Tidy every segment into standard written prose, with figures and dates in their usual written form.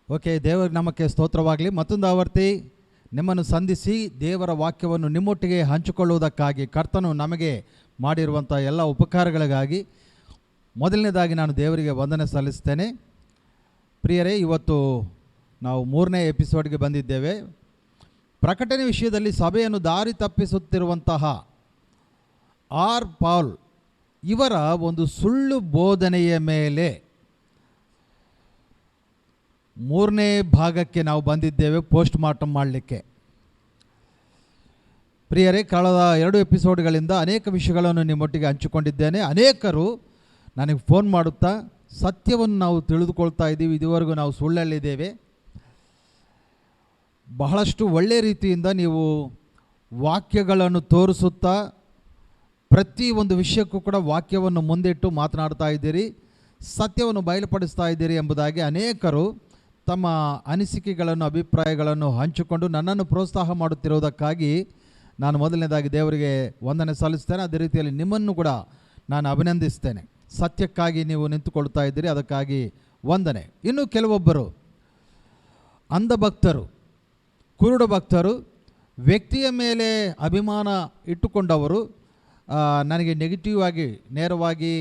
Okay, ದೇವರ ನಾಮಕ್ಕೆ ಸ್ತೋತ್ರವಾಗಲಿ. ಮತ್ತೊಂದು ಆವರ್ತಿ ನಿಮ್ಮನ್ನು ಸಂಧಿಸಿ ದೇವರ ವಾಕ್ಯವನ್ನು ನಿಮ್ಮೊಟ್ಟಿಗೆ ಹಂಚಿಕೊಳ್ಳುವುದಕ್ಕಾಗಿ ಕರ್ತನು ನಮಗೆ ಮಾಡಿರುವಂಥ ಎಲ್ಲ ಉಪಕಾರಗಳಿಗಾಗಿ ಮೊದಲನೇದಾಗಿ ನಾನು ದೇವರಿಗೆ ವಂದನೆ ಸಲ್ಲಿಸ್ತೇನೆ. ಪ್ರಿಯರೇ, ಇವತ್ತು ನಾವು 3ನೇ ಎಪಿಸೋಡ್ಗೆ ಬಂದಿದ್ದೇವೆ. ಪ್ರಕಟಣೆ ವಿಷಯದಲ್ಲಿ ಸಭೆಯನ್ನು ದಾರಿ ತಪ್ಪಿಸುತ್ತಿರುವಂತಹ ಆರ್ ಪಾಲ್ ಇವರ ಒಂದು ಸುಳ್ಳು ಬೋಧನೆಯ ಮೇಲೆ 3ನೇ ಭಾಗಕ್ಕೆ ನಾವು ಬಂದಿದ್ದೇವೆ ಪೋಸ್ಟ್ ಮಾರ್ಟಮ್ ಮಾಡಲಿಕ್ಕೆ. ಪ್ರಿಯರೇ, ಕಳೆದ 2 ಎಪಿಸೋಡ್ಗಳಿಂದ ಅನೇಕ ವಿಷಯಗಳನ್ನು ನಿಮ್ಮೊಟ್ಟಿಗೆ ಹಂಚಿಕೊಂಡಿದ್ದೇನೆ. ಅನೇಕರು ನನಗೆ ಫೋನ್ ಮಾಡುತ್ತಾ ಸತ್ಯವನ್ನು ನಾವು ತಿಳಿದುಕೊಳ್ತಾ ಇದ್ದೀವಿ, ಇದುವರೆಗೂ ನಾವು ಸುಳ್ಳಲ್ಲಿದ್ದೇವೆ, ಬಹಳಷ್ಟು ಒಳ್ಳೆಯ ರೀತಿಯಿಂದ ನೀವು ವಾಕ್ಯಗಳನ್ನು ತೋರಿಸುತ್ತಾ ಪ್ರತಿ ಒಂದು ವಿಷಯಕ್ಕೂ ಕೂಡ ವಾಕ್ಯವನ್ನು ಮುಂದಿಟ್ಟು ಮಾತನಾಡ್ತಾ ಇದ್ದೀರಿ, ಸತ್ಯವನ್ನು ಬಯಲುಪಡಿಸ್ತಾ ಇದ್ದೀರಿ ಎಂಬುದಾಗಿ ಅನೇಕರು ತಮ್ಮ ಅನಿಸಿಕೆಗಳನ್ನು ಅಭಿಪ್ರಾಯಗಳನ್ನು ಹಂಚಿಕೊಂಡು ನನ್ನನ್ನು ಪ್ರೋತ್ಸಾಹ ಮಾಡುತ್ತಿರುವುದಕ್ಕಾಗಿ ನಾನು ಮೊದಲನೇದಾಗಿ ದೇವರಿಗೆ ವಂದನೆ ಸಲ್ಲಿಸ್ತೇನೆ. ಅದೇ ರೀತಿಯಲ್ಲಿ ನಿಮ್ಮನ್ನು ಕೂಡ ನಾನು ಅಭಿನಂದಿಸ್ತೇನೆ. ಸತ್ಯಕ್ಕಾಗಿ ನೀವು ನಿಂತುಕೊಳ್ತಾ ಇದ್ದೀರಿ, ಅದಕ್ಕಾಗಿ ವಂದನೆ. ಇನ್ನು ಕೆಲವೊಬ್ಬರು ಅಂಧ ಭಕ್ತರು, ಕುರುಡ ಭಕ್ತರು, ವ್ಯಕ್ತಿಯ ಮೇಲೆ ಅಭಿಮಾನ ಇಟ್ಟುಕೊಂಡವರು ನನಗೆ ನೆಗೆಟಿವ್ ಆಗಿ ನೇರವಾಗಿ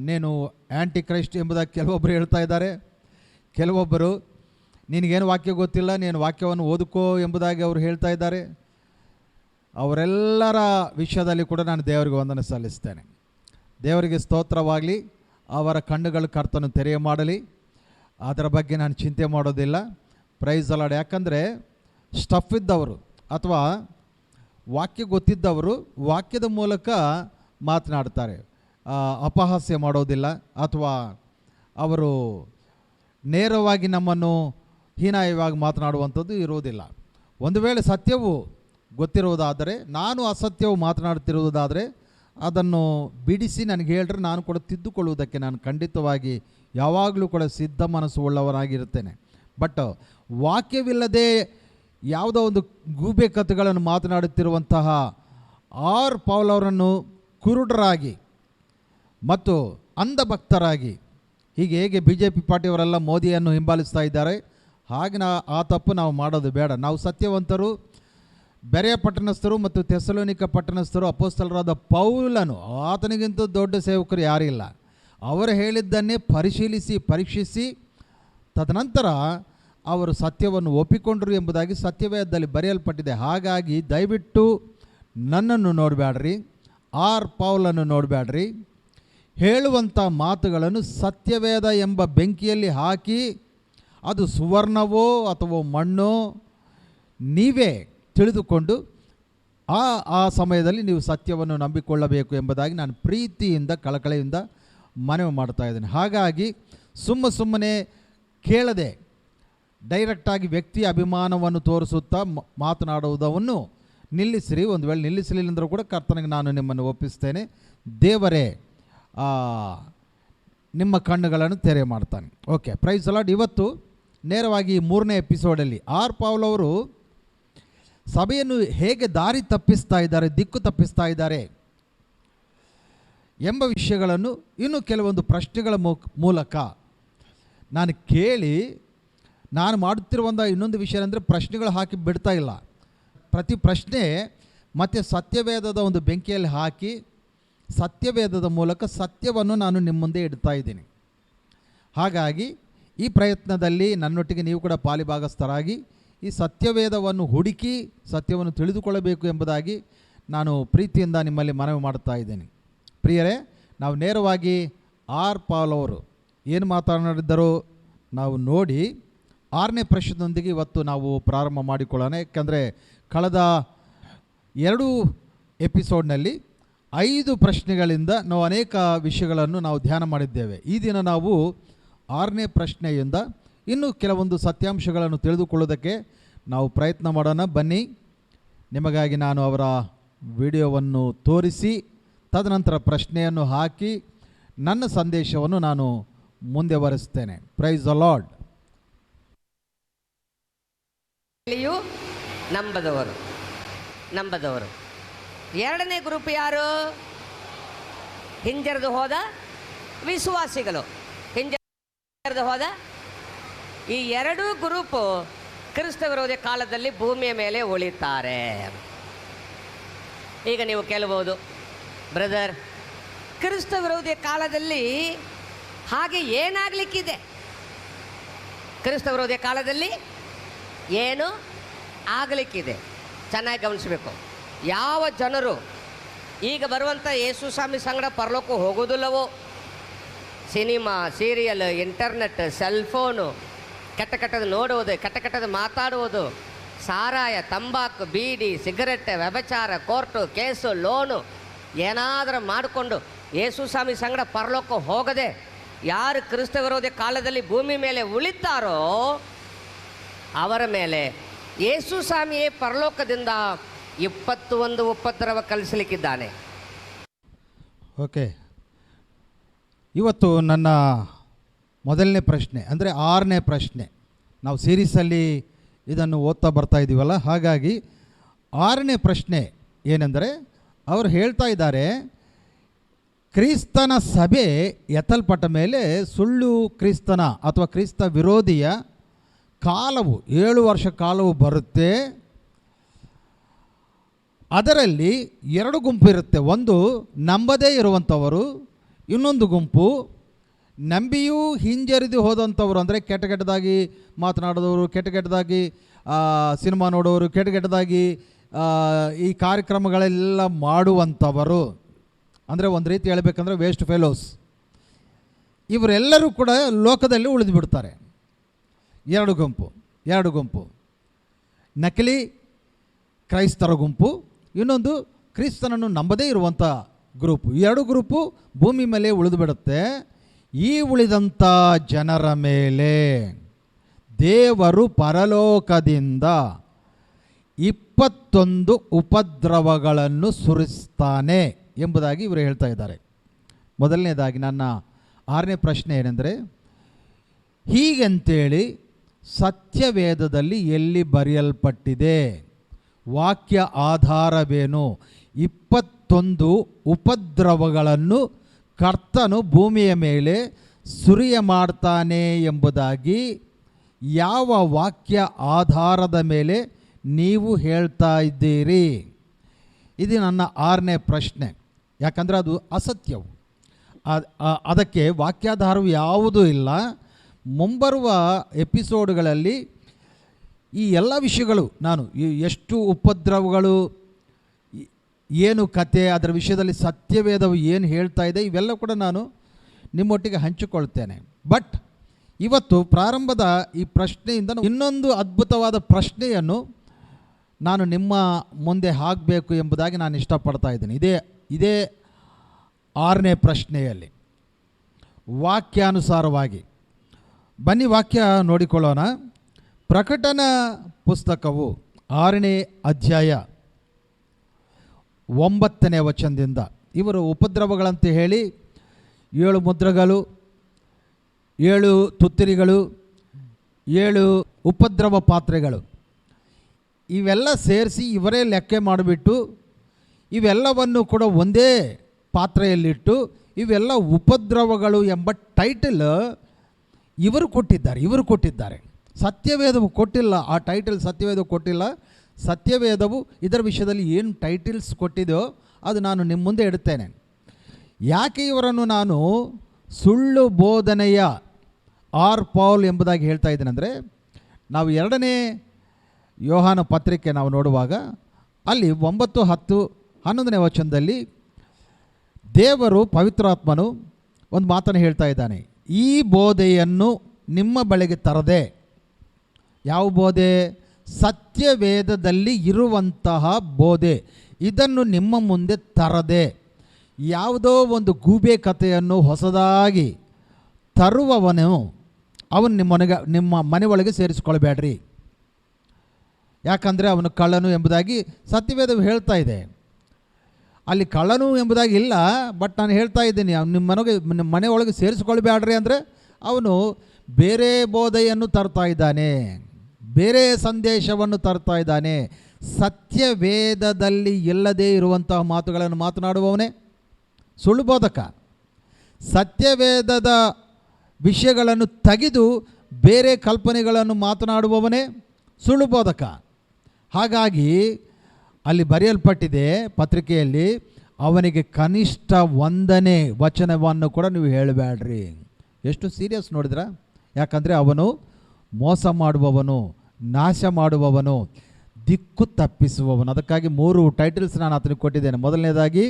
ನೀನು ಆ್ಯಂಟಿ ಕ್ರೈಸ್ಟ್ ಎಂಬುದಾಗಿ ಕೆಲವೊಬ್ಬರು ಹೇಳ್ತಾ ಇದ್ದಾರೆ. ಕೆಲವೊಬ್ಬರು ನಿನಗೇನು ವಾಕ್ಯ ಗೊತ್ತಿಲ್ಲ, ನೀನು ವಾಕ್ಯವನ್ನು ಓದುಕೋ ಎಂಬುದಾಗಿ ಅವರು ಹೇಳ್ತಾ ಇದ್ದಾರೆ. ಅವರೆಲ್ಲರ ವಿಷಯದಲ್ಲಿ ಕೂಡ ನಾನು ದೇವರಿಗೆ ವಂದನೆ ಸಲ್ಲಿಸ್ತೇನೆ. ದೇವರಿಗೆ ಸ್ತೋತ್ರವಾಗಲಿ. ಅವರ ಕಣ್ಣುಗಳು ಕರ್ತನು ತೆರೆಯ ಮಾಡಲಿ, ಅದರ ಬಗ್ಗೆ ನಾನು ಚಿಂತೆ ಮಾಡೋದಿಲ್ಲ. ಪ್ರೈಸ್ ಅಲಾಡ್. ಯಾಕಂದರೆ ಸ್ಟಫ್ ಇದ್ದವರು ಅಥವಾ ವಾಕ್ಯ ಗೊತ್ತಿದ್ದವರು ವಾಕ್ಯದ ಮೂಲಕ ಮಾತನಾಡ್ತಾರೆ, ಅಪಹಾಸ್ಯ ಮಾಡೋದಿಲ್ಲ ಅಥವಾ ಅವರು ನೇರವಾಗಿ ನಮ್ಮನ್ನು ಹೀನಾಯವಾಗಿ ಮಾತನಾಡುವಂಥದ್ದು ಇರುವುದಿಲ್ಲ. ಒಂದು ವೇಳೆ ಸತ್ಯವು ಗೊತ್ತಿರುವುದಾದರೆ, ನಾನು ಅಸತ್ಯವು ಮಾತನಾಡ್ತಿರುವುದಾದರೆ ಅದನ್ನು ಬಿಡಿಸಿ ನನಗೆ ಹೇಳ್ರೆ ನಾನು ಕೂಡ ತಿದ್ದುಕೊಳ್ಳುವುದಕ್ಕೆ ನಾನು ಖಂಡಿತವಾಗಿ ಯಾವಾಗಲೂ ಕೂಡ ಸಿದ್ಧ ಮನಸ್ಸು ಉಳ್ಳವನಾಗಿರುತ್ತೇನೆ. ಬಟ್ ವಾಕ್ಯವಿಲ್ಲದೆ ಯಾವುದೋ ಒಂದು ಗೂಬೆ ಕಥೆಗಳನ್ನು ಮಾತನಾಡುತ್ತಿರುವಂತಹ ಆರ್ ಪೌಲ್ ಅವರನ್ನು ಕುರುಡರಾಗಿ ಮತ್ತು ಅಂಧಭಕ್ತರಾಗಿ, ಹೀಗೆ ಹೇಗೆ BJP ಪಾರ್ಟಿಯವರೆಲ್ಲ ಮೋದಿಯನ್ನು ಹಿಂಬಾಲಿಸ್ತಾ ಇದ್ದಾರೆ, ಹಾಗೆ ಆ ತಪ್ಪು ನಾವು ಮಾಡೋದು ಬೇಡ. ನಾವು ಸತ್ಯವಂತರು, ಬೆರೆಯ ಪಟ್ಟಣಸ್ಥರು ಮತ್ತು ಥೆಸಲೋನಿಕ ಪಟ್ಟಣಸ್ಥರು, ಅಪೊಸ್ತಲರಾದ ಪೌಲನು, ಆತನಿಗಿಂತ ದೊಡ್ಡ ಸೇವಕರು ಯಾರಿಲ್ಲ. ಅವರು ಹೇಳಿದ್ದನ್ನೇ ಪರೀಕ್ಷಿಸಿ ತದನಂತರ ಅವರು ಸತ್ಯವನ್ನು ಒಪ್ಪಿಕೊಂಡರು ಎಂಬುದಾಗಿ ಸತ್ಯವೇದದಲ್ಲಿ ಬರೆಯಲ್ಪಟ್ಟಿದೆ. ಹಾಗಾಗಿ ದಯವಿಟ್ಟು ನನ್ನನ್ನು ನೋಡಬೇಡ್ರಿ, ಆರ್ ಪೌಲನ್ನು ನೋಡಬೇಡ್ರಿ. ಹೇಳುವಂಥ ಮಾತುಗಳನ್ನು ಸತ್ಯವೇದ ಎಂಬ ಬೆಂಕಿಯಲ್ಲಿ ಹಾಕಿ ಅದು ಸುವರ್ಣವೋ ಅಥವಾ ಮಣ್ಣೋ ನೀವೇ ತಿಳಿದುಕೊಂಡು ಆ ಸಮಯದಲ್ಲಿ ನೀವು ಸತ್ಯವನ್ನು ನಂಬಿಕೊಳ್ಳಬೇಕು ಎಂಬುದಾಗಿ ನಾನು ಪ್ರೀತಿಯಿಂದ ಕಳಕಳಿಯಿಂದ ಮನವಿ ಮಾಡ್ತಾ ಇದ್ದೇನೆ. ಹಾಗಾಗಿ ಸುಮ್ಮನೆ ಕೇಳದೆ ಡೈರೆಕ್ಟಾಗಿ ವ್ಯಕ್ತಿ ಅಭಿಮಾನವನ್ನು ತೋರಿಸುತ್ತಾ ಮಾತನಾಡುವುದನ್ನು ನಿಲ್ಲಿಸಿರಿ. ಒಂದು ವೇಳೆ ನಿಲ್ಲಿಸಲಿಲ್ಲಂದರೂ ಕೂಡ ಕರ್ತನಿಗೆ ನಾನು ನಿಮ್ಮನ್ನು ಒಪ್ಪಿಸ್ತೇನೆ. ದೇವರೇ ನಿಮ್ಮ ಕಣ್ಣುಗಳನ್ನು ತೆರೆ ಮಾಡ್ತಾನೆ. ಓಕೆ, ಪ್ರೈಸ್ ಅಲಾಡ್. ಇವತ್ತು ನೇರವಾಗಿ 3ನೇ ಎಪಿಸೋಡಲ್ಲಿ ಆರ್ ಪೌಲ್ ಅವರು ಸಭೆಯನ್ನು ಹೇಗೆ ದಾರಿ ತಪ್ಪಿಸ್ತಾ ಇದ್ದಾರೆ, ದಿಕ್ಕು ತಪ್ಪಿಸ್ತಾ ಇದ್ದಾರೆ ಎಂಬ ವಿಷಯಗಳನ್ನು ಇನ್ನೂ ಕೆಲವೊಂದು ಪ್ರಶ್ನೆಗಳ ಮೂಲಕ ನಾನು ಕೇಳಿ, ನಾನು ಮಾಡುತ್ತಿರುವಂಥ ಇನ್ನೊಂದು ವಿಷಯ ಅಂದರೆ ಪ್ರಶ್ನೆಗಳು ಹಾಕಿ ಬಿಡ್ತಾ ಇಲ್ಲ. ಪ್ರತಿ ಪ್ರಶ್ನೆ ಮತ್ತು ಸತ್ಯವೇದದ ಒಂದು ಬೆಂಕಿಯಲ್ಲಿ ಹಾಕಿ ಸತ್ಯವೇದದ ಮೂಲಕ ಸತ್ಯವನ್ನು ನಾನು ನಿಮ್ಮ ಮುಂದೆ ಇಡ್ತಾ ಇದ್ದೀನಿ. ಹಾಗಾಗಿ ಈ ಪ್ರಯತ್ನದಲ್ಲಿ ನನ್ನೊಟ್ಟಿಗೆ ನೀವು ಕೂಡ ಪಾಲಿಭಾಗಸ್ಥರಾಗಿ ಈ ಸತ್ಯವೇದವನ್ನು ಹುಡುಕಿ ಸತ್ಯವನ್ನು ತಿಳಿದುಕೊಳ್ಳಬೇಕು ಎಂಬುದಾಗಿ ನಾನು ಪ್ರೀತಿಯಿಂದ ನಿಮ್ಮಲ್ಲಿ ಮನವಿ ಮಾಡ್ತಾ ಇದ್ದೇನೆ. ಪ್ರಿಯರೇ, ನಾವು ನೇರವಾಗಿ ಆರ್ ಪೌಲ್ ಅವರು ಏನು ಮಾತನಾಡಿದ್ದರೋ ನಾವು ನೋಡಿ 6ನೇ ಪ್ರಶ್ನೆಯೊಂದಿಗೆ ಇವತ್ತು ನಾವು ಪ್ರಾರಂಭ ಮಾಡಿಕೊಳ್ಳೋಣ. ಯಾಕಂದರೆ ಕಳೆದ 2 ಎಪಿಸೋಡ್ನಲ್ಲಿ 5 ಪ್ರಶ್ನೆಗಳಿಂದ ನಾವು ಅನೇಕ ವಿಷಯಗಳನ್ನು ನಾವು ಧ್ಯಾನ ಮಾಡಿದ್ದೇವೆ. ಈ ದಿನ ನಾವು 6ನೇ ಪ್ರಶ್ನೆಯಿಂದ ಇನ್ನೂ ಕೆಲವೊಂದು ಸತ್ಯಾಂಶಗಳನ್ನು ತಿಳಿದುಕೊಳ್ಳೋದಕ್ಕೆ ನಾವು ಪ್ರಯತ್ನ ಮಾಡೋಣ. ಬನ್ನಿ, ನಿಮಗಾಗಿ ನಾನು ಅವರ ವಿಡಿಯೋವನ್ನು ತೋರಿಸಿ ತದನಂತರ ಪ್ರಶ್ನೆಯನ್ನು ಹಾಕಿ ನನ್ನ ಸಂದೇಶವನ್ನು ನಾನು ಮುಂದೆ ಬರೆಸ್ತೇನೆ. Praise the Lord. ನಂಬದವರು 2ನೇ ಗ್ರೂಪ್ ಯಾರು? ಹಿಂಜರಿದು ಹೋದ ವಿಶ್ವಾಸಿಗಳು. ಹಿಂಜರಿದು ಹೋದ ಈ ಎರಡೂ ಗ್ರೂಪು ಕ್ರಿಸ್ತ ವಿರೋಧಿ ಕಾಲದಲ್ಲಿ ಭೂಮಿಯ ಮೇಲೆ ಉಳಿತಾರೆ. ಈಗ ನೀವು ಕೇಳಬಹುದು, ಬ್ರದರ್, ಕ್ರಿಸ್ತ ವಿರೋಧಿ ಕಾಲದಲ್ಲಿ ಹಾಗೆ ಏನಾಗಲಿಕ್ಕಿದೆ? ಕ್ರಿಸ್ತ ವಿರೋಧಿ ಕಾಲದಲ್ಲಿ ಏನು ಆಗಲಿಕ್ಕಿದೆ? ಚೆನ್ನಾಗಿ ಗಮನಿಸಬೇಕು. ಯಾವ ಜನರು ಈಗ ಬರುವಂಥ ಯೇಸು ಸ್ವಾಮಿ ಸಂಗಡ ಪರಲೋಕ ಹೋಗೋದಿಲ್ಲವೋ, ಸಿನಿಮಾ, ಸೀರಿಯಲ್, ಇಂಟರ್ನೆಟ್, ಸೆಲ್ಫೋನು, ಕೆಟ್ಟ ಕೆಟ್ಟದ್ದು ನೋಡುವುದು, ಕೆಟ್ಟ ಕೆಟ್ಟದ್ದು ಮಾತಾಡುವುದು, ಸಾರಾಯ, ತಂಬಾಕು, ಬೀಡಿ, ಸಿಗರೆಟ್, ವ್ಯಭಿಚಾರ, ಕೋರ್ಟು, ಕೇಸು, ಲೋನು ಏನಾದರೂ ಮಾಡಿಕೊಂಡು ಯೇಸು ಸ್ವಾಮಿ ಸಂಗಡ ಪರಲೋಕ ಹೋಗದೆ ಯಾರು ಕ್ರಿಸ್ತ ವಿರೋಧಿ ಕಾಲದಲ್ಲಿ ಭೂಮಿ ಮೇಲೆ ಉಳಿತಾರೋ ಅವರ ಮೇಲೆ ಯೇಸು ಸ್ವಾಮಿಯೇ ಪರಲೋಕದಿಂದ 21 ಉಪದ್ರವ ಕಲಿಸಲಿಕ್ಕಿದ್ದಾನೆ. ಓಕೆ, ಇವತ್ತು ನನ್ನ ಮೊದಲನೇ ಪ್ರಶ್ನೆ ಅಂದರೆ 6ನೇ ಪ್ರಶ್ನೆ. ನಾವು ಸೀರೀಸಲ್ಲಿ ಇದನ್ನು ಓದ್ತಾ ಬರ್ತಾ ಇದ್ದೀವಲ್ಲ, ಹಾಗಾಗಿ 6ನೇ ಪ್ರಶ್ನೆ ಏನೆಂದರೆ, ಅವರು ಹೇಳ್ತಾ ಇದ್ದಾರೆ, ಕ್ರಿಸ್ತನ ಸಭೆ ಎತ್ತಲ್ಪಟ್ಟ ಮೇಲೆ ಸುಳ್ಳು ಕ್ರಿಸ್ತನ ಅಥವಾ ಕ್ರಿಸ್ತ ವಿರೋಧಿಯ ಕಾಲವು 7 ವರ್ಷ ಕಾಲವು ಬರುತ್ತೆ. ಅದರಲ್ಲಿ 2 ಗುಂಪು ಇರುತ್ತೆ. ಒಂದು ನಂಬದೇ ಇರುವಂಥವರು, ಇನ್ನೊಂದು ಗುಂಪು ನಂಬಿಯೂ ಹಿಂಜರಿದು ಹೋದಂಥವ್ರು. ಅಂದರೆ ಕೆಟ್ಟ ಕೆಟ್ಟದಾಗಿ ಮಾತನಾಡಿದವರು, ಕೆಟ್ಟ ಕೆಟ್ಟದಾಗಿ ಸಿನಿಮಾ ನೋಡೋರು, ಕೆಟ್ಟ ಕೆಟ್ಟದಾಗಿ ಈ ಕಾರ್ಯಕ್ರಮಗಳೆಲ್ಲ ಮಾಡುವಂಥವರು. ಅಂದರೆ ಒಂದು ರೀತಿ ಹೇಳಬೇಕಂದ್ರೆ ವೇಸ್ಟ್ ಫೆಲೋಸ್. ಇವರೆಲ್ಲರೂ ಕೂಡ ಲೋಕದಲ್ಲಿ ಉಳಿದು ಬಿಡ್ತಾರೆ. 2 ಗುಂಪು ನಕಲಿ ಕ್ರೈಸ್ತರ ಗುಂಪು, ಇನ್ನೊಂದು ಕ್ರಿಸ್ತನನ್ನು ನಂಬದೇ ಇರುವಂಥ ಗ್ರೂಪು. 2 ಗ್ರೂಪು ಭೂಮಿ ಮೇಲೆ ಉಳಿದು ಬಿಡುತ್ತೆ. ಈ ಉಳಿದಂಥ ಜನರ ಮೇಲೆ ದೇವರು ಪರಲೋಕದಿಂದ 21 ಉಪದ್ರವಗಳನ್ನು ಸುರಿಸ್ತಾನೆ ಎಂಬುದಾಗಿ ಇವರು ಹೇಳ್ತಾ ಇದ್ದಾರೆ. ಮೊದಲನೇದಾಗಿ ನನ್ನ 6ನೇ ಪ್ರಶ್ನೆ ಏನೆಂದರೆ, ಹೀಗಂತೇಳಿ ಸತ್ಯವೇದದಲ್ಲಿ ಎಲ್ಲಿ ಬರೆಯಲ್ಪಟ್ಟಿದೆ? ವಾಕ್ಯ ಆಧಾರವೇನು? 21 ಉಪದ್ರವಗಳನ್ನು ಕರ್ತನು ಭೂಮಿಯ ಮೇಲೆ ಸುರಿಯ ಮಾಡ್ತಾನೆ ಎಂಬುದಾಗಿ ಯಾವ ವಾಕ್ಯ ಆಧಾರದ ಮೇಲೆ ನೀವು ಹೇಳ್ತಾ ಇದ್ದೀರಿ? ಇದು ನನ್ನ 6ನೇ ಪ್ರಶ್ನೆ. ಯಾಕಂದರೆ ಅದು ಅಸತ್ಯವು. ಅದಕ್ಕೆ ವಾಕ್ಯಾಧಾರವು ಯಾವುದೂ ಇಲ್ಲ. ಮುಂಬರುವ ಎಪಿಸೋಡ್ಗಳಲ್ಲಿ ಈ ಎಲ್ಲ ವಿಷಯಗಳು, ನಾನು ಎಷ್ಟು ಉಪದ್ರವಗಳು, ಏನು ಕತೆ, ಅದರ ವಿಷಯದಲ್ಲಿ ಸತ್ಯವೇದವು ಏನು ಹೇಳ್ತಾ ಇದೆ, ಇವೆಲ್ಲ ಕೂಡ ನಾನು ನಿಮ್ಮೊಟ್ಟಿಗೆ ಹಂಚಿಕೊಳ್ತೇನೆ. ಬಟ್ ಇವತ್ತು ಪ್ರಾರಂಭದ ಈ ಪ್ರಶ್ನೆಯಿಂದ ಇನ್ನೊಂದು ಅದ್ಭುತವಾದ ಪ್ರಶ್ನೆಯನ್ನು ನಾನು ನಿಮ್ಮ ಮುಂದೆ ಹಾಕಬೇಕು ಎಂಬುದಾಗಿ ನಾನು ಇಷ್ಟಪಡ್ತಾ ಇದ್ದೀನಿ. ಇದೇ 6ನೇ ಪ್ರಶ್ನೆಯಲ್ಲಿ ವಾಕ್ಯಾನುಸಾರವಾಗಿ ಬನ್ನಿ ವಾಕ್ಯ ನೋಡಿಕೊಳ್ಳೋಣ. ಪ್ರಕಟನ ಪುಸ್ತಕವು 6ನೇ ಅಧ್ಯಾಯ 9ನೇ ವಚನದಿಂದ, ಇವರು ಉಪದ್ರವಗಳಂತ ಹೇಳಿ 7 ಮುದ್ರೆಗಳು, 7 ತುತ್ತರಿಗಳು, 7 ಉಪದ್ರವ ಪಾತ್ರೆಗಳು, ಇವೆಲ್ಲ ಸೇರಿಸಿ ಇವರೇ ಲೆಕ್ಕ ಮಾಡಿಬಿಟ್ಟು ಇವೆಲ್ಲವನ್ನು ಕೂಡ ಒಂದೇ ಪಾತ್ರೆಯಲ್ಲಿಟ್ಟು ಇವೆಲ್ಲ ಉಪದ್ರವಗಳು ಎಂಬ ಟೈಟಲ್ ಇವರು ಕೊಟ್ಟಿದ್ದಾರೆ. ಸತ್ಯವೇದವು ಕೊಟ್ಟಿಲ್ಲ. ಆ ಟೈಟಲ್ ಸತ್ಯವೇದವು ಕೊಟ್ಟಿಲ್ಲ. ಸತ್ಯವೇದವು ಇದರ ವಿಷಯದಲ್ಲಿ ಏನು ಟೈಟಲ್ಸ್ ಕೊಟ್ಟಿದೆಯೋ ಅದು ನಾನು ನಿಮ್ಮ ಮುಂದೆ ಇಡುತ್ತೇನೆ. ಯಾಕೆ ಇವರನ್ನು ನಾನು ಸುಳ್ಳು ಬೋಧನೆಯ ಪೌಲ್ ಎಂಬುದಾಗಿ ಹೇಳ್ತಾ ಇದ್ದೇನೆ ಅಂದರೆ, ನಾವು 2ನೇ ಯೋಹಾನ ಪತ್ರಿಕೆ ನಾವು ನೋಡುವಾಗ ಅಲ್ಲಿ 9, 10, 11ನೇ ವಚನದಲ್ಲಿ ದೇವರು ಪವಿತ್ರಾತ್ಮನು ಒಂದು ಮಾತನ್ನು ಹೇಳ್ತಾ ಇದ್ದಾನೆ. ಈ ಬೋಧೆಯನ್ನು ನಿಮ್ಮ ಬಳಿಗೆ ತರದೆ, ಯಾವ ಬೋಧೆ? ಸತ್ಯವೇದದಲ್ಲಿ ಇರುವಂತಹ ಬೋಧೆ, ಇದನ್ನು ನಿಮ್ಮ ಮುಂದೆ ತರದೆ ಯಾವುದೋ ಒಂದು ಗೂಬೆ ಕಥೆಯನ್ನು ಹೊಸದಾಗಿ ತರುವವನು ಅವನು ನಿಮ್ಮ ಮನೆ ಒಳಗೆ ಸೇರಿಸ್ಕೊಳ್ಬೇಡ್ರಿ. ಯಾಕಂದರೆ ಅವನು ಕಳ್ಳನು ಎಂಬುದಾಗಿ ಸತ್ಯವೇದವು ಹೇಳ್ತಾ ಇದೆ. ಅಲ್ಲಿ ಕಳ್ಳನು ಎಂಬುದಾಗಿ ಇಲ್ಲ, ಬಟ್ ನಾನು ಹೇಳ್ತಾ ಇದ್ದೀನಿ, ಅವ್ನು ನಿಮ್ಮ ಮನೆ ಒಳಗೆ ಸೇರಿಸ್ಕೊಳ್ಬೇಡ್ರಿ ಅಂದರೆ ಅವನು ಬೇರೆ ಬೋಧೆಯನ್ನು ತರ್ತಾ ಇದ್ದಾನೆ, ಬೇರೆ ಸಂದೇಶವನ್ನು ತರ್ತಾ ಇದ್ದಾನೆ. ಸತ್ಯವೇದದಲ್ಲಿ ಇಲ್ಲದೇ ಇರುವಂತಹ ಮಾತುಗಳನ್ನು ಮಾತನಾಡುವವನೇ ಸುಳ್ಳು ಬೋಧಕ. ಸತ್ಯವೇದದ ವಿಷಯಗಳನ್ನು ತೆಗೆದು ಬೇರೆ ಕಲ್ಪನೆಗಳನ್ನು ಮಾತನಾಡುವವನೇ ಸುಳ್ಳು ಬೋಧಕ. ಹಾಗಾಗಿ ಅಲ್ಲಿ ಬರೆಯಲ್ಪಟ್ಟಿದೆ ಪತ್ರಿಕೆಯಲ್ಲಿ, ಅವನಿಗೆ ಕನಿಷ್ಠ 1ನೇ ವಚನವನ್ನು ಕೂಡ ನೀವು ಹೇಳಬೇಡ್ರಿ. ಎಷ್ಟು ಸೀರಿಯಸ್ ನೋಡಿದ್ರ? ಯಾಕಂದರೆ ಅವನು ಮೋಸ ಮಾಡುವವನು, ನಾಶ ಮಾಡುವವನು, ದಿಕ್ಕು ತಪ್ಪಿಸುವವನು. ಅದಕ್ಕಾಗಿ 3 ಟೈಟಲ್ಸ್ ನಾನು ಆತನಿಗೆ ಕೊಟ್ಟಿದ್ದೇನೆ. ಮೊದಲನೇದಾಗಿ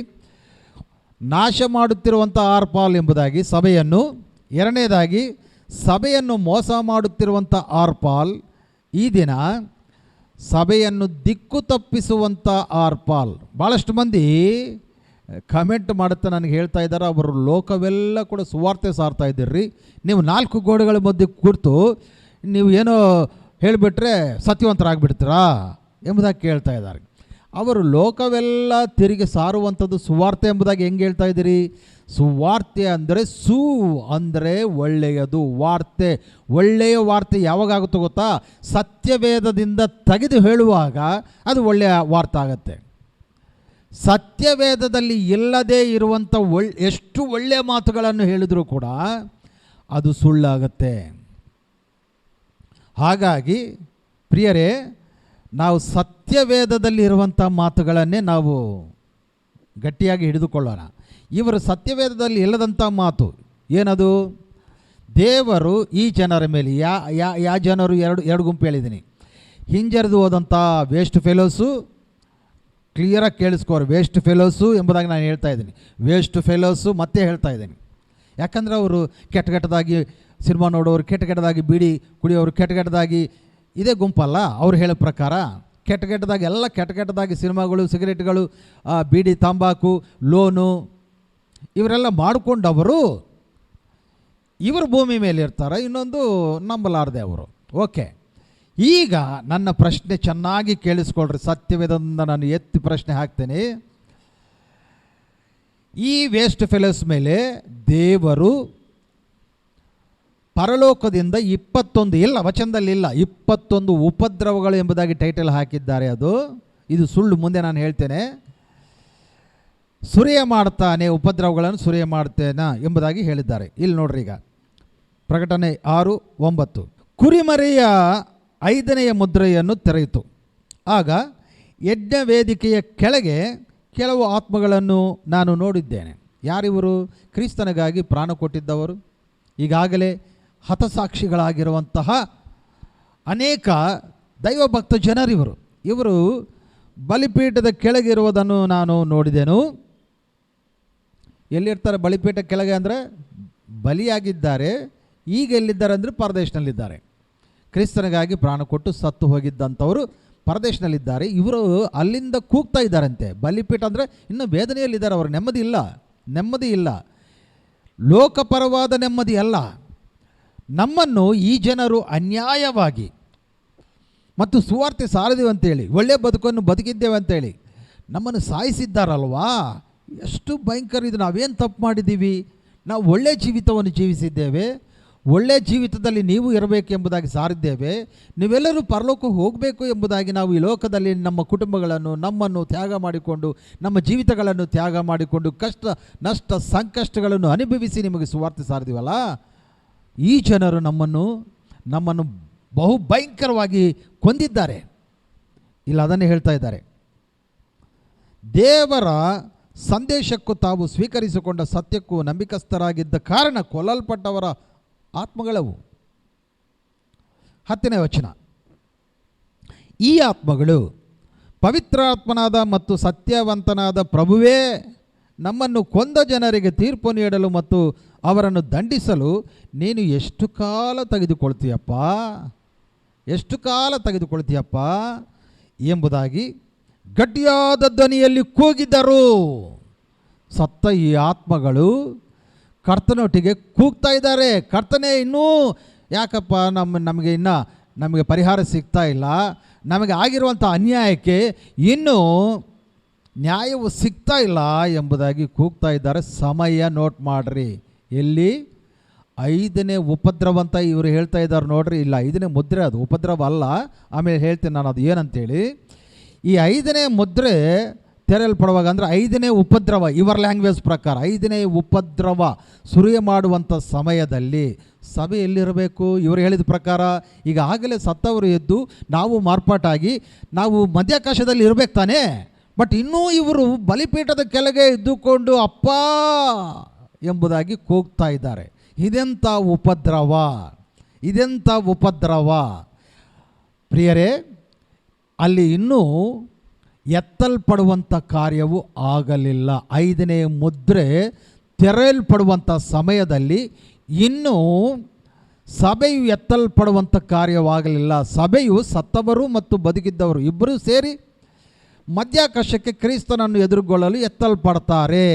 ನಾಶ ಮಾಡುತ್ತಿರುವಂಥ ಆರ್ಪಾಲ್ ಎಂಬುದಾಗಿ ಸಭೆಯನ್ನು, ಎರಡನೇದಾಗಿ ಸಭೆಯನ್ನು ಮೋಸ ಮಾಡುತ್ತಿರುವಂಥ ಆರ್ಪಾಲ್, ಈ ದಿನ ಸಭೆಯನ್ನು ದಿಕ್ಕು ತಪ್ಪಿಸುವಂಥ ಆರ್ಪಾಲ್. ಭಾಳಷ್ಟು ಮಂದಿ ಕಮೆಂಟ್ ಮಾಡುತ್ತಾ ನನಗೆ ಹೇಳ್ತಾ ಇದ್ದಾರೆ, ಅವರು ಲೋಕವೆಲ್ಲ ಕೂಡ ಸುವಾರ್ತೆ ಸಾರ್ತಾ ಇದ್ದೀರ್ರಿ, ನೀವು 4 ಗೋಡೆಗಳ ಮಧ್ಯೆ ಕೂರ್ತು ನೀವು ಏನೋ ಹೇಳಿಬಿಟ್ರೆ ಸತ್ಯವಂತರಾಗ್ಬಿಡ್ತೀರಾ ಎಂಬುದಾಗಿ ಕೇಳ್ತಾ ಇದ್ದಾರೆ. ಅವರು ಲೋಕವೆಲ್ಲ ತಿರುಗಿ ಸಾರುವಂಥದ್ದು ಸುವಾರ್ತೆ ಎಂಬುದಾಗಿ ಹೆಂಗೆ ಹೇಳ್ತಾ ಇದ್ದೀರಿ? ಸುವಾರ್ತೆ ಅಂದರೆ ಅಂದರೆ ಒಳ್ಳೆಯದು. ವಾರ್ತೆ, ಒಳ್ಳೆಯ ವಾರ್ತೆ ಯಾವಾಗಾಗುತ್ತೋ ಗೊತ್ತಾ? ಸತ್ಯವೇದದಿಂದ ತೆಗೆದು ಹೇಳುವಾಗ ಅದು ಒಳ್ಳೆಯ ವಾರ್ತೆ ಆಗುತ್ತೆ. ಸತ್ಯವೇದದಲ್ಲಿ ಇಲ್ಲದೇ ಇರುವಂಥ ಎಷ್ಟು ಒಳ್ಳೆಯ ಮಾತುಗಳನ್ನು ಹೇಳಿದರೂ ಕೂಡ ಅದು ಸುಳ್ಳಾಗತ್ತೆ. ಹಾಗಾಗಿ ಪ್ರಿಯರೇ, ನಾವು ಸತ್ಯವೇದದಲ್ಲಿ ಇರುವಂಥ ಮಾತುಗಳನ್ನೇ ನಾವು ಗಟ್ಟಿಯಾಗಿ ಹಿಡಿದುಕೊಳ್ಳೋಣ. ಇವರು ಸತ್ಯವೇದದಲ್ಲಿ ಇಲ್ಲದಂಥ ಮಾತು ಏನದು? ದೇವರು ಈ ಜನರ ಮೇಲೆ ಯಾ ಜನರು ಎರಡು ಗುಂಪು ಹೇಳಿದ್ದೀನಿ. ಹಿಂಜರಿದು ಹೋದಂಥ ವೇಸ್ಟ್ ಫೆಲೋಸು, ಕ್ಲಿಯರಾಗಿ ಕೇಳಿಸ್ಕೋರು, ವೇಸ್ಟ್ ಫೆಲೋಸು ಎಂಬುದಾಗಿ ನಾನು ಹೇಳ್ತಾ ಇದ್ದೀನಿ. ವೇಸ್ಟ್ ಫೆಲೋಸು ಮತ್ತೆ ಹೇಳ್ತಾ ಇದ್ದೀನಿ. ಯಾಕಂದರೆ ಅವರು ಕೆಟ್ಟದಾಗಿ ಸಿನಿಮಾ ನೋಡೋರು, ಕೆಟ್ಟದಾಗಿ ಬೀಡಿ ಕುಡಿಯೋರು, ಕೆಟ್ಟದಾಗಿ ಇದೇ ಗುಂಪಲ್ಲ. ಅವ್ರು ಹೇಳೋ ಪ್ರಕಾರ ಕೆಟ್ಟದಾಗಿ ಎಲ್ಲ ಕೆಟ್ಟದಾಗಿ ಸಿನಿಮಾಗಳು, ಸಿಗರೇಟ್ಗಳು, ಬೀಡಿ, ತಂಬಾಕು, ಲೋನು ಇವರೆಲ್ಲ ಮಾಡಿಕೊಂಡವರು ಇವರು ಭೂಮಿ ಮೇಲೆ ಇರ್ತಾರೆ. ಇನ್ನೊಂದು ನಂಬಲಾರದೆ ಅವರು. ಓಕೆ, ಈಗ ನನ್ನ ಪ್ರಶ್ನೆ ಚೆನ್ನಾಗಿ ಕೇಳಿಸ್ಕೊಳ್ರಿ. ಸತ್ಯವೇದದಿಂದ ನಾನು ಎತ್ತಿ ಪ್ರಶ್ನೆ ಹಾಕ್ತೇನೆ. ಈ ವೇಸ್ಟ್ ಫೆಲೋಸ್ ಮೇಲೆ ದೇವರು ಪರಲೋಕದಿಂದ 21 ಇಲ್ಲ, ವಚನದಲ್ಲಿ ಇಲ್ಲ, 21 ಉಪದ್ರವಗಳು ಎಂಬುದಾಗಿ ಟೈಟಲ್ ಹಾಕಿದ್ದಾರೆ. ಇದು ಸುಳ್ಳು. ಮುಂದೆ ನಾನು ಹೇಳ್ತೇನೆ. ಸುರಿಯ ಮಾಡ್ತಾನೆ, ಉಪದ್ರವಗಳನ್ನು ಸುರಿಯ ಮಾಡ್ತೇನೆ ಎಂಬುದಾಗಿ ಹೇಳಿದ್ದಾರೆ. ಇಲ್ಲಿ ನೋಡ್ರಿ, ಈಗ ಪ್ರಕಟಣೆ 6:9 ಕುರಿಮರಿಯ 5ನೆಯ ಮುದ್ರೆಯನ್ನು ತೆರೆಯಿತು. ಆಗ ಯಜ್ಞ ವೇದಿಕೆಯ ಕೆಳಗೆ ಕೆಲವು ಆತ್ಮಗಳನ್ನು ನಾನು ನೋಡಿದ್ದೇನೆ. ಯಾರಿವರು? ಕ್ರಿಸ್ತನಿಗಾಗಿ ಪ್ರಾಣ ಕೊಟ್ಟಿದ್ದವರು, ಈಗಾಗಲೇ ಹತಸಾಕ್ಷಿಗಳಾಗಿರುವಂತಹ ಅನೇಕ ದೈವಭಕ್ತ ಜನರಿವರು. ಇವರು ಬಲಿಪೀಠದ ಕೆಳಗಿರುವುದನ್ನು ನಾನು ನೋಡಿದೆನು. ಎಲ್ಲಿರ್ತಾರೆ? ಬಲಿಪೀಠ ಕೆಳಗೆ ಅಂದರೆ ಬಲಿಯಾಗಿದ್ದಾರೆ. ಈಗ ಎಲ್ಲಿದ್ದಾರೆ ಅಂದರೆ ಪರದೇಶನಲ್ಲಿದ್ದಾರೆ. ಕ್ರಿಸ್ತನಿಗಾಗಿ ಪ್ರಾಣ ಕೊಟ್ಟು ಸತ್ತು ಹೋಗಿದ್ದಂಥವರು ಪರದೇಶನಲ್ಲಿದ್ದಾರೆ. ಇವರು ಅಲ್ಲಿಂದ ಕೂಗ್ತಾ ಇದ್ದಾರಂತೆ. ಬಲಿಪೀಠ ಅಂದರೆ ಇನ್ನೂ ವೇದನೆಯಲ್ಲಿದ್ದಾರೆ. ಅವರು ನೆಮ್ಮದಿ ಇಲ್ಲ. ಲೋಕಪರವಾದ ನೆಮ್ಮದಿ ಅಲ್ಲ. ನಮ್ಮನ್ನು ಈ ಜನರು ಅನ್ಯಾಯವಾಗಿ ಮತ್ತು ಸುವಾರ್ತೆ ಸಾರಿದೆವು ಅಂತೇಳಿ, ಒಳ್ಳೆಯ ಬದುಕನ್ನು ಬದುಕಿದ್ದೇವೆ ಅಂತೇಳಿ ನಮ್ಮನ್ನು ಸಾಯಿಸಿದ್ದಾರಲ್ವಾ? ಎಷ್ಟು ಭಯಂಕರ ಇದು! ನಾವೇನು ತಪ್ಪು ಮಾಡಿದ್ದೀವಿ? ನಾವು ಒಳ್ಳೆಯ ಜೀವಿತವನ್ನು ಜೀವಿಸಿದ್ದೇವೆ. ಒಳ್ಳೆಯ ಜೀವಿತದಲ್ಲಿ ನೀವು ಇರಬೇಕು ಎಂಬುದಾಗಿ ಸಾರಿದ್ದೇವೆ. ನೀವೆಲ್ಲರೂ ಪರಲೋಕಕ್ಕೆ ಹೋಗಬೇಕು ಎಂಬುದಾಗಿ ನಾವು ಈ ಲೋಕದಲ್ಲಿ ನಮ್ಮ ಕುಟುಂಬಗಳನ್ನು, ನಮ್ಮನ್ನು ತ್ಯಾಗ ಮಾಡಿಕೊಂಡು, ನಮ್ಮ ಜೀವಿತಗಳನ್ನು ತ್ಯಾಗ ಮಾಡಿಕೊಂಡು, ಕಷ್ಟ ನಷ್ಟ ಸಂಕಷ್ಟಗಳನ್ನು ಅನುಭವಿಸಿ ನಿಮಗೆ ಸುವಾರ್ತೆ ಸಾರಿದೀವಲ್ಲ. ಈ ಜನರು ನಮ್ಮನ್ನು ಬಹು ಭಯಂಕರವಾಗಿ ಕೊಂದಿದ್ದಾರೆ. ಇಲ್ಲ, ಅದನ್ನೇ ಹೇಳ್ತಾ ಇದ್ದಾರೆ. ದೇವರ ಸಂದೇಶಕ್ಕೂ ತಾವು ಸ್ವೀಕರಿಸಿಕೊಂಡ ಸತ್ಯಕ್ಕೂ ನಂಬಿಕಸ್ಥರಾಗಿದ್ದ ಕಾರಣ ಕೊಲ್ಲಲ್ಪಟ್ಟವರ ಆತ್ಮಗಳವು. 10ನೇ ವಚನ. ಈ ಆತ್ಮಗಳು ಪವಿತ್ರಾತ್ಮನಾದ ಮತ್ತು ಸತ್ಯವಂತನಾದ ಪ್ರಭುವೇ ನಮ್ಮನ್ನು ಕೊಂದ ಜನರಿಗೆ ತೀರ್ಪು ನೀಡಲು ಮತ್ತು ಅವರನ್ನು ದಂಡಿಸಲು ನೀನು ಎಷ್ಟು ಕಾಲ ತೆಗೆದುಕೊಳ್ತೀಯಪ್ಪ ಎಂಬುದಾಗಿ ಗಟ್ಟಿಯಾದ ಧ್ವನಿಯಲ್ಲಿ ಕೂಗಿದರು. ಸತ್ತ ಈ ಆತ್ಮಗಳು ಕರ್ತನೊಟ್ಟಿಗೆ ಕೂಗ್ತಾ ಇದ್ದಾರೆ. ಕರ್ತನೇ, ಇನ್ನೂ ಯಾಕಪ್ಪ ನಮಗೆ ಪರಿಹಾರ ಸಿಗ್ತಾ ಇಲ್ಲ, ನಮಗೆ ಆಗಿರುವಂಥ ಅನ್ಯಾಯಕ್ಕೆ ಇನ್ನೂ ನ್ಯಾಯವು ಸಿಗ್ತಾ ಇಲ್ಲ ಎಂಬುದಾಗಿ ಕೂಗ್ತಾ ಇದ್ದಾರೆ. ಸಮಯ ನೋಟ್ ಮಾಡಿರಿ. ಎಲ್ಲಿ? 5ನೇ ಉಪದ್ರವ ಅಂತ ಇವರು ಹೇಳ್ತಾ ಇದ್ದಾರೆ ನೋಡ್ರಿ. ಇಲ್ಲ, 5ನೇ ಮುದ್ರೆ, ಅದು ಉಪದ್ರವ ಅಲ್ಲ. ಆಮೇಲೆ ಹೇಳ್ತೀನಿ ನಾನು ಅದು ಏನಂತೇಳಿ. ಈ 5ನೇ ಮುದ್ರೆ ತೆರೆಯಲ್ಪಡುವಾಗ ಅಂದರೆ 5ನೇ ಉಪದ್ರವ, ಇವರ ಲ್ಯಾಂಗ್ವೇಜ್ ಪ್ರಕಾರ 5ನೇ ಉಪದ್ರವ ಸುರಿಯ ಮಾಡುವಂಥ ಸಮಯದಲ್ಲಿ ಸಭೆ ಎಲ್ಲಿರಬೇಕು? ಇವರು ಹೇಳಿದ ಪ್ರಕಾರ ಈಗ ಆಗಲೇ ಸತ್ತವರು ಎದ್ದು ನಾವು ಮಾರ್ಪಾಟಾಗಿ ನಾವು ಮಧ್ಯಾಕಾಶದಲ್ಲಿ ಇರಬೇಕು ತಾನೇ. ಬಟ್ ಇನ್ನೂ ಇವರು ಬಲಿಪೀಠದ ಕೆಳಗೆ ಇದ್ದುಕೊಂಡು ಅಪ್ಪ ಎಂಬುದಾಗಿ ಕೂಗ್ತಾ ಇದ್ದಾರೆ. ಇದೆಂಥ ಉಪದ್ರವ, ಇದೆಂಥ ಉಪದ್ರವ ಪ್ರಿಯರೇ. ಅಲ್ಲಿ ಇನ್ನೂ ಎತ್ತಲ್ಪಡುವಂಥ ಕಾರ್ಯವು ಆಗಲಿಲ್ಲ. 5ನೇ ಮುದ್ರೆ ತೆರೆಯಲ್ಪಡುವಂಥ ಸಮಯದಲ್ಲಿ ಇನ್ನೂ ಸಭೆಯು ಎತ್ತಲ್ಪಡುವಂಥ ಕಾರ್ಯವಾಗಲಿಲ್ಲ. ಸಭೆಯು ಸತ್ತವರು ಮತ್ತು ಬದುಕಿದ್ದವರು ಇಬ್ಬರೂ ಸೇರಿ ಮಧ್ಯಾಕಾಶಕ್ಕೆ ಕ್ರಿಸ್ತನನ್ನು ಎದುರುಗೊಳ್ಳಲು ಎತ್ತಲ್ಪಡ್ತಾರೆ.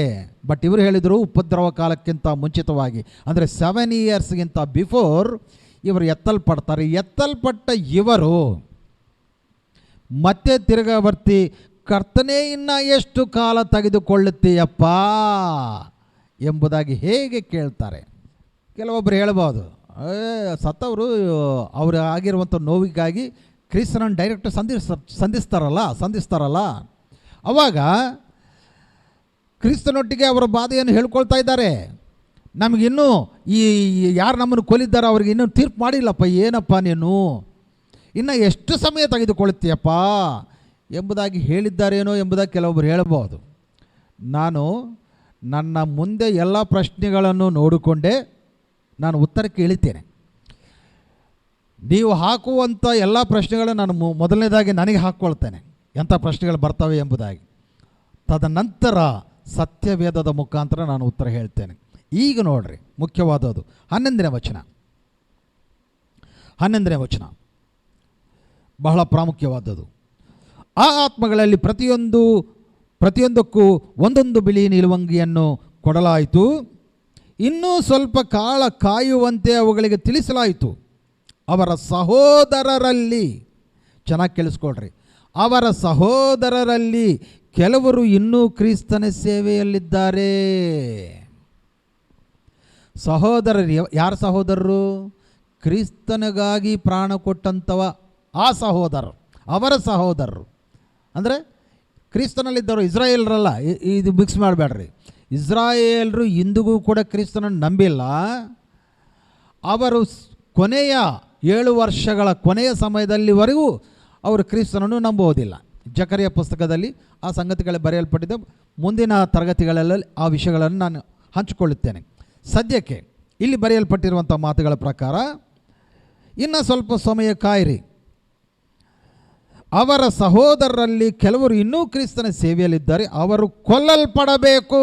ಬಟ್ ಇವರು ಹೇಳಿದರು ಉಪದ್ರವ ಕಾಲಕ್ಕಿಂತ ಮುಂಚಿತವಾಗಿ, ಅಂದರೆ 7 ಇಯರ್ಸ್ಗಿಂತ ಬಿಫೋರ್ ಇವರು ಎತ್ತಲ್ಪಡ್ತಾರೆ. ಎತ್ತಲ್ಪಟ್ಟ ಇವರು ಮತ್ತೆ ತಿರುಗಾವರ್ತಿ ಕರ್ತನೇ ಇನ್ನು ಎಷ್ಟು ಕಾಲ ತೆಗೆದುಕೊಳ್ಳುತ್ತೀಯಪ್ಪ ಎಂಬುದಾಗಿ ಹೇಗೆ ಕೇಳ್ತಾರೆ. ಕೆಲವೊಬ್ಬರು ಹೇಳ್ಬೋದು, ಸತ್ತವರು ಅವರು ಆಗಿರುವಂಥ ನೋವಿಗಾಗಿ ಕ್ರಿಸ್ತನನ್ನು ಡೈರೆಕ್ಟ್ ಸಂಧಿಸ್ತಾರಲ್ಲ ಅವಾಗ ಕ್ರಿಸ್ತನೊಟ್ಟಿಗೆ ಅವರ ಬಾಧೆಯನ್ನು ಹೇಳ್ಕೊಳ್ತಾ ಇದ್ದಾರೆ. ನಮಗಿನ್ನೂ ಈ ಯಾರು ನಮ್ಮನ್ನು ಕೊಲ್ಲಿದ್ದಾರೋ ಅವ್ರಿಗೆ ಇನ್ನೂ ತೀರ್ಪು ಮಾಡಿಲ್ಲಪ್ಪ, ಏನಪ್ಪ ನೀನು ಇನ್ನು ಎಷ್ಟು ಸಮಯ ತೆಗೆದುಕೊಳ್ಳುತ್ತೀಯಪ್ಪ ಎಂಬುದಾಗಿ ಹೇಳಿದ್ದಾರೇನೋ ಎಂಬುದಾಗಿ ಕೆಲವೊಬ್ಬರು ಹೇಳಬಹುದು. ನಾನು ನನ್ನ ಮುಂದೆ ಎಲ್ಲ ಪ್ರಶ್ನೆಗಳನ್ನು ನೋಡಿಕೊಂಡೇ ನಾನು ಉತ್ತರಕ್ಕೆ ಇಳಿತೇನೆ. ನೀವು ಹಾಕುವಂಥ ಎಲ್ಲ ಪ್ರಶ್ನೆಗಳನ್ನು ನಾನು ಮೊದಲನೇದಾಗಿ ನನಗೆ ಹಾಕ್ಕೊಳ್ತೇನೆ, ಎಂಥ ಪ್ರಶ್ನೆಗಳು ಬರ್ತವೆ ಎಂಬುದಾಗಿ. ತದನಂತರ ಸತ್ಯವೇದದ ಮುಖಾಂತರ ನಾನು ಉತ್ತರ ಹೇಳ್ತೇನೆ. ಈಗ ನೋಡ್ರಿ, ಮುಖ್ಯವಾದದ್ದು 11ನೇ ವಚನ ಬಹಳ ಪ್ರಾಮುಖ್ಯವಾದದ್ದು. ಆ ಆತ್ಮಗಳಲ್ಲಿ ಪ್ರತಿಯೊಂದಕ್ಕೂ ಒಂದೊಂದು ಬಿಳಿ ನಿಲುವಂಗಿಯನ್ನು ಕೊಡಲಾಯಿತು. ಇನ್ನೂ ಸ್ವಲ್ಪ ಕಾಲ ಕಾಯುವಂತೆ ಅವುಗಳಿಗೆ ತಿಳಿಸಲಾಯಿತು. ಅವರ ಸಹೋದರರಲ್ಲಿ, ಚೆನ್ನಾಗಿ ಕೇಳಿಸ್ಕೊಳ್ರಿ, ಅವರ ಸಹೋದರರಲ್ಲಿ ಕೆಲವರು ಇನ್ನೂ ಕ್ರಿಸ್ತನ ಸೇವೆಯಲ್ಲಿದ್ದಾರೆ. ಸಹೋದರರು ಯಾರ ಸಹೋದರರು? ಕ್ರಿಸ್ತನಿಗಾಗಿ ಪ್ರಾಣ ಕೊಟ್ಟಂಥವ ಆ ಸಹೋದರರು, ಅವರ ಸಹೋದರರು ಅಂದರೆ ಕ್ರಿಸ್ತನಲ್ಲಿದ್ದವರು ಇಸ್ರಾಯೇಲ್ರಲ್ಲ. ಇದು ಮಿಕ್ಸ್ ಮಾಡಬೇಡ್ರಿ. ಇಸ್ರಾಯೇಲ್ರು ಇಂದಿಗೂ ಕೂಡ ಕ್ರಿಸ್ತನನ್ನು ನಂಬಿಲ್ಲ. ಅವರು ಕೊನೆಯ 7 ವರ್ಷಗಳ ಕೊನೆಯ ಸಮಯದಲ್ಲಿವರೆಗೂ ಅವರು ಕ್ರಿಸ್ತನನ್ನು ನಂಬುವುದಿಲ್ಲ. ಜಕರಿಯ ಪುಸ್ತಕದಲ್ಲಿ ಆ ಸಂಗತಿಗಳು ಬರೆಯಲ್ಪಟ್ಟಿದ್ದ. ಮುಂದಿನ ತರಗತಿಗಳಲ್ಲಿ ಆ ವಿಷಯಗಳನ್ನು ನಾನು ಹಂಚಿಕೊಳ್ಳುತ್ತೇನೆ. ಸದ್ಯಕ್ಕೆ ಇಲ್ಲಿ ಬರೆಯಲ್ಪಟ್ಟಿರುವಂಥ ಮಾತುಗಳ ಪ್ರಕಾರ ಇನ್ನು ಸ್ವಲ್ಪ ಸಮಯ ಕಾಯಿರಿ. ಅವರ ಸಹೋದರರಲ್ಲಿ ಕೆಲವರು ಇನ್ನೂ ಕ್ರಿಸ್ತನ ಸೇವೆಯಲ್ಲಿದ್ದಾರೆ. ಅವರು ಕೊಲ್ಲಲ್ಪಡಬೇಕು.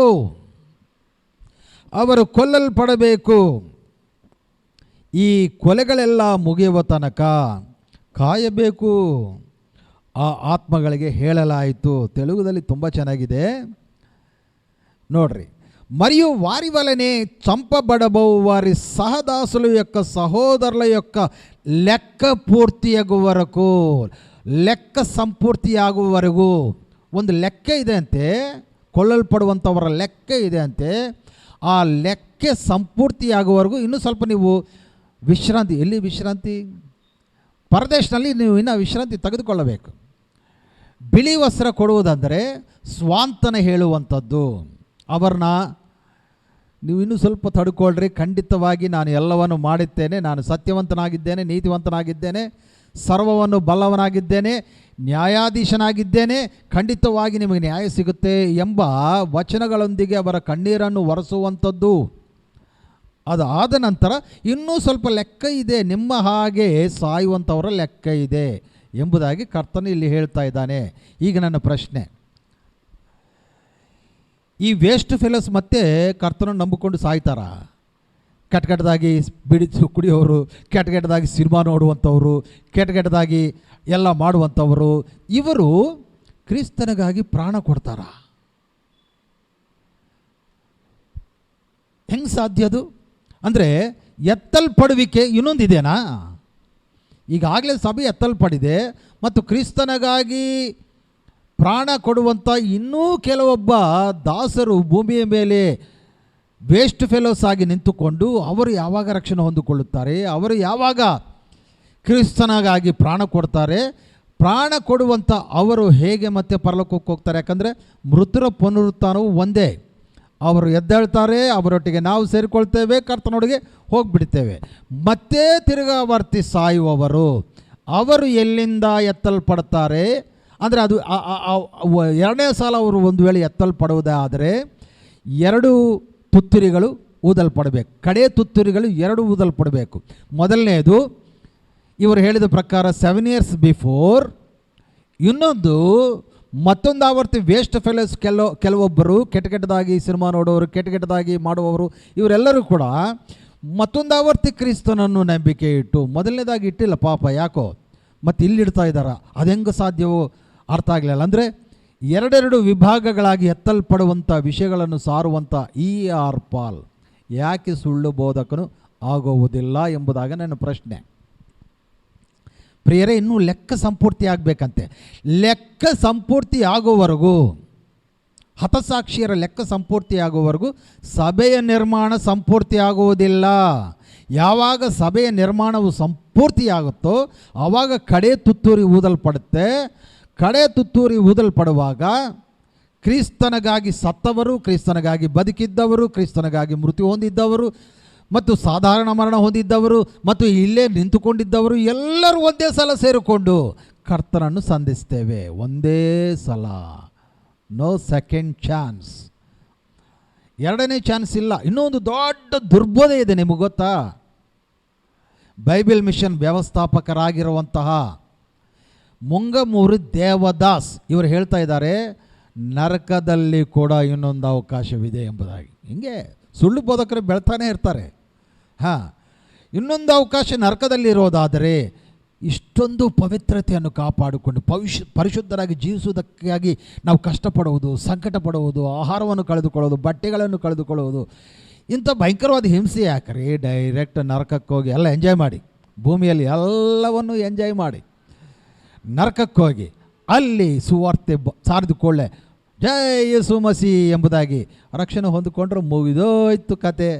ಈ ಕೊಲೆಗಳೆಲ್ಲ ಮುಗಿಯುವ ತನಕ ಕಾಯಬೇಕು. ಆ ಆತ್ಮಗಳಿಗೆ ಹೇಳಲಾಯಿತು. ತೆಲುಗುದಲ್ಲಿ ತುಂಬ ಚೆನ್ನಾಗಿದೆ ನೋಡ್ರಿ. మరియు వారి వలనే చంపబడబో వారి సహదాసుల యొక్క సహోదరుల యొక్క లెక్క పూర్తియాగు వరకు, ಲೆಕ್ಕ ಸಂಪೂರ್ತಿಯಾಗುವವರೆಗೂ ಒಂದು ಲೆಕ್ಕ ಇದೆ ಅಂತೆ. ಕೊಳ್ಳಲ್ಪಡುವಂಥವರ ಲೆಕ್ಕ ಇದೆ ಅಂತೆ. ಆ ಲೆಕ್ಕ ಸಂಪೂರ್ತಿಯಾಗುವವರೆಗೂ ಇನ್ನೂ ಸ್ವಲ್ಪ ನೀವು ವಿಶ್ರಾಂತಿ, ಎಲ್ಲಿ ವಿಶ್ರಾಂತಿ? ಪರದೇಶನಲ್ಲಿ ನೀವು ಇನ್ನೂ ವಿಶ್ರಾಂತಿ ತೆಗೆದುಕೊಳ್ಳಬೇಕು. ಬಿಳಿ ವಸ್ತ್ರ ಕೊಡುವುದಂದರೆ ಸ್ವಾಂತನ ಹೇಳುವಂಥದ್ದು. ಅವರನ್ನ ನೀವು ಇನ್ನೂ ಸ್ವಲ್ಪ ತಡ್ಕೊಳ್ರಿ, ಖಂಡಿತವಾಗಿ ನಾನು ಎಲ್ಲವನ್ನು ಮಾಡುತ್ತೇನೆ, ನಾನು ಸತ್ಯವಂತನಾಗಿದ್ದೇನೆ, ನೀತಿವಂತನಾಗಿದ್ದೇನೆ, ಸರ್ವವನ್ನು ಬಲ್ಲವನಾಗಿದ್ದೇನೆ, ನ್ಯಾಯಾಧೀಶನಾಗಿದ್ದೇನೆ, ಖಂಡಿತವಾಗಿ ನಿಮಗೆ ನ್ಯಾಯ ಸಿಗುತ್ತೆ ಎಂಬ ವಚನಗಳೊಂದಿಗೆ ಅವರ ಕಣ್ಣೀರನ್ನು ಒರೆಸುವಂಥದ್ದು. ಅದಾದ ನಂತರ ಇನ್ನೂ ಸ್ವಲ್ಪ ಲೆಕ್ಕ ಇದೆ, ನಿಮ್ಮ ಹಾಗೆ ಸಾಯುವಂಥವರ ಲೆಕ್ಕ ಇದೆ ಎಂಬುದಾಗಿ ಕರ್ತನು ಇಲ್ಲಿ ಹೇಳ್ತಾ ಇದ್ದಾನೆ. ಈಗ ನನ್ನ ಪ್ರಶ್ನೆ, ಈ ವೇಸ್ಟ್ ಫೆಲೋಸ್ ಮತ್ತೆ ಕರ್ತನನ್ನು ನಂಬಿಕೊಂಡು ಸಾಯ್ತಾರ? ಕೆಟ್ಟದಾಗಿ ಬಿಡಿಸು ಕುಡಿಯೋರು, ಕೆಟ್ಟದಾಗಿ ಸಿನಿಮಾ ನೋಡುವಂಥವರು, ಕೆಟ್ಟದಾಗಿ ಎಲ್ಲ ಮಾಡುವಂಥವರು, ಇವರು ಕ್ರಿಸ್ತನಿಗಾಗಿ ಪ್ರಾಣ ಕೊಡ್ತಾರ? ಹೆಂಗೆ ಸಾಧ್ಯ ಅದು? ಅಂದರೆ ಎತ್ತಲ್ಪಡುವಿಕೆ ಇನ್ನೊಂದಿದೆನಾ? ಈಗಾಗಲೇ ಸಭೆ ಎತ್ತಲ್ಪಡಿದೆ ಮತ್ತು ಕ್ರಿಸ್ತನಿಗಾಗಿ ಪ್ರಾಣ ಕೊಡುವಂಥ ಇನ್ನೂ ಕೆಲವೊಬ್ಬ ದಾಸರು ಭೂಮಿಯ ಮೇಲೆ ವೇಸ್ಟ್ ಫೆಲೋಸ್ ಆಗಿ ನಿಂತುಕೊಂಡು ಅವರು ಯಾವಾಗ ರಕ್ಷಣೆ ಹೊಂದಿಕೊಳ್ಳುತ್ತಾರೆ? ಅವರು ಯಾವಾಗ ಕ್ರಿಸ್ತನಿಗಾಗಿ ಪ್ರಾಣ ಕೊಡ್ತಾರೆ? ಪ್ರಾಣ ಕೊಡುವಂಥ ಅವರು ಹೇಗೆ ಮತ್ತೆ ಪರಲೋಕಕ್ಕೆ ಹೋಗ್ತಾರೆ? ಯಾಕಂದರೆ ಮೃತರ ಪುನರುತ್ಥಾನವು ಒಂದೇ. ಅವರು ಎದ್ದೇಳ್ತಾರೆ, ಅವರೊಟ್ಟಿಗೆ ನಾವು ಸೇರಿಕೊಳ್ತೇವೆ, ಕರ್ತನೊಟ್ಟಿಗೆ ಹೋಗಿಬಿಡ್ತೇವೆ. ಮತ್ತೆ ತಿರುಗಾವರ್ತಿ ಸಾಯುವವರು ಅವರು ಎಲ್ಲಿಂದ ಎತ್ತಲ್ಪಡ್ತಾರೆ ಅಂದರೆ ಅದು ಎರಡನೇ ಸಲ ಅವರು ಒಂದು ವೇಳೆ ಎತ್ತಲ್ಪಡುವುದೇ ಆದರೆ 2 ತುತ್ತೂರಿಗಳು ಊದಲ್ಪಡಬೇಕು. ಕಡೆ ತುತ್ತೂರಿಗಳು 2 ಊದಲ್ಪಡಬೇಕು. ಮೊದಲನೇದು ಇವರು ಹೇಳಿದ ಪ್ರಕಾರ 7 years ಬಿಫೋರ್. ಇನ್ನೊಂದು ಮತ್ತೊಂದು ಆವರ್ತಿ ವೇಸ್ಟ್ ಫೆಲೋಸ್ ಕೆಲವೊಬ್ಬರು ಕೆಟ್ಟದಾಗಿ ಸಿನಿಮಾ ನೋಡೋರು, ಕೆಟ್ಟದಾಗಿ ಮಾಡುವವರು, ಇವರೆಲ್ಲರೂ ಕೂಡ ಮತ್ತೊಂದು ಆವರ್ತಿ ಕ್ರಿಸ್ತನನ್ನು ನಂಬಿಕೆ ಇಟ್ಟು, ಮೊದಲನೇದಾಗಿ ಇಟ್ಟಿಲ್ಲ ಪಾಪ, ಯಾಕೋ ಮತ್ತು ಇಲ್ಲಿಡ್ತಾ ಇದ್ದಾರ, ಅದು ಹೆಂಗೆ ಸಾಧ್ಯವೋ ಅರ್ಥ ಆಗಲಿಲ್ಲ. ಅಂದರೆ 2 ವಿಭಾಗಗಳಾಗಿ ಎತ್ತಲ್ಪಡುವಂಥ ವಿಷಯಗಳನ್ನು ಸಾರುವಂಥ E.R. ಪಾಲ್ ಯಾಕೆ ಸುಳ್ಳು ಬೋಧಕನು ಆಗುವುದಿಲ್ಲ ಎಂಬುದಾಗಿ ನನ್ನ ಪ್ರಶ್ನೆ. ಪ್ರಿಯರೇ, ಇನ್ನೂ ಲೆಕ್ಕ ಸಂಪೂರ್ತಿ ಆಗಬೇಕಂತೆ. ಲೆಕ್ಕ ಸಂಪೂರ್ತಿ ಆಗುವವರೆಗೂ, ಹತಸಾಕ್ಷಿಯರ ಲೆಕ್ಕ ಸಂಪೂರ್ತಿ ಆಗುವವರೆಗೂ ಸಭೆಯ ನಿರ್ಮಾಣ ಸಂಪೂರ್ತಿ ಆಗುವುದಿಲ್ಲ. ಯಾವಾಗ ಸಭೆಯ ನಿರ್ಮಾಣವು ಸಂಪೂರ್ತಿಯಾಗುತ್ತೋ ಆವಾಗ ಕಡೆ ತುತ್ತೂರಿ ಊದಲ್ಪಡುತ್ತೆ. ಕಡೆ ತುತ್ತೂರಿ ಊದಲ್ಪಡುವಾಗ ಕ್ರಿಸ್ತನಿಗಾಗಿ ಸತ್ತವರು, ಕ್ರಿಸ್ತನಿಗಾಗಿ ಬದುಕಿದ್ದವರು, ಕ್ರಿಸ್ತನಿಗಾಗಿ ಮೃತ್ಯು ಹೊಂದಿದ್ದವರು ಮತ್ತು ಸಾಧಾರಣ ಮರಣ ಹೊಂದಿದ್ದವರು ಮತ್ತು ಇಲ್ಲೇ ನಿಂತುಕೊಂಡಿದ್ದವರು ಎಲ್ಲರೂ ಒಂದೇ ಸಲ ಸೇರಿಕೊಂಡು ಕರ್ತನನ್ನು ಸಂಧಿಸ್ತೇವೆ. ಒಂದೇ ಸಲ, ನೋ ಸೆಕೆಂಡ್ ಚಾನ್ಸ್. ಎರಡನೇ ಚಾನ್ಸ್ ಇಲ್ಲ. ಇನ್ನೊಂದು ದೊಡ್ಡ ದುರ್ಬೋಧೆ ಇದೆ, ನಿಮಗೆ ಗೊತ್ತಾ? ಬೈಬಲ್ ಮಿಷನ್ ವ್ಯವಸ್ಥಾಪಕರಾಗಿರುವಂತಹ ಮುಂಗಮೂರು ದೇವದಾಸ್ ಇವರು ಹೇಳ್ತಾ ಇದ್ದಾರೆ, ನರಕದಲ್ಲಿ ಕೂಡ ಇನ್ನೊಂದು ಅವಕಾಶವಿದೆ ಎಂಬುದಾಗಿ. ಹಿಂಗೆ ಸುಳ್ಳು ಬೋಧಕರು ಬೆಳ್ತಾನೆ ಇರ್ತಾರೆ. ಇನ್ನೊಂದು ಅವಕಾಶ ನರಕದಲ್ಲಿರೋದಾದರೆ ಇಷ್ಟೊಂದು ಪವಿತ್ರತೆಯನ್ನು ಕಾಪಾಡಿಕೊಂಡು ಪರಿಶುದ್ಧರಾಗಿ ಜೀವಿಸುವುದಕ್ಕಾಗಿ ನಾವು ಕಷ್ಟಪಡುವುದು, ಸಂಕಟ ಪಡುವುದು, ಆಹಾರವನ್ನು ಕಳೆದುಕೊಳ್ಳೋದು, ಬಟ್ಟೆಗಳನ್ನು ಕಳೆದುಕೊಳ್ಳುವುದು, ಇಂಥ ಭಯಂಕರವಾದ ಹಿಂಸೆ ಯಾಕ್ರಿ? ಡೈರೆಕ್ಟ್ ನರಕಕ್ಕೆ ಹೋಗಿ ಎಲ್ಲ ಎಂಜಾಯ್ ಮಾಡಿ, ಭೂಮಿಯಲ್ಲಿ ಎಲ್ಲವನ್ನು ಎಂಜಾಯ್ ಮಾಡಿ, ನರಕಕ್ಕೆ ಹೋಗಿ ಅಲ್ಲಿ ಸುವಾರ್ತೆ ಸಾರಿದುಕೊಳ್ಳೆ ಜೈ ಯೇಸು ಮಸಿ ಎಂಬುದಾಗಿ ರಕ್ಷಣೆ ಹೊಂದಿಕೊಂಡ್ರೆ ಮುಗಿದೋಯ್ತು ಕತೆ.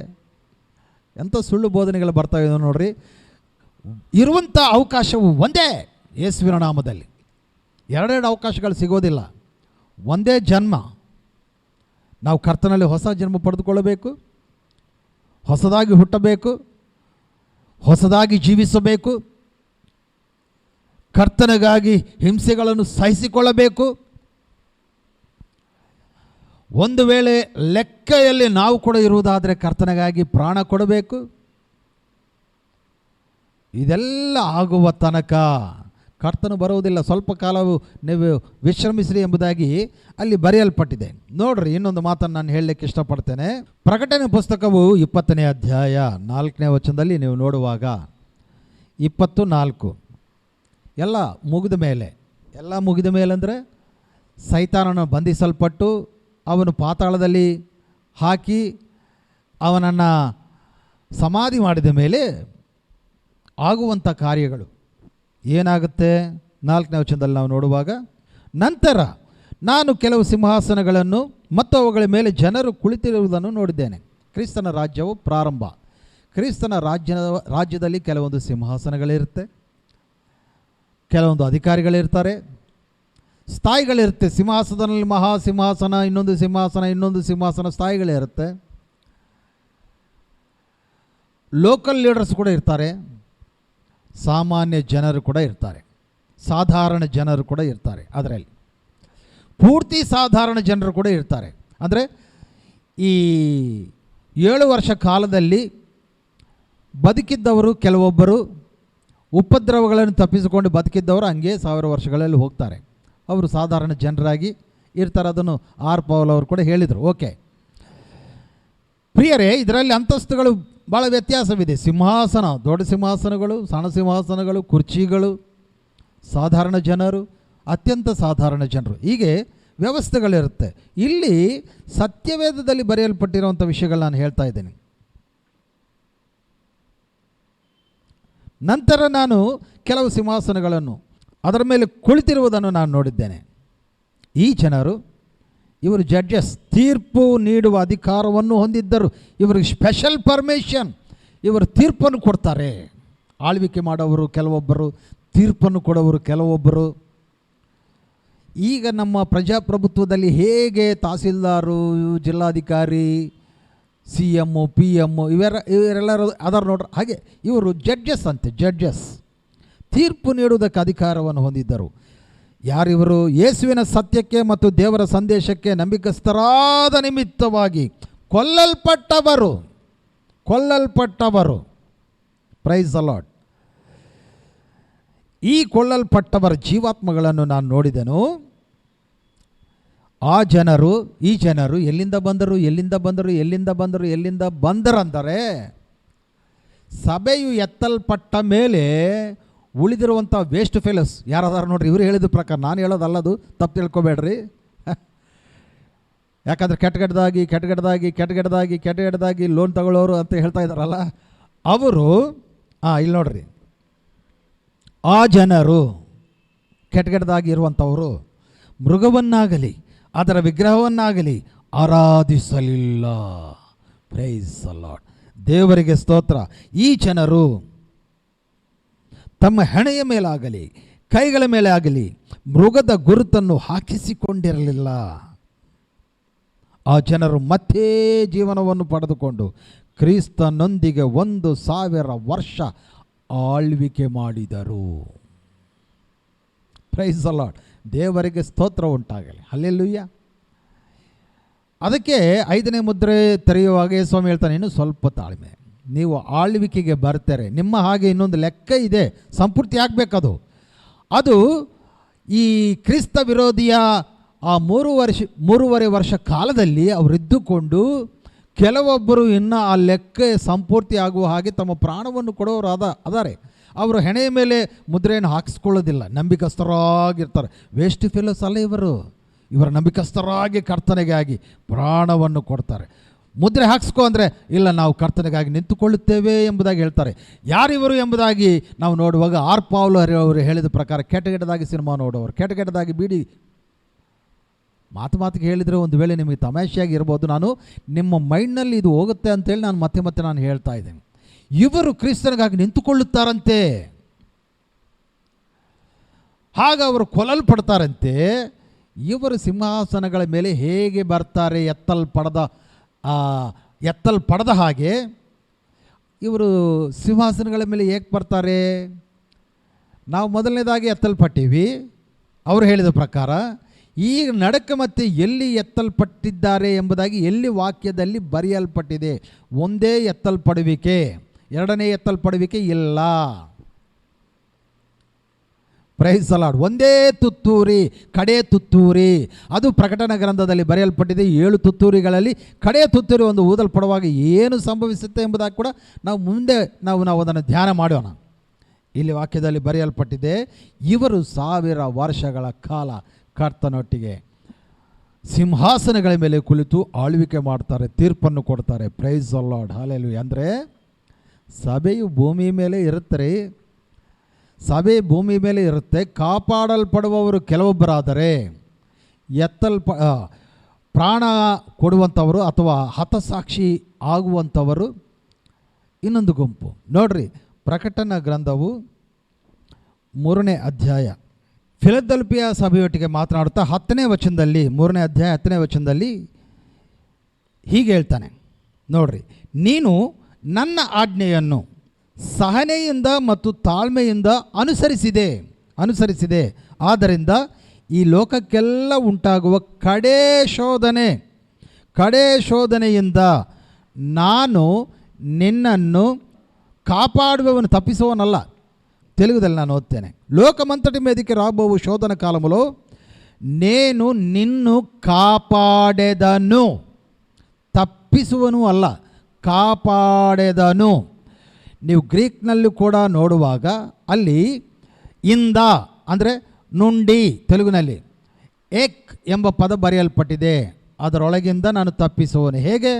ಎಂಥ ಸುಳ್ಳು ಬೋಧನೆಗಳು ಬರ್ತಾವೆ ನೋಡ್ರಿ. ಇರುವಂಥ ಅವಕಾಶವು ಒಂದೇ, ಯೇಸುವಿನ ನಾಮದಲ್ಲಿ. 2 ಅವಕಾಶಗಳು ಸಿಗೋದಿಲ್ಲ. ಒಂದೇ ಜನ್ಮ. ನಾವು ಕರ್ತನಲ್ಲಿ ಹೊಸ ಜನ್ಮ ಪಡೆದುಕೊಳ್ಳಬೇಕು, ಹೊಸದಾಗಿ ಹುಟ್ಟಬೇಕು, ಹೊಸದಾಗಿ ಜೀವಿಸಬೇಕು, ಕರ್ತನಿಗಾಗಿ ಹಿಂಸೆಗಳನ್ನು ಸಹಿಸಿಕೊಳ್ಳಬೇಕು. ಒಂದು ವೇಳೆ ಲೆಕ್ಕೆಯಲ್ಲಿ ನಾವು ಕೂಡ ಇರುವುದಾದರೆ ಕರ್ತನಿಗಾಗಿ ಪ್ರಾಣ ಕೊಡಬೇಕು. ಇದೆಲ್ಲ ಆಗುವ ತನಕ ಕರ್ತನು ಬರುವುದಿಲ್ಲ. ಸ್ವಲ್ಪ ಕಾಲವು ನೀವು ವಿಶ್ರಮಿಸಿರಿ ಎಂಬುದಾಗಿ ಅಲ್ಲಿ ಬರೆಯಲ್ಪಟ್ಟಿದೆ. ನೋಡ್ರಿ, ಇನ್ನೊಂದು ಮಾತನ್ನು ನಾನು ಹೇಳಲಿಕ್ಕೆ ಇಷ್ಟಪಡ್ತೇನೆ. ಪ್ರಕಟಣೆ ಪುಸ್ತಕವು 20ನೇ ಅಧ್ಯಾಯ 4ನೇ ವಚನದಲ್ಲಿ ನೀವು ನೋಡುವಾಗ 24 ಎಲ್ಲ ಮುಗಿದ ಮೇಲೆ ಅಂದರೆ ಸೈತಾನನು ಬಂಧಿಸಲ್ಪಟ್ಟು ಅವನು ಪಾತಾಳದಲ್ಲಿ ಹಾಕಿ ಅವನನ್ನು ಸಮಾಧಿ ಮಾಡಿದ ಮೇಲೆ ಆಗುವಂಥ ಕಾರ್ಯಗಳು ಏನಾಗುತ್ತೆ? 4ನೇ ವಚನದಲ್ಲಿ ನಾವು ನೋಡುವಾಗ, ನಂತರ ನಾನು ಕೆಲವು ಸಿಂಹಾಸನಗಳನ್ನು ಮತ್ತು ಅವುಗಳ ಮೇಲೆ ಜನರು ಕುಳಿತಿರುವುದನ್ನು ನೋಡಿದ್ದೇನೆ. ಕ್ರಿಸ್ತನ ರಾಜ್ಯವು ಪ್ರಾರಂಭ. ಕ್ರಿಸ್ತನ ರಾಜ್ಯದಲ್ಲಿ ಕೆಲವೊಂದು ಸಿಂಹಾಸನಗಳಿರುತ್ತೆ, ಕೆಲವೊಂದು ಅಧಿಕಾರಿಗಳಿರ್ತಾರೆ, ಸ್ಥಾಯಿಗಳಿರುತ್ತೆ. ಸಿಂಹಾಸನದಲ್ಲಿ ಮಹಾಸಿಂಹಾಸನ, ಇನ್ನೊಂದು ಸಿಂಹಾಸನ ಸ್ಥಾಯಿಗಳಿರುತ್ತೆ. ಲೋಕಲ್ ಲೀಡರ್ಸ್ ಕೂಡ ಇರ್ತಾರೆ, ಸಾಮಾನ್ಯ ಜನರು ಕೂಡ ಇರ್ತಾರೆ, ಸಾಧಾರಣ ಜನರು ಕೂಡ ಇರ್ತಾರೆ. ಅದರಲ್ಲಿ ಪೂರ್ತಿ ಸಾಧಾರಣ ಜನರು ಕೂಡ ಇರ್ತಾರೆ. ಅಂದರೆ ಈ 7 ವರ್ಷ ಕಾಲದಲ್ಲಿ ಬದುಕಿದ್ದವರು ಕೆಲವೊಬ್ಬರು, ಉಪದ್ರವಗಳನ್ನು ತಪ್ಪಿಸಿಕೊಂಡು ಬದುಕಿದ್ದವರು ಹಂಗೆ 1000 ವರ್ಷಗಳಲ್ಲಿ ಹೋಗ್ತಾರೆ. ಅವರು ಸಾಧಾರಣ ಜನರಾಗಿ ಇರ್ತಾರೆ. ಅದನ್ನು ಆರ್ ಪೌಲ್ ಅವರು ಕೂಡ ಹೇಳಿದರು. ಓಕೆ ಪ್ರಿಯರೇ, ಇದರಲ್ಲಿ ಅಂತಸ್ತುಗಳು ಭಾಳ ವ್ಯತ್ಯಾಸವಿದೆ. ಸಿಂಹಾಸನ, ದೊಡ್ಡ ಸಿಂಹಾಸನಗಳು, ಸಣ್ಣ ಸಿಂಹಾಸನಗಳು, ಕುರ್ಚಿಗಳು, ಸಾಧಾರಣ ಜನರು, ಅತ್ಯಂತ ಸಾಧಾರಣ ಜನರು, ಹೀಗೆ ವ್ಯವಸ್ಥೆಗಳಿರುತ್ತೆ. ಇಲ್ಲಿ ಸತ್ಯವೇದದಲ್ಲಿ ಬರೆಯಲ್ಪಟ್ಟಿರುವಂಥ ವಿಷಯಗಳು ನಾನು ಹೇಳ್ತಾ ಇದ್ದೇನೆ. ನಂತರ ನಾನು ಕೆಲವು ಸಿಂಹಾಸನಗಳನ್ನು ಅದರ ಮೇಲೆ ಕುಳಿತಿರುವುದನ್ನು ನಾನು ನೋಡಿದ್ದೇನೆ. ಈ ಜನರು, ಇವರು ಜಡ್ಜಸ್, ತೀರ್ಪು ನೀಡುವ ಅಧಿಕಾರವನ್ನು ಹೊಂದಿದ್ದರು. ಇವರಿಗೆ ಸ್ಪೆಷಲ್ ಪರ್ಮಿಷನ್, ಇವರು ತೀರ್ಪನ್ನು ಕೊಡ್ತಾರೆ. ಆಳ್ವಿಕೆ ಮಾಡೋವರು ಕೆಲವೊಬ್ಬರು, ತೀರ್ಪನ್ನು ಕೊಡೋವರು ಕೆಲವೊಬ್ಬರು. ಈಗ ನಮ್ಮ ಪ್ರಜಾಪ್ರಭುತ್ವದಲ್ಲಿ ಹೇಗೆ ತಹಸೀಲ್ದಾರು, ಜಿಲ್ಲಾಧಿಕಾರಿ, CM, PM ಇವರೆಲ್ಲರೂ ಅದಾರ ನೋಡ್ರಿ, ಹಾಗೆ ಇವರು ಜಡ್ಜಸ್ ಅಂತೆ, ಜಡ್ಜಸ್ ತೀರ್ಪು ನೀಡುವುದಕ್ಕೆ ಅಧಿಕಾರವನ್ನು ಹೊಂದಿದ್ದರು. ಯಾರಿವರು? ಯೇಸುವಿನ ಸತ್ಯಕ್ಕೆ ಮತ್ತು ದೇವರ ಸಂದೇಶಕ್ಕೆ ನಂಬಿಕಸ್ಥರಾದ ನಿಮಿತ್ತವಾಗಿ ಕೊಲ್ಲಲ್ಪಟ್ಟವರು. Price the lord. ಈ ಕೊಲ್ಲಲ್ಪಟ್ಟವರ ಜೀವಾತ್ಮಗಳನ್ನು ನಾನು ನೋಡಿದೆನು. ಈ ಜನರು ಎಲ್ಲಿಂದ ಬಂದರಂದರೆ ಸಭೆಯು ಎತ್ತಲ್ಪಟ್ಟ ಮೇಲೆ ಉಳಿದಿರುವಂಥ ವೇಸ್ಟ್ ಫೆಲೋಸ್ ಯಾರದಾರ ನೋಡ್ರಿ. ಇವರು ಹೇಳಿದ ಪ್ರಕಾರ, ನಾನು ಹೇಳೋದಲ್ಲದು, ತಪ್ಪು ತಿಳ್ಕೊಬೇಡ್ರಿ. ಯಾಕಂದರೆ ಕೆಟ್ಟಗಡ್ದಾಗಿ ಲೋನ್ ತಗೊಳ್ಳೋರು ಅಂತ ಹೇಳ್ತಾ ಇದ್ದಾರಲ್ಲ ಅವರು. ಇಲ್ಲಿ ನೋಡ್ರಿ, ಆ ಜನರು ಕೆಟ್ಟಗಡ್ದಾಗಿ ಇರುವಂಥವರು ಮೃಗವನ್ನಾಗಲಿ ಅದರ ವಿಗ್ರಹವನ್ನಾಗಲಿ ಆರಾಧಿಸಲಿಲ್ಲ. Praise the Lord. ದೇವರಿಗೆ ಸ್ತೋತ್ರ. ಈ ಜನರು ತಮ್ಮ ಹಣೆಯ ಮೇಲಾಗಲಿ ಕೈಗಳ ಮೇಲೆ ಆಗಲಿ ಮೃಗದ ಗುರುತನ್ನು ಹಾಕಿಸಿಕೊಂಡಿರಲಿಲ್ಲ. ಆ ಜನರು ಮತ್ತೆ ಜೀವನವನ್ನು ಪಡೆದುಕೊಂಡು ಕ್ರಿಸ್ತನೊಂದಿಗೆ 1000 ವರ್ಷ ಆಳ್ವಿಕೆ ಮಾಡಿದರು. Price the Lord. ದೇವರಿಗೆ ಸ್ತೋತ್ರ ಉಂಟಾಗಲಿ. ಹಲ್ಲೆಲೂಯ. ಅದಕ್ಕೆ 5ನೇ ಮುದ್ರೆ ತೆರೆಯುವಾಗ ಸ್ವಾಮಿ ಹೇಳ್ತಾನೆ, ಇನ್ನು ಸ್ವಲ್ಪ ತಾಳ್ಮೆ, ನೀವು ಆಳ್ವಿಕೆಗೆ ಬರ್ತಾರೆ. ನಿಮ್ಮ ಹಾಗೆ ಇನ್ನೊಂದು ಲೆಕ್ಕ ಇದೆ, ಸಂಪೂರ್ತಿ ಆಗಬೇಕದು. ಅದು ಈ ಕ್ರಿಸ್ತ ವಿರೋಧಿಯ ಆ 3.5 ವರ್ಷ ಕಾಲದಲ್ಲಿ ಅವರಿದ್ದುಕೊಂಡು ಕೆಲವೊಬ್ಬರು ಇನ್ನು ಆ ಲೆಕ್ಕ ಸಂಪೂರ್ತಿ ಆಗುವ ಹಾಗೆ ತಮ್ಮ ಪ್ರಾಣವನ್ನು ಕೊಡೋರು ಅದಾರೆ. ಅವರು ಹೆಣೆಯ ಮೇಲೆ ಮುದ್ರೆಯನ್ನು ಹಾಕಿಸ್ಕೊಳ್ಳೋದಿಲ್ಲ, ನಂಬಿಕಸ್ಥರಾಗಿರ್ತಾರೆ. ವೇಸ್ಟ್ ಫೆಲೋಸ್ ಅಲ್ಲ ಇವರ ನಂಬಿಕಸ್ಥರಾಗಿ ಕರ್ತನೆಗಾಗಿ ಪ್ರಾಣವನ್ನು ಕೊಡ್ತಾರೆ. ಮುದ್ರೆ ಹಾಕ್ಸ್ಕೊ ಅಂದರೆ ಇಲ್ಲ, ನಾವು ಕರ್ತನೆಗಾಗಿ ನಿಂತುಕೊಳ್ಳುತ್ತೇವೆ ಎಂಬುದಾಗಿ ಹೇಳ್ತಾರೆ. ಯಾರಿವರು ಎಂಬುದಾಗಿ ನಾವು ನೋಡುವಾಗ ಆರ್ ಪೌಲ್ ಅವರು ಹೇಳಿದ ಪ್ರಕಾರ ಕೆಟ್ಟಗೆಟ್ಟದಾಗಿ ಸಿನಿಮಾ ನೋಡೋರು, ಕೆಟ್ಟಗೆಟ್ಟದಾಗಿ ಬೀಡಿ ಮಾತಿಗೆ ಹೇಳಿದರೆ ಒಂದು ವೇಳೆ ನಿಮಗೆ ತಮಾಷೆಯಾಗಿ ಇರ್ಬೋದು. ನಾನು ನಿಮ್ಮ ಮೈಂಡ್ನಲ್ಲಿ ಇದು ಹೋಗುತ್ತೆ ಅಂತೇಳಿ ನಾನು ಮತ್ತೆ ನಾನು ಹೇಳ್ತಾ ಇದ್ದೇನೆ. ಇವರು ಕ್ರಿಸ್ತನಿಗಾಗಿ ನಿಂತುಕೊಳ್ಳುತ್ತಾರಂತೆ, ಆಗ ಅವರು ಕೊಲ್ಲಲ್ಪಡ್ತಾರಂತೆ. ಇವರು ಸಿಂಹಾಸನಗಳ ಮೇಲೆ ಹೇಗೆ ಬರ್ತಾರೆ? ಎತ್ತಲ್ಪಡದ ಹಾಗೆ ಇವರು ಸಿಂಹಾಸನಗಳ ಮೇಲೆ ಹೇಗೆ ಬರ್ತಾರೆ? ನಾವು ಮೊದಲನೇದಾಗಿ ಎತ್ತಲ್ಪಟ್ಟಿವಿ ಅವರು ಹೇಳಿದ ಪ್ರಕಾರ. ಈಗ ನಡಕ ಮತ್ತೆ ಎಲ್ಲಿ ಎತ್ತಲ್ಪಟ್ಟಿದ್ದಾರೆ ಎಂಬುದಾಗಿ ಎಲ್ಲಿ ವಾಕ್ಯದಲ್ಲಿ ಬರೆಯಲ್ಪಟ್ಟಿದೆ? ಒಂದೇ ಎತ್ತಲ್ಪಡುವಿಕೆ, ಎರಡನೇ ಎತ್ತಲ್ಪಡುವಿಕೆ ಇಲ್ಲ. Price the lord. ಒಂದೇ ತುತ್ತೂರಿ, ಕಡೆ ತುತ್ತೂರಿ. ಅದು ಪ್ರಕಟಣಾ ಗ್ರಂಥದಲ್ಲಿ ಬರೆಯಲ್ಪಟ್ಟಿದೆ. 7 ತುತ್ತೂರಿಗಳಲ್ಲಿ ಕಡೆ ತುತ್ತೂರಿ ಒಂದು ಊದಲ್ಪಡುವಾಗ ಏನು ಸಂಭವಿಸುತ್ತೆ ಎಂಬುದಾಗಿ ಕೂಡ ನಾವು ಮುಂದೆ ನಾವು ಅದನ್ನು ಧ್ಯಾನ ಮಾಡೋಣ. ಇಲ್ಲಿ ವಾಕ್ಯದಲ್ಲಿ ಬರೆಯಲ್ಪಟ್ಟಿದೆ, ಇವರು 1000 ವರ್ಷಗಳ ಕಾಲ ಕರ್ತನೊಟ್ಟಿಗೆ ಸಿಂಹಾಸನಗಳ ಮೇಲೆ ಕುಳಿತು ಆಳ್ವಿಕೆ ಮಾಡ್ತಾರೆ, ತೀರ್ಪನ್ನು ಕೊಡ್ತಾರೆ. Price the lord. ಹಲ್ಲೆಲೂಯಾ. ಅಂದರೆ ಸಭೆಯು ಭೂಮಿ ಮೇಲೆ ಇರುತ್ತೆ, ಸಭೆ ಭೂಮಿ ಮೇಲೆ ಇರುತ್ತೆ. ಕಾಪಾಡಲ್ಪಡುವವರು ಕೆಲವೊಬ್ಬರಾದರೆ ಪ್ರಾಣ ಕೊಡುವಂಥವರು ಅಥವಾ ಹತಸಾಕ್ಷಿ ಆಗುವಂಥವರು ಇನ್ನೊಂದು ಗುಂಪು. ನೋಡ್ರಿ, ಪ್ರಕಟಣಾ ಗ್ರಂಥವು 3ನೇ ಅಧ್ಯಾಯ ಫಿಲದೆಲ್ಫಿಯ ಸಭೆಯೊಟ್ಟಿಗೆ ಮಾತನಾಡುತ್ತಾ 10ನೇ ವಚನದಲ್ಲಿ, 3ನೇ ಅಧ್ಯಾಯ 10ನೇ ವಚನದಲ್ಲಿ ಹೀಗೆ ಹೇಳ್ತಾನೆ ನೋಡ್ರಿ, ನೀನು ನನ್ನ ಆಜ್ಞೆಯನ್ನು ಸಹನೆಯಿಂದ ಮತ್ತು ತಾಳ್ಮೆಯಿಂದ ಅನುಸರಿಸಿದೆ. ಆದ್ದರಿಂದ ಈ ಲೋಕಕ್ಕೆಲ್ಲ ಉಂಟಾಗುವ ಕಡೆ ಶೋಧನೆಯಿಂದ ನಾನು ನಿನ್ನನ್ನು కాపాడువను తప్పిసోనల్ల. తెలుగుದಲ್ಲಿ ನಾನು ఓద్తేనే. లోకమంతటి మీదకి రాబోవు శోధన కాలములో నేను నిన్ను కాపాడెదను. ತಪ್ಪಿಸುವನು ಅಲ್ಲ, ಕಾಪಾಡೆದನು. ನೀವು ಗ್ರೀಕ್ನಲ್ಲಿ ಕೂಡ ನೋಡುವಾಗ ಅಲ್ಲಿ ಇಂದ ಅಂದರೆ ನುಂಡಿ, ತೆಲುಗಿನಲ್ಲಿ ಏಕ್ ಎಂಬ ಪದ ಬರೆಯಲ್ಪಟ್ಟಿದೆ. ಅದರೊಳಗಿಂದ ನಾನು ತಪ್ಪಿಸುವನು. ಹೇಗೆ?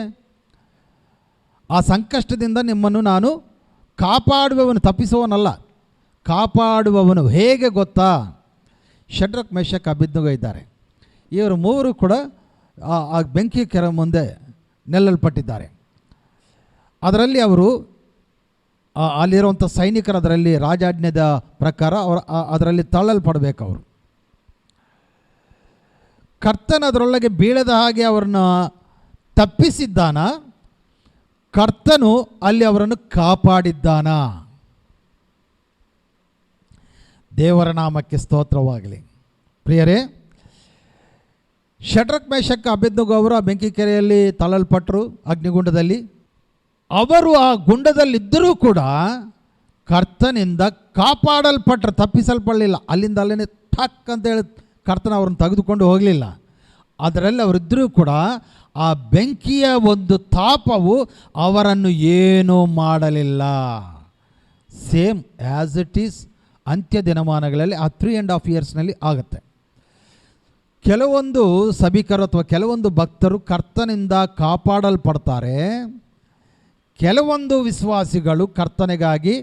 ಆ ಸಂಕಷ್ಟದಿಂದ ನಿಮ್ಮನ್ನು ನಾನು ಕಾಪಾಡುವವನು, ತಪ್ಪಿಸುವವನಲ್ಲ, ಕಾಪಾಡುವವನು. ಹೇಗೆ ಗೊತ್ತಾ? ಶಡ್ರಕ್, ಮೆಷಕ್, ಅಬೇದ್ನೆಗೋ ಇದ್ದಾರೆ. ಇವರು ಮೂವರು ಕೂಡ ಆ ಬೆಂಕಿ ಕೆರೆ ಮುಂದೆ ನೆಲ್ಲಲ್ಪಟ್ಟಿದ್ದಾರೆ. ಅದರಲ್ಲಿ ಅವರು ಅಲ್ಲಿರುವಂಥ ಸೈನಿಕರು ಅದರಲ್ಲಿ ರಾಜಾಜ್ಞೆದ ಪ್ರಕಾರ ಅದರಲ್ಲಿ ತಳ್ಳಲ್ಪಡಬೇಕು. ಅವರು ಕರ್ತನ ಅದರೊಳಗೆ ಬೀಳದ ಹಾಗೆ ಅವರನ್ನ ತಪ್ಪಿಸಿದ್ದಾನ, ಕರ್ತನು ಅಲ್ಲಿ ಅವರನ್ನು ಕಾಪಾಡಿದ್ದಾನ. ದೇವರ ನಾಮಕ್ಕೆ ಸ್ತೋತ್ರವಾಗಲಿ. ಪ್ರಿಯರೇ, ಶಡ್ರಕ್ ಮೇಷಕ್ ಅಬೇದ್ನೆಗೋ ಅವರು ಆ ಬೆಂಕಿ ಕೆರೆಯಲ್ಲಿ ತಳ್ಳಲ್ಪಟ್ಟರು, ಅಗ್ನಿಗುಂಡದಲ್ಲಿ. ಅವರು ಆ ಗುಂಡದಲ್ಲಿದ್ದರೂ ಕೂಡ ಕರ್ತನಿಂದ ಕಾಪಾಡಲ್ಪಟ್ಟರು, ತಪ್ಪಿಸಲ್ಪಡಲಿಲ್ಲ. ಅಲ್ಲಿಂದ ಅಲ್ಲೇ ಠಕ್ ಅಂತೇಳಿ ಕರ್ತನ ಅವ್ರನ್ನ ತೆಗೆದುಕೊಂಡು ಹೋಗಲಿಲ್ಲ. ಅದರಲ್ಲಿ ಅವರಿದ್ದರೂ ಕೂಡ ಆ ಬೆಂಕಿಯ ಒಂದು ತಾಪವು ಅವರನ್ನು ಏನೂ ಮಾಡಲಿಲ್ಲ. ಸೇಮ್ ಆ್ಯಸ್ ಇಟ್ ಈಸ್ ಅಂತ್ಯ ದಿನಮಾನಗಳಲ್ಲಿ ಆ 3.5 ಇಯರ್ಸ್ನಲ್ಲಿ ಆಗುತ್ತೆ. ಕೆಲವೊಂದು ಸಭಿಕರು ಅಥವಾ ಕೆಲವೊಂದು ಭಕ್ತರು ಕರ್ತನಿಂದ ಕಾಪಾಡಲ್ಪಡ್ತಾರೆ, ಕೆಲವೊಂದು ವಿಶ್ವಾಸಿಗಳು ಕರ್ತನಿಗಾಗಿ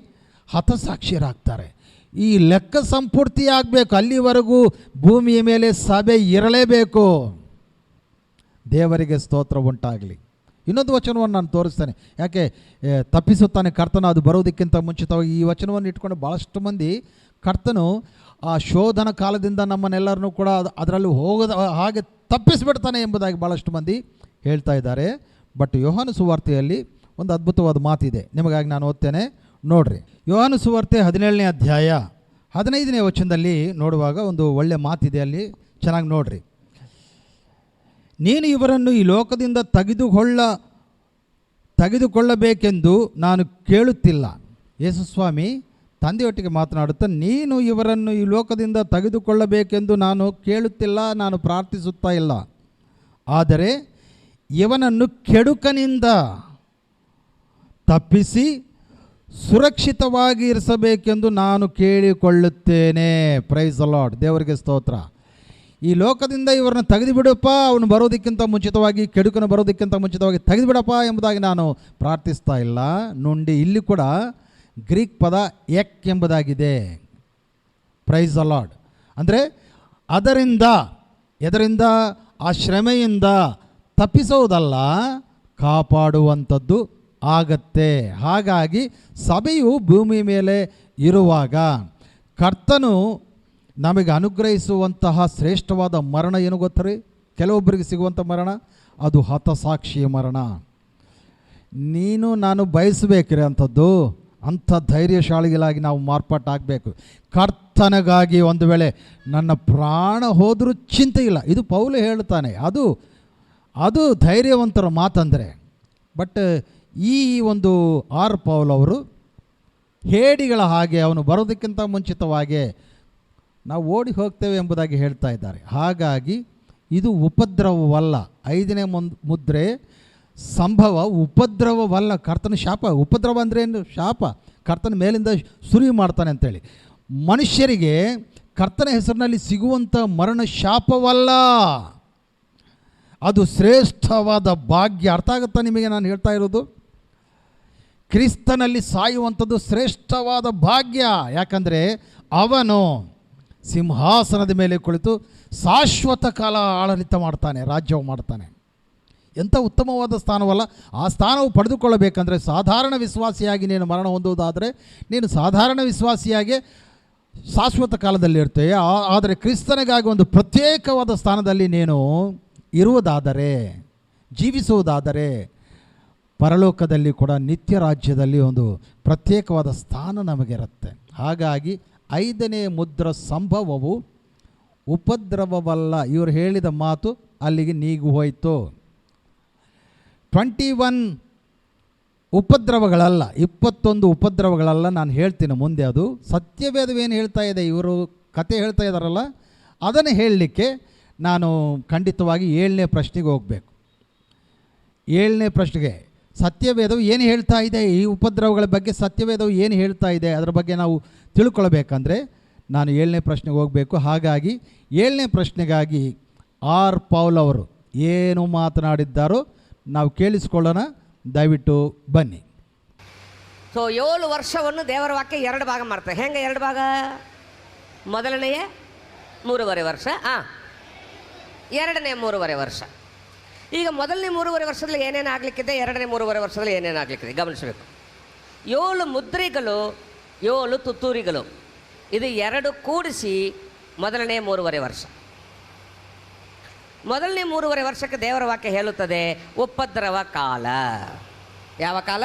ಹತಸಾಕ್ಷಿಯರಾಗ್ತಾರೆ. ಈ ಲೆಕ್ಕ ಸಂಪೂರ್ತಿ ಆಗಬೇಕು, ಅಲ್ಲಿವರೆಗೂ ಭೂಮಿಯ ಮೇಲೆ ಸಭೆ ಇರಲೇಬೇಕು. ದೇವರಿಗೆ ಸ್ತೋತ್ರ ಉಂಟಾಗಲಿ. ಇನ್ನೊಂದು ವಚನವನ್ನು ನಾನು ತೋರಿಸ್ತೇನೆ, ಯಾಕೆ ತಪ್ಪಿಸುತ್ತಾನೆ ಕರ್ತನ, ಅದು ಬರೋದಕ್ಕಿಂತ ಮುಂಚಿತವಾಗಿ ಈ ವಚನವನ್ನು ಇಟ್ಕೊಂಡು ಭಾಳಷ್ಟು ಮಂದಿ ಕರ್ತನು ಆ ಶೋಧನ ಕಾಲದಿಂದ ನಮ್ಮನ್ನೆಲ್ಲರನ್ನೂ ಕೂಡ ಅದರಲ್ಲಿ ಹೋಗದ ಹಾಗೆ ತಪ್ಪಿಸಿಬಿಡ್ತಾನೆ ಎಂಬುದಾಗಿ ಭಾಳಷ್ಟು ಮಂದಿ ಹೇಳ್ತಾ ಇದ್ದಾರೆ. ಬಟ್ ಯೋಹಾನ ಸುವಾರ್ತೆಯಲ್ಲಿ ಒಂದು ಅದ್ಭುತವಾದ ಮಾತಿದೆ, ನಿಮಗಾಗಿ ನಾನು ಓದ್ತೇನೆ, ನೋಡ್ರಿ. ಯೋಹಾನ ಸುವಾರ್ತೆ 17ನೇ ಅಧ್ಯಾಯ 15ನೇ ವಚನದಲ್ಲಿ ನೋಡುವಾಗ ಒಂದು ಒಳ್ಳೆ ಮಾತಿದೆ, ಅಲ್ಲಿ ಚೆನ್ನಾಗಿ ನೋಡ್ರಿ. ನೀನು ಇವರನ್ನು ಈ ಲೋಕದಿಂದ ತೆಗೆದುಕೊಳ್ಳಬೇಕೆಂದು ನಾನು ಕೇಳುತ್ತಿಲ್ಲ. ಯೇಸುಸ್ವಾಮಿ ತಂದೆಯೊಟ್ಟಿಗೆ ಮಾತನಾಡುತ್ತಾ, ನೀನು ಇವರನ್ನು ಈ ಲೋಕದಿಂದ ತೆಗೆದುಕೊಳ್ಳಬೇಕೆಂದು ನಾನು ಕೇಳುತ್ತಿಲ್ಲ, ನಾನು ಪ್ರಾರ್ಥಿಸುತ್ತಾ ಇಲ್ಲ. ಆದರೆ ಇವನನ್ನು ಕೆಡುಕನಿಂದ ತಪ್ಪಿಸಿ ಸುರಕ್ಷಿತವಾಗಿ ಇರಿಸಬೇಕೆಂದು ನಾನು ಕೇಳಿಕೊಳ್ಳುತ್ತೇನೆ. Price the Lord. ದೇವರಿಗೆ ಸ್ತೋತ್ರ. ಈ ಲೋಕದಿಂದ ಇವರನ್ನು ತೆಗೆದುಬಿಡಪ್ಪ, ಅವನು ಬರೋದಕ್ಕಿಂತ ಮುಂಚಿತವಾಗಿ, ಕೆಡುಕನು ಬರೋದಕ್ಕಿಂತ ಮುಂಚಿತವಾಗಿ ತೆಗೆದುಬಿಡಪ್ಪ ಎಂಬುದಾಗಿ ನಾನು ಪ್ರಾರ್ಥಿಸ್ತಾ ಇಲ್ಲ. ನುಂಡಿ ಇಲ್ಲಿ ಕೂಡ ಗ್ರೀಕ್ ಪದ ಎಕ್ ಎಂಬುದಾಗಿದೆ. Price the lord. ಅಂದರೆ ಎದರಿಂದ ಆ ಶ್ರಮೆಯಿಂದ ತಪ್ಪಿಸೋದಲ್ಲ, ಕಾಪಾಡುವಂಥದ್ದು ಆಗತ್ತೆ. ಹಾಗಾಗಿ ಸಭೆಯು ಭೂಮಿ ಮೇಲೆ ಇರುವಾಗ ಕರ್ತನು ನಮಗೆ ಅನುಗ್ರಹಿಸುವಂತಹ ಶ್ರೇಷ್ಠವಾದ ಮರಣ ಏನು ಗೊತ್ತರಿ? ಕೆಲವೊಬ್ಬರಿಗೆ ಸಿಗುವಂಥ ಮರಣ ಅದು ಹತಸಾಕ್ಷಿಯ ಮರಣ. ನೀನು ನಾನು ಬಯಸಬೇಕ್ರಿ ಅಂಥದ್ದು. ಅಂಥ ಧೈರ್ಯಶಾಲಿಗಳಾಗಿ ನಾವು ಮಾರ್ಪಾಟಾಗಬೇಕು. ಕರ್ತನಿಗಾಗಿ ಒಂದು ವೇಳೆ ನನ್ನ ಪ್ರಾಣ ಹೋದರೂ ಚಿಂತೆ ಇಲ್ಲ, ಇದು ಪೌಲು ಹೇಳ್ತಾನೆ. ಅದು ಧೈರ್ಯವಂತರ ಮಾತಂದರೆ. ಬಟ್ ಈ ಒಂದು ಪೌಲ್ ಅವರು ಹೇಡಿಗಳ ಹಾಗೆ ಅವನು ಬರೋದಕ್ಕಿಂತ ಮುಂಚಿತವಾಗಿ ನಾವು ಓಡಿ ಹೋಗ್ತೇವೆ ಎಂಬುದಾಗಿ ಹೇಳ್ತಾ ಇದ್ದಾರೆ. ಹಾಗಾಗಿ ಇದು ಉಪದ್ರವವಲ್ಲ. 5ನೇ ಮುದ್ರೆ ಸಂಭವ ಉಪದ್ರವವಲ್ಲ. ಕರ್ತನ ಶಾಪ. ಉಪದ್ರವ ಅಂದರೆ ಏನು? ಶಾಪ. ಕರ್ತನ ಮೇಲಿಂದ ಸುರಿ ಮಾಡ್ತಾನೆ ಅಂತೇಳಿ. ಮನುಷ್ಯರಿಗೆ ಕರ್ತನ ಹೆಸರಿನಲ್ಲಿ ಸಿಗುವಂಥ ಮರಣ ಶಾಪವಲ್ಲ, ಅದು ಶ್ರೇಷ್ಠವಾದ ಭಾಗ್ಯ. ಅರ್ಥ ಆಗುತ್ತಾ ನಿಮಗೆ ನಾನು ಹೇಳ್ತಾ ಇರೋದು? ಕ್ರಿಸ್ತನಲ್ಲಿ ಸಾಯುವಂಥದ್ದು ಶ್ರೇಷ್ಠವಾದ ಭಾಗ್ಯ. ಯಾಕಂದರೆ ಅವನು ಸಿಂಹಾಸನದ ಮೇಲೆ ಕುಳಿತು ಶಾಶ್ವತ ಕಾಲ ಆಡಳಿತ ಮಾಡ್ತಾನೆ, ರಾಜ್ಯವು ಮಾಡ್ತಾನೆ. ಎಂಥ ಉತ್ತಮವಾದ ಸ್ಥಾನವಲ್ಲ. ಆ ಸ್ಥಾನವು ಪಡೆದುಕೊಳ್ಳಬೇಕಂದ್ರೆ ಸಾಧಾರಣ ವಿಶ್ವಾಸಿಯಾಗಿ ನೀನು ಮರಣ ಹೊಂದುವುದಾದರೆ ನೀನು ಸಾಧಾರಣ ವಿಶ್ವಾಸಿಯಾಗಿ ಶಾಶ್ವತ ಕಾಲದಲ್ಲಿ ಇರ್ತೇವೆ. ಆದರೆ ಕ್ರಿಸ್ತನಿಗಾಗಿ ಒಂದು ಪ್ರತ್ಯೇಕವಾದ ಸ್ಥಾನದಲ್ಲಿ ನೀನು ಇರುವುದಾದರೆ, ಜೀವಿಸುವುದಾದರೆ, ಪರಲೋಕದಲ್ಲಿ ಕೂಡ ನಿತ್ಯ ರಾಜ್ಯದಲ್ಲಿ ಒಂದು ಪ್ರತ್ಯೇಕವಾದ ಸ್ಥಾನ ನಮಗಿರುತ್ತೆ. ಹಾಗಾಗಿ 5ನೇ ಮುದ್ರ ಸಂಭವವು ಉಪದ್ರವವಲ್ಲ. ಇವರು ಹೇಳಿದ ಮಾತು ಅಲ್ಲಿಗೆ ನೀಗು ಹೋಯಿತು. 21 ಉಪದ್ರವಗಳಲ್ಲ, 21 ಉಪದ್ರವಗಳಲ್ಲ. ನಾನು ಹೇಳ್ತೀನಿ ಮುಂದೆ. ಅದು ಸತ್ಯವೇದವೇನು ಹೇಳ್ತಾ ಇದೆ, ಇವರು ಕತೆ ಹೇಳ್ತಾ ಇದ್ದಾರಲ್ಲ, ಅದನ್ನು ಹೇಳಲಿಕ್ಕೆ ನಾನು ಖಂಡಿತವಾಗಿ 7ನೇ ಪ್ರಶ್ನೆಗೆ ಹೋಗಬೇಕು. 7ನೇ ಪ್ರಶ್ನೆಗೆ ಸತ್ಯವೇದವು ಏನು ಹೇಳ್ತಾ ಇದೆ, ಈ ಉಪದ್ರವಗಳ ಬಗ್ಗೆ ಸತ್ಯವೇದವು ಏನು ಹೇಳ್ತಾ ಇದೆ, ಅದರ ಬಗ್ಗೆ ನಾವು ತಿಳ್ಕೊಳ್ಬೇಕಂದ್ರೆ ನಾನು 7ನೇ ಪ್ರಶ್ನೆಗೆ ಹೋಗಬೇಕು. ಹಾಗಾಗಿ 7ನೇ ಪ್ರಶ್ನೆಗಾಗಿ ಪೌಲ್ ಅವರು ಏನು ಮಾತನಾಡಿದ್ದಾರೋ ನಾವು ಕೇಳಿಸ್ಕೊಳ್ಳೋಣ. ದಯವಿಟ್ಟು ಬನ್ನಿ. ಸೊ 7 ವರ್ಷವನ್ನು ದೇವರ ವಾಕ್ಯ 2 ಭಾಗ ಮಾಡ್ತಾರೆ. ಹೆಂಗೆ 2 ಭಾಗ? ಮೊದಲನೆಯ 3.5 ವರ್ಷ, 2ನೇ 3.5 ವರ್ಷ. ಈಗ ಮೊದಲನೇ 3.5 ವರ್ಷದಲ್ಲಿ ಏನೇನು ಆಗಲಿಕ್ಕಿದೆ, 2ನೇ 3.5 ವರ್ಷದಲ್ಲಿ ಏನೇನು ಆಗಲಿಕ್ಕಿದೆ ಗಮನಿಸಬೇಕು. 7 ಮುದ್ರೆಗಳು, 7 ತುತ್ತೂರಿಗಳು, ಇದು 2 ಕೂಡಿಸಿ ಮೊದಲನೇ 3.5 ವರ್ಷ. ಮೊದಲನೇ 3.5 ವರ್ಷಕ್ಕೆ ದೇವರ ವಾಕ್ಯ ಹೇಳುತ್ತದೆ ಉಪದ್ರವ ಕಾಲ. ಯಾವ ಕಾಲ?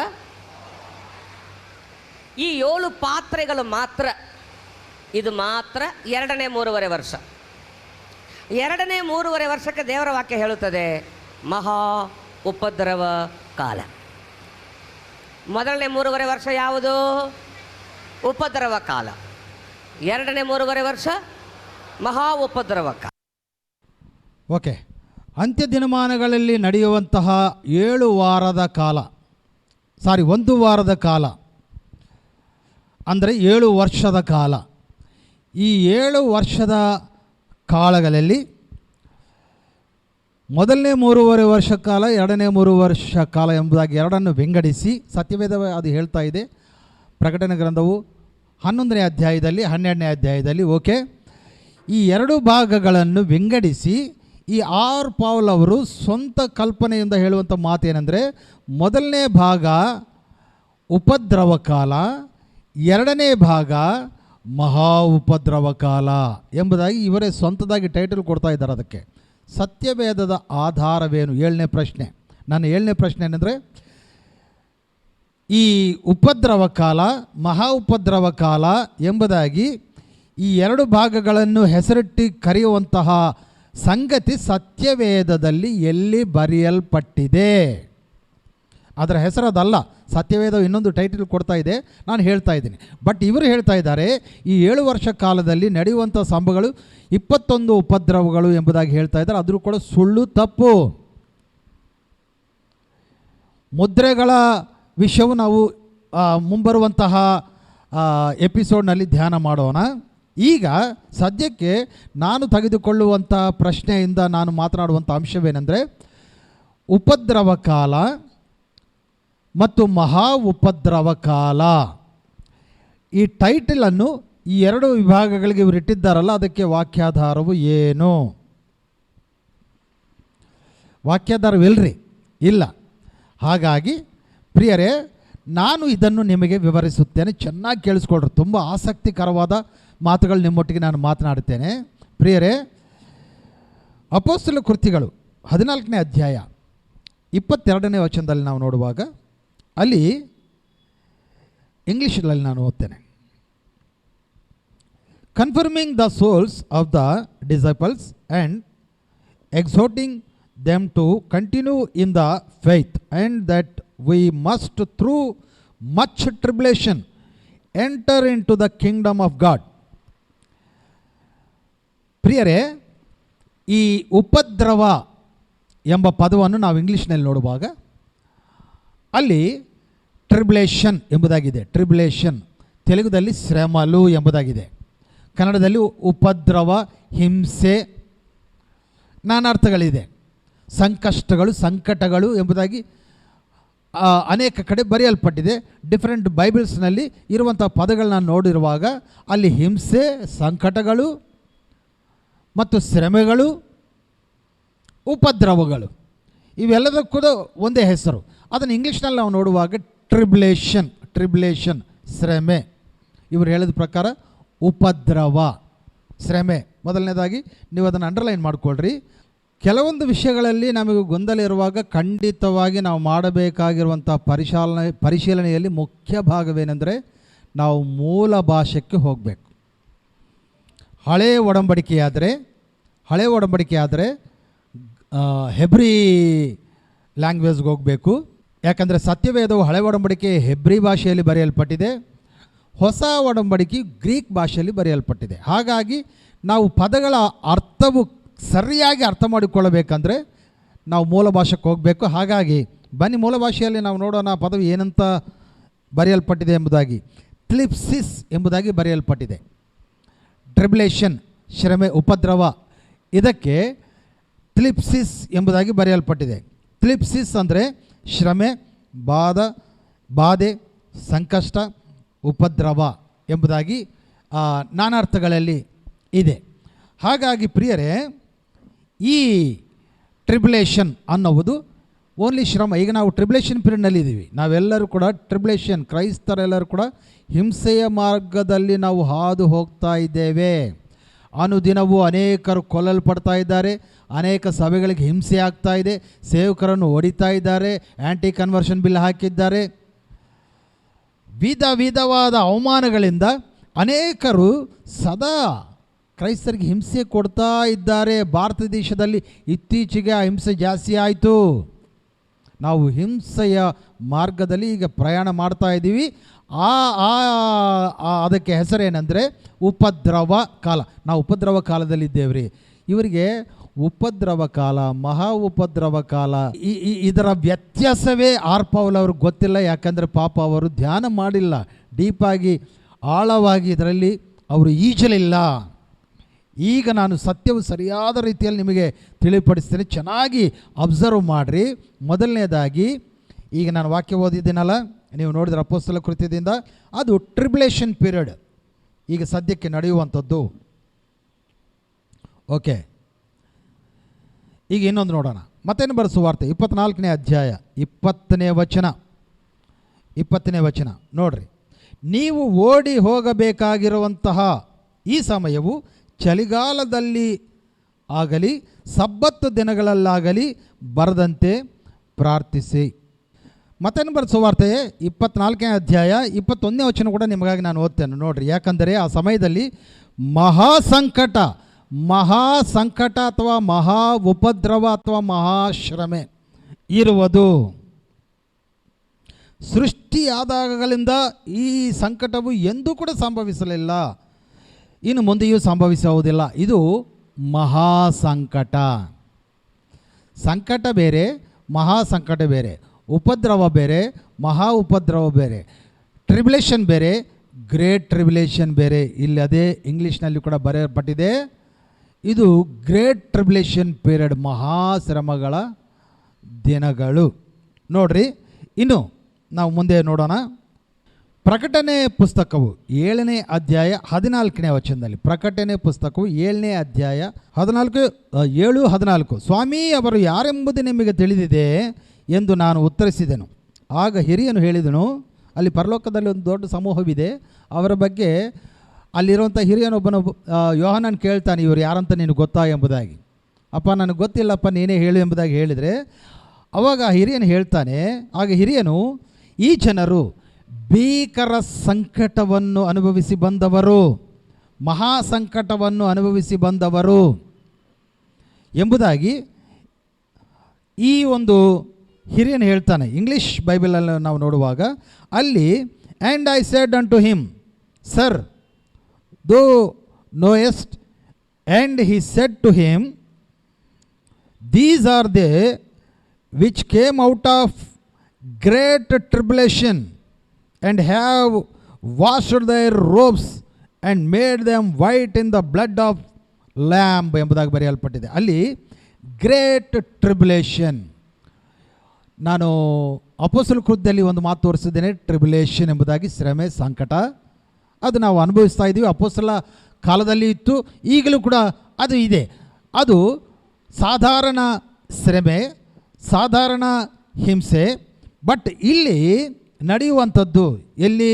ಈ 7 ಪಾತ್ರೆಗಳು ಮಾತ್ರ, ಇದು ಮಾತ್ರ ಎರಡನೇ 3.5 ವರ್ಷ. ಎರಡನೇ 3.5 ವರ್ಷಕ್ಕೆ ದೇವರ ವಾಕ್ಯ ಹೇಳುತ್ತದೆ ಮಹಾ ಉಪದ್ರವ ಕಾಲ. ಮೊದಲನೇ 3.5 ವರ್ಷ ಯಾವುದು? ಉಪದ್ರವ ಕಾಲ. ಎರಡನೇ 3.5 ವರ್ಷ ಮಹಾ ಉಪದ್ರವ ಕಾಲ. ಓಕೆ. ಅಂತ್ಯ ದಿನಮಾನಗಳಲ್ಲಿ ನಡೆಯುವಂತಹ 7 ವಾರದ ಕಾಲ, 1 ವಾರದ ಕಾಲ ಅಂದರೆ 7 ವರ್ಷದ ಕಾಲ. ಈ 7 ವರ್ಷದ ಕಾಲಗಳಲ್ಲಿ ಮೊದಲನೇ 3.5 ವರ್ಷ ಕಾಲ, ಎರಡನೇ 3 ವರ್ಷ ಕಾಲ ಎಂಬುದಾಗಿ ಎರಡನ್ನು ವಿಂಗಡಿಸಿ ಸತ್ಯವೇದ ಅದು ಹೇಳ್ತಾ ಇದೆ. ಪ್ರಕಟಣೆ ಗ್ರಂಥವು 11ನೇ ಅಧ್ಯಾಯದಲ್ಲಿ 12ನೇ ಅಧ್ಯಾಯದಲ್ಲಿ. ಓಕೆ, ಈ 2 ಭಾಗಗಳನ್ನು ವಿಂಗಡಿಸಿ ಈ ಆರ್ ಪೌಲ್ ಅವರು ಸ್ವಂತ ಕಲ್ಪನೆಯಿಂದ ಹೇಳುವಂಥ ಮಾತೇನೆಂದರೆ, ಮೊದಲನೇ ಭಾಗ ಉಪದ್ರವ ಕಾಲ, ಎರಡನೇ ಭಾಗ ಮಹಾ ಉಪದ್ರವ ಕಾಲ ಎಂಬುದಾಗಿ ಇವರೇ ಸ್ವಂತದಾಗಿ ಟೈಟಲ್ ಕೊಡ್ತಾ ಇದ್ದಾರೆ. ಅದಕ್ಕೆ ಸತ್ಯವೇದದ ಆಧಾರವೇನು? 7ನೇ ಪ್ರಶ್ನೆ. ನನ್ನ 7ನೇ ಪ್ರಶ್ನೆ ಏನೆಂದರೆ, ಈ ಉಪದ್ರವ ಕಾಲ, ಮಹಾ ಉಪದ್ರವ ಕಾಲ ಎಂಬುದಾಗಿ ಈ 2 ಭಾಗಗಳನ್ನು ಹೆಸರಿಟ್ಟು ಕರೆಯುವಂತಹ ಸಂಗತಿ ಸತ್ಯವೇದದಲ್ಲಿ ಎಲ್ಲಿ ಬರೆಯಲ್ಪಟ್ಟಿದೆ? ಅದರ ಹೆಸರದಲ್ಲ. ಸತ್ಯವೇದ ಇನ್ನೊಂದು ಟೈಟಲ್ ಕೊಡ್ತಾ ಇದೆ, ನಾನು ಹೇಳ್ತಾ ಇದ್ದೀನಿ. ಬಟ್ ಇವರು ಹೇಳ್ತಾ ಇದ್ದಾರೆ ಈ 7 ವರ್ಷ ಕಾಲದಲ್ಲಿ ನಡೆಯುವಂಥ ಸಂಭವಗಳು 21 ಉಪದ್ರವಗಳು ಎಂಬುದಾಗಿ ಹೇಳ್ತಾ ಇದ್ದಾರೆ. ಆದರೂ ಕೂಡ ಸುಳ್ಳು, ತಪ್ಪು. ಮುದ್ರೆಗಳ ವಿಷಯವು ನಾವು ಮುಂಬರುವಂತಹ ಎಪಿಸೋಡ್ನಲ್ಲಿ ಧ್ಯಾನ ಮಾಡೋಣ. ಈಗ ಸದ್ಯಕ್ಕೆ ನಾನು ತೆಗೆದುಕೊಳ್ಳುವಂಥ ಪ್ರಶ್ನೆಯಿಂದ ನಾನು ಮಾತನಾಡುವಂಥ ಅಂಶವೇನೆಂದರೆ, ಉಪದ್ರವ ಕಾಲ ಮತ್ತು ಮಹಾ ಉಪದ್ರವ ಕಾಲ. ಈ ಟೈಟಲನ್ನು ಈ 2 ವಿಭಾಗಗಳಿಗೆ ಇವರು ಇಟ್ಟಿದ್ದಾರಲ್ಲ, ಅದಕ್ಕೆ ವಾಕ್ಯಾಧಾರವು ಏನು? ವಾಕ್ಯಾಧಾರವಿಲ್ಲರಿ, ಇಲ್ಲ. ಹಾಗಾಗಿ ಪ್ರಿಯರೇ, ನಾನು ಇದನ್ನು ನಿಮಗೆ ವಿವರಿಸುತ್ತೇನೆ. ಚೆನ್ನಾಗಿ ಕೇಳಿಸ್ಕೊಳ್ರಿ. ತುಂಬ ಆಸಕ್ತಿಕರವಾದ ಮಾತುಗಳು ನಿಮ್ಮೊಟ್ಟಿಗೆ ನಾನು ಮಾತನಾಡುತ್ತೇನೆ. ಪ್ರಿಯರೇ, ಅಪೊಸ್ತಲ ಕೃತ್ಯಗಳು 14ನೇ ಅಧ್ಯಾಯ 22ನೇ ವಚನದಲ್ಲಿ ನಾವು ನೋಡುವಾಗ, ಅಲ್ಲಿ ಇಂಗ್ಲೀಷಲ್ಲಿ ನಾನು ಓದ್ತೇನೆ. Confirming the souls of the disciples and exhorting them to continue in the faith and that we must through much tribulation enter into the kingdom of God. ಪ್ರಿಯರೇ, ಈ ಉಪದ್ರವ ಎಂಬ ಪದವನ್ನು ನಾವು ಇಂಗ್ಲೀಷ್ನಲ್ಲಿ ನೋಡುವಾಗ ಅಲ್ಲಿ ಟ್ರಿಬ್ಯುಲೇಷನ್ ಎಂಬುದಾಗಿದೆ. ಟ್ರಿಬ್ಯುಲೇಷನ್ ತೆಲುಗುದಲ್ಲಿ ಶ್ರಮಲು ಎಂಬುದಾಗಿದೆ. ಕನ್ನಡದಲ್ಲಿ ಉಪದ್ರವ, ಹಿಂಸೆ, ನಾನಾರ್ಥಗಳಿದೆ. ಸಂಕಷ್ಟಗಳು, ಸಂಕಟಗಳು ಎಂಬುದಾಗಿ ಅನೇಕ ಕಡೆ ಬರೆಯಲ್ಪಟ್ಟಿದೆ. ಡಿಫ್ರೆಂಟ್ ಬೈಬಲ್ಸ್ನಲ್ಲಿ ಇರುವಂಥ ಪದಗಳನ್ನ ನೋಡಿರುವಾಗ ಅಲ್ಲಿ ಹಿಂಸೆ, ಸಂಕಟಗಳು ಮತ್ತು ಶ್ರಮೆಗಳು, ಉಪದ್ರವಗಳು ಇವೆಲ್ಲದಕ್ಕೂ ಕೂಡ ಒಂದೇ ಹೆಸರು. ಅದನ್ನು ಇಂಗ್ಲೀಷ್ನಲ್ಲಿ ನಾವು ನೋಡುವಾಗ ಟ್ರಿಬ್ಯುಲೇಷನ್ ಶ್ರಮೆ. ಇವರು ಹೇಳಿದ ಪ್ರಕಾರ ಉಪದ್ರವ, ಶ್ರಮೆ. ಮೊದಲನೇದಾಗಿ ನೀವು ಅದನ್ನು ಅಂಡರ್ಲೈನ್ ಮಾಡಿಕೊಳ್ಳ್ರಿ. ಕೆಲವೊಂದು ವಿಷಯಗಳಲ್ಲಿ ನಮಗೆ ಗೊಂದಲ ಇರುವಾಗ ಖಂಡಿತವಾಗಿ ನಾವು ಮಾಡಬೇಕಾಗಿರುವಂಥ ಪರಿಶೀಲನೆಯಲ್ಲಿ ಮುಖ್ಯ ಭಾಗವೇನೆಂದರೆ, ನಾವು ಮೂಲ ಭಾಷೆಗೆ ಹೋಗಬೇಕು. ಹಳೆಯ ಒಡಂಬಡಿಕೆಯಾದರೆ ಹೆಬ್ರಿ ಲ್ಯಾಂಗ್ವೇಜ್ಗೆ ಹೋಗಬೇಕು. ಯಾಕಂದರೆ ಸತ್ಯವೇದವು ಹಳೆ ಒಡಂಬಡಿಕೆ ಹೆಬ್ರಿ ಭಾಷೆಯಲ್ಲಿ ಬರೆಯಲ್ಪಟ್ಟಿದೆ, ಹೊಸ ಒಡಂಬಡಿಕೆ ಗ್ರೀಕ್ ಭಾಷೆಯಲ್ಲಿ ಬರೆಯಲ್ಪಟ್ಟಿದೆ. ಹಾಗಾಗಿ ನಾವು ಪದಗಳ ಅರ್ಥವು ಸರಿಯಾಗಿ ಅರ್ಥ ಮಾಡಿಕೊಳ್ಳಬೇಕಂದ್ರೆ ನಾವು ಮೂಲ ಭಾಷೆಗೆ ಹೋಗಬೇಕು. ಹಾಗಾಗಿ ಬನ್ನಿ ಮೂಲ ಭಾಷೆಯಲ್ಲಿ ನಾವು ನೋಡೋಣ ಪದವು ಏನಂತ ಬರೆಯಲ್ಪಟ್ಟಿದೆ ಎಂಬುದಾಗಿ. ಕ್ಲಿಪ್ಸಿಸ್ ಎಂಬುದಾಗಿ ಬರೆಯಲ್ಪಟ್ಟಿದೆ. ಟ್ರಿಬ್ಯುಲೇಷನ್, ಶ್ರಮೆ, ಉಪದ್ರವ, ಇದಕ್ಕೆ ಕ್ಲಿಪ್ಸಿಸ್ ಎಂಬುದಾಗಿ ಬರೆಯಲ್ಪಟ್ಟಿದೆ. ಕ್ಲಿಪ್ಸಿಸ್ ಅಂದರೆ ಶ್ರಮೆ, ಬಾಧೆ, ಸಂಕಷ್ಟ, ಉಪದ್ರವ ಎಂಬುದಾಗಿ ನಾನಾರ್ಥಗಳಲ್ಲಿ ಇದೆ. ಹಾಗಾಗಿ ಪ್ರಿಯರೇ, ಈ ಟ್ರಿಬ್ಯುಲೇಷನ್ ಅನ್ನುವುದು ಓನ್ಲಿ ಶ್ರಮ. ಈಗ ನಾವು ಟ್ರಿಬ್ಯುಲೇಷನ್ ಪೀರಿಯಡ್ನಲ್ಲಿ ಇದ್ದೀವಿ. ನಾವೆಲ್ಲರೂ ಕೂಡ ಟ್ರಿಬ್ಯುಲೇಷನ್, ಕ್ರೈಸ್ತರೆಲ್ಲರೂ ಕೂಡ ಹಿಂಸೆಯ ಮಾರ್ಗದಲ್ಲಿ ನಾವು ಹಾದು ಹೋಗ್ತಾ ಇದ್ದೇವೆ. ಅನುದಿನವೂ ಅನೇಕರು ಕೊಲ್ಲಲ್ಪಡ್ತಾ ಇದ್ದಾರೆ, ಅನೇಕ ಸಭೆಗಳಿಗೆ ಹಿಂಸೆ ಆಗ್ತಾ ಇದೆ, ಸೇವಕರನ್ನು ಹೊಡಿತಾ ಇದ್ದಾರೆ, ಆ್ಯಂಟಿ ಕನ್ವರ್ಷನ್ ಬಿಲ್ ಹಾಕಿದ್ದಾರೆ. ವಿಧ ವಿಧವಾದ ಅವಮಾನಗಳಿಂದ ಅನೇಕರು ಸದಾ ಕ್ರೈಸ್ತರಿಗೆ ಹಿಂಸೆ ಕೊಡ್ತಾ ಇದ್ದಾರೆ. ಭಾರತ ದೇಶದಲ್ಲಿ ಇತ್ತೀಚೆಗೆ ಆ ಹಿಂಸೆ ಜಾಸ್ತಿ ಆಯಿತು. ನಾವು ಹಿಂಸೆಯ ಮಾರ್ಗದಲ್ಲಿ ಈಗ ಪ್ರಯಾಣ ಮಾಡ್ತಾ ಇದ್ದೀವಿ. ಅದಕ್ಕೆ ಹೆಸರೇನೆಂದರೆ ಉಪದ್ರವ ಕಾಲ. ನಾವು ಉಪದ್ರವ ಕಾಲದಲ್ಲಿದ್ದೇವ್ರಿ. ಇವರಿಗೆ ಉಪದ್ರವ ಕಾಲ, ಮಹಾ ಉಪದ್ರವ ಕಾಲ, ಇದರ ವ್ಯತ್ಯಾಸವೇ ಆರ್ ಪೌಲ್ ಅವ್ರಿಗೆ ಗೊತ್ತಿಲ್ಲ. ಯಾಕಂದರೆ ಪಾಪ ಅವರು ಧ್ಯಾನ ಮಾಡಿಲ್ಲ, ಡೀಪಾಗಿ ಆಳವಾಗಿ ಇದರಲ್ಲಿ ಅವರು ಈಜಲಿಲ್ಲ. ಈಗ ನಾನು ಸತ್ಯವು ಸರಿಯಾದ ರೀತಿಯಲ್ಲಿ ನಿಮಗೆ ತಿಳಿಪಡಿಸ್ತೇನೆ, ಚೆನ್ನಾಗಿ ಅಬ್ಸರ್ವ್ ಮಾಡಿರಿ. ಮೊದಲನೇದಾಗಿ ಈಗ ನಾನು ವಾಕ್ಯ ಓದಿದ್ದೀನಲ್ಲ, ನೀವು ನೋಡಿದ್ರೆ ಅಪೊಸ್ತಲ ಕೃತ್ಯದಿಂದ, ಅದು ಟ್ರಿಬ್ಯುಲೇಷನ್ ಪೀರಿಯಡ್ ಈಗ ಸದ್ಯಕ್ಕೆ ನಡೆಯುವಂಥದ್ದು. ಓಕೆ, ಈಗ ಇನ್ನೊಂದು ನೋಡೋಣ. ಮತ್ತೇನು ಬರೆಸುವ ವಾರ್ತೆ 24ನೇ ಅಧ್ಯಾಯ 20ನೇ ವಚನ ನೋಡ್ರಿ. ನೀವು ಓಡಿ ಹೋಗಬೇಕಾಗಿರುವಂತಹ ಈ ಸಮಯವು ಚಳಿಗಾಲದಲ್ಲಿ ಆಗಲಿ ಸಬ್ಬತ್ತು ದಿನಗಳಲ್ಲಾಗಲಿ ಬರದಂತೆ ಪ್ರಾರ್ಥಿಸಿ. ಮತ್ತೇನು ಬರೆಸುವ ವಾರ್ತೆ 24ನೇ ಅಧ್ಯಾಯ 21ನೇ ವಚನ ಕೂಡ ನಿಮಗಾಗಿ ನಾನು ಓದ್ತೇನೆ ನೋಡ್ರಿ. ಯಾಕಂದರೆ ಆ ಸಮಯದಲ್ಲಿ ಮಹಾ ಸಂಕಟ ಅಥವಾ ಮಹಾ ಉಪದ್ರವ ಅಥವಾ ಮಹಾಶ್ರಮೆ ಇರುವುದು. ಸೃಷ್ಟಿಯಾದಾಗಲಿಂದ ಈ ಸಂಕಟವು ಎಂದೂ ಕೂಡ ಸಂಭವಿಸಲಿಲ್ಲ, ಇನ್ನು ಮುಂದೆಯೂ ಸಂಭವಿಸುವುದಿಲ್ಲ. ಇದು ಮಹಾ ಸಂಕಟ. ಸಂಕಟ ಬೇರೆ, ಮಹಾ ಸಂಕಟ ಬೇರೆ. ಉಪದ್ರವ ಬೇರೆ, ಮಹಾ ಉಪದ್ರವ ಬೇರೆ. ಟ್ರಿಬ್ಯುಲೇಷನ್ ಬೇರೆ, ಗ್ರೇಟ್ ಟ್ರಿಬ್ಯುಲೇಷನ್ ಬೇರೆ. ಇಲ್ಲಿ ಅದೇ ಇಂಗ್ಲೀಷ್ನಲ್ಲಿ ಕೂಡ ಬರೆಯಲ್ಪಟ್ಟಿದೆ. ಇದು ಗ್ರೇಟ್ ಟ್ರಿಬ್ಯುಲೇಷನ್ ಪೀರಿಯಡ್, ಮಹಾಶ್ರಮಗಳ ದಿನಗಳು. ನೋಡ್ರಿ, ಇನ್ನು ನಾವು ಮುಂದೆ ನೋಡೋಣ. ಪ್ರಕಟಣೆ ಪುಸ್ತಕವು 7ನೇ ಅಧ್ಯಾಯ 14ನೇ ವಚನದಲ್ಲಿ, ಪ್ರಕಟಣೆ ಪುಸ್ತಕವು 7ನೇ ಅಧ್ಯಾಯ 7-14, ಸ್ವಾಮಿ ಅವರು ಯಾರೆಂಬುದು ನಿಮಗೆ ತಿಳಿದಿದೆ ಎಂದು ನಾನು ಉತ್ತರಿಸಿದೆನು. ಆಗ ಹಿರಿಯನು ಹೇಳಿದನು, ಅಲ್ಲಿ ಪರಲೋಕದಲ್ಲಿ ಒಂದು ದೊಡ್ಡ ಸಮೂಹವಿದೆ, ಅವರ ಬಗ್ಗೆ ಅಲ್ಲಿರುವಂಥ ಹಿರಿಯನೊಬ್ಬನು ಯೋಹಾನನ್ ಕೇಳ್ತಾನೆ, ಇವರು ಯಾರಂತ ನಿನಗೆ ಗೊತ್ತಾ ಎಂಬುದಾಗಿ. ಅಪ್ಪ ನನಗೆ ಗೊತ್ತಿಲ್ಲಪ್ಪ, ನೀನೇ ಹೇಳು ಎಂಬುದಾಗಿ ಹೇಳಿದರೆ, ಅವಾಗ ಹಿರಿಯನು ಹೇಳ್ತಾನೆ, ಆಗ ಹಿರಿಯನು, ಈ ಜನರು ಭೀಕರ ಸಂಕಟವನ್ನು ಅನುಭವಿಸಿ ಬಂದವರು, ಮಹಾ ಸಂಕಟವನ್ನು ಅನುಭವಿಸಿ ಬಂದವರು ಎಂಬುದಾಗಿ ಈ ಒಂದು ಹಿರಿಯನು ಹೇಳ್ತಾನೆ. ಇಂಗ್ಲೀಷ್ ಬೈಬಲಲ್ಲಿ ನಾವು ನೋಡುವಾಗ ಅಲ್ಲಿ, and I said unto him, sir thou knowest, and he said to him, these are they which came out of great tribulation and have washed their robes and made them white in the blood of lamb ಎಂಬುದಾಗಿ ಬರೆಯಲ್ಪಟ್ಟಿದೆ. ಅಲ್ಲಿ great tribulation, ನಾನು ಅಪೊಸ್ತಲ ಕೃತ್ಯದಲ್ಲಿ ಒಂದು ಮಾತು ತೋರಿಸಿದ್ದೇನೆ, tribulation ಎಂಬುದಾಗಿ, ಶ್ರಮೆ, ಸಂಕಟ. ಅದು ನಾವು ಅನುಭವಿಸ್ತಾ ಇದ್ದೀವಿ. ಅಪೊಸ್ತಲ ಕಾಲದಲ್ಲಿ ಇತ್ತು, ಈಗಲೂ ಕೂಡ ಅದು ಇದೆ. ಅದು ಸಾಧಾರಣ ಶ್ರಮೆ, ಸಾಧಾರಣ ಹಿಂಸೆ. ಬಟ್ ಇಲ್ಲಿ ನಡೆಯುವಂಥದ್ದು ಎಲ್ಲಿ?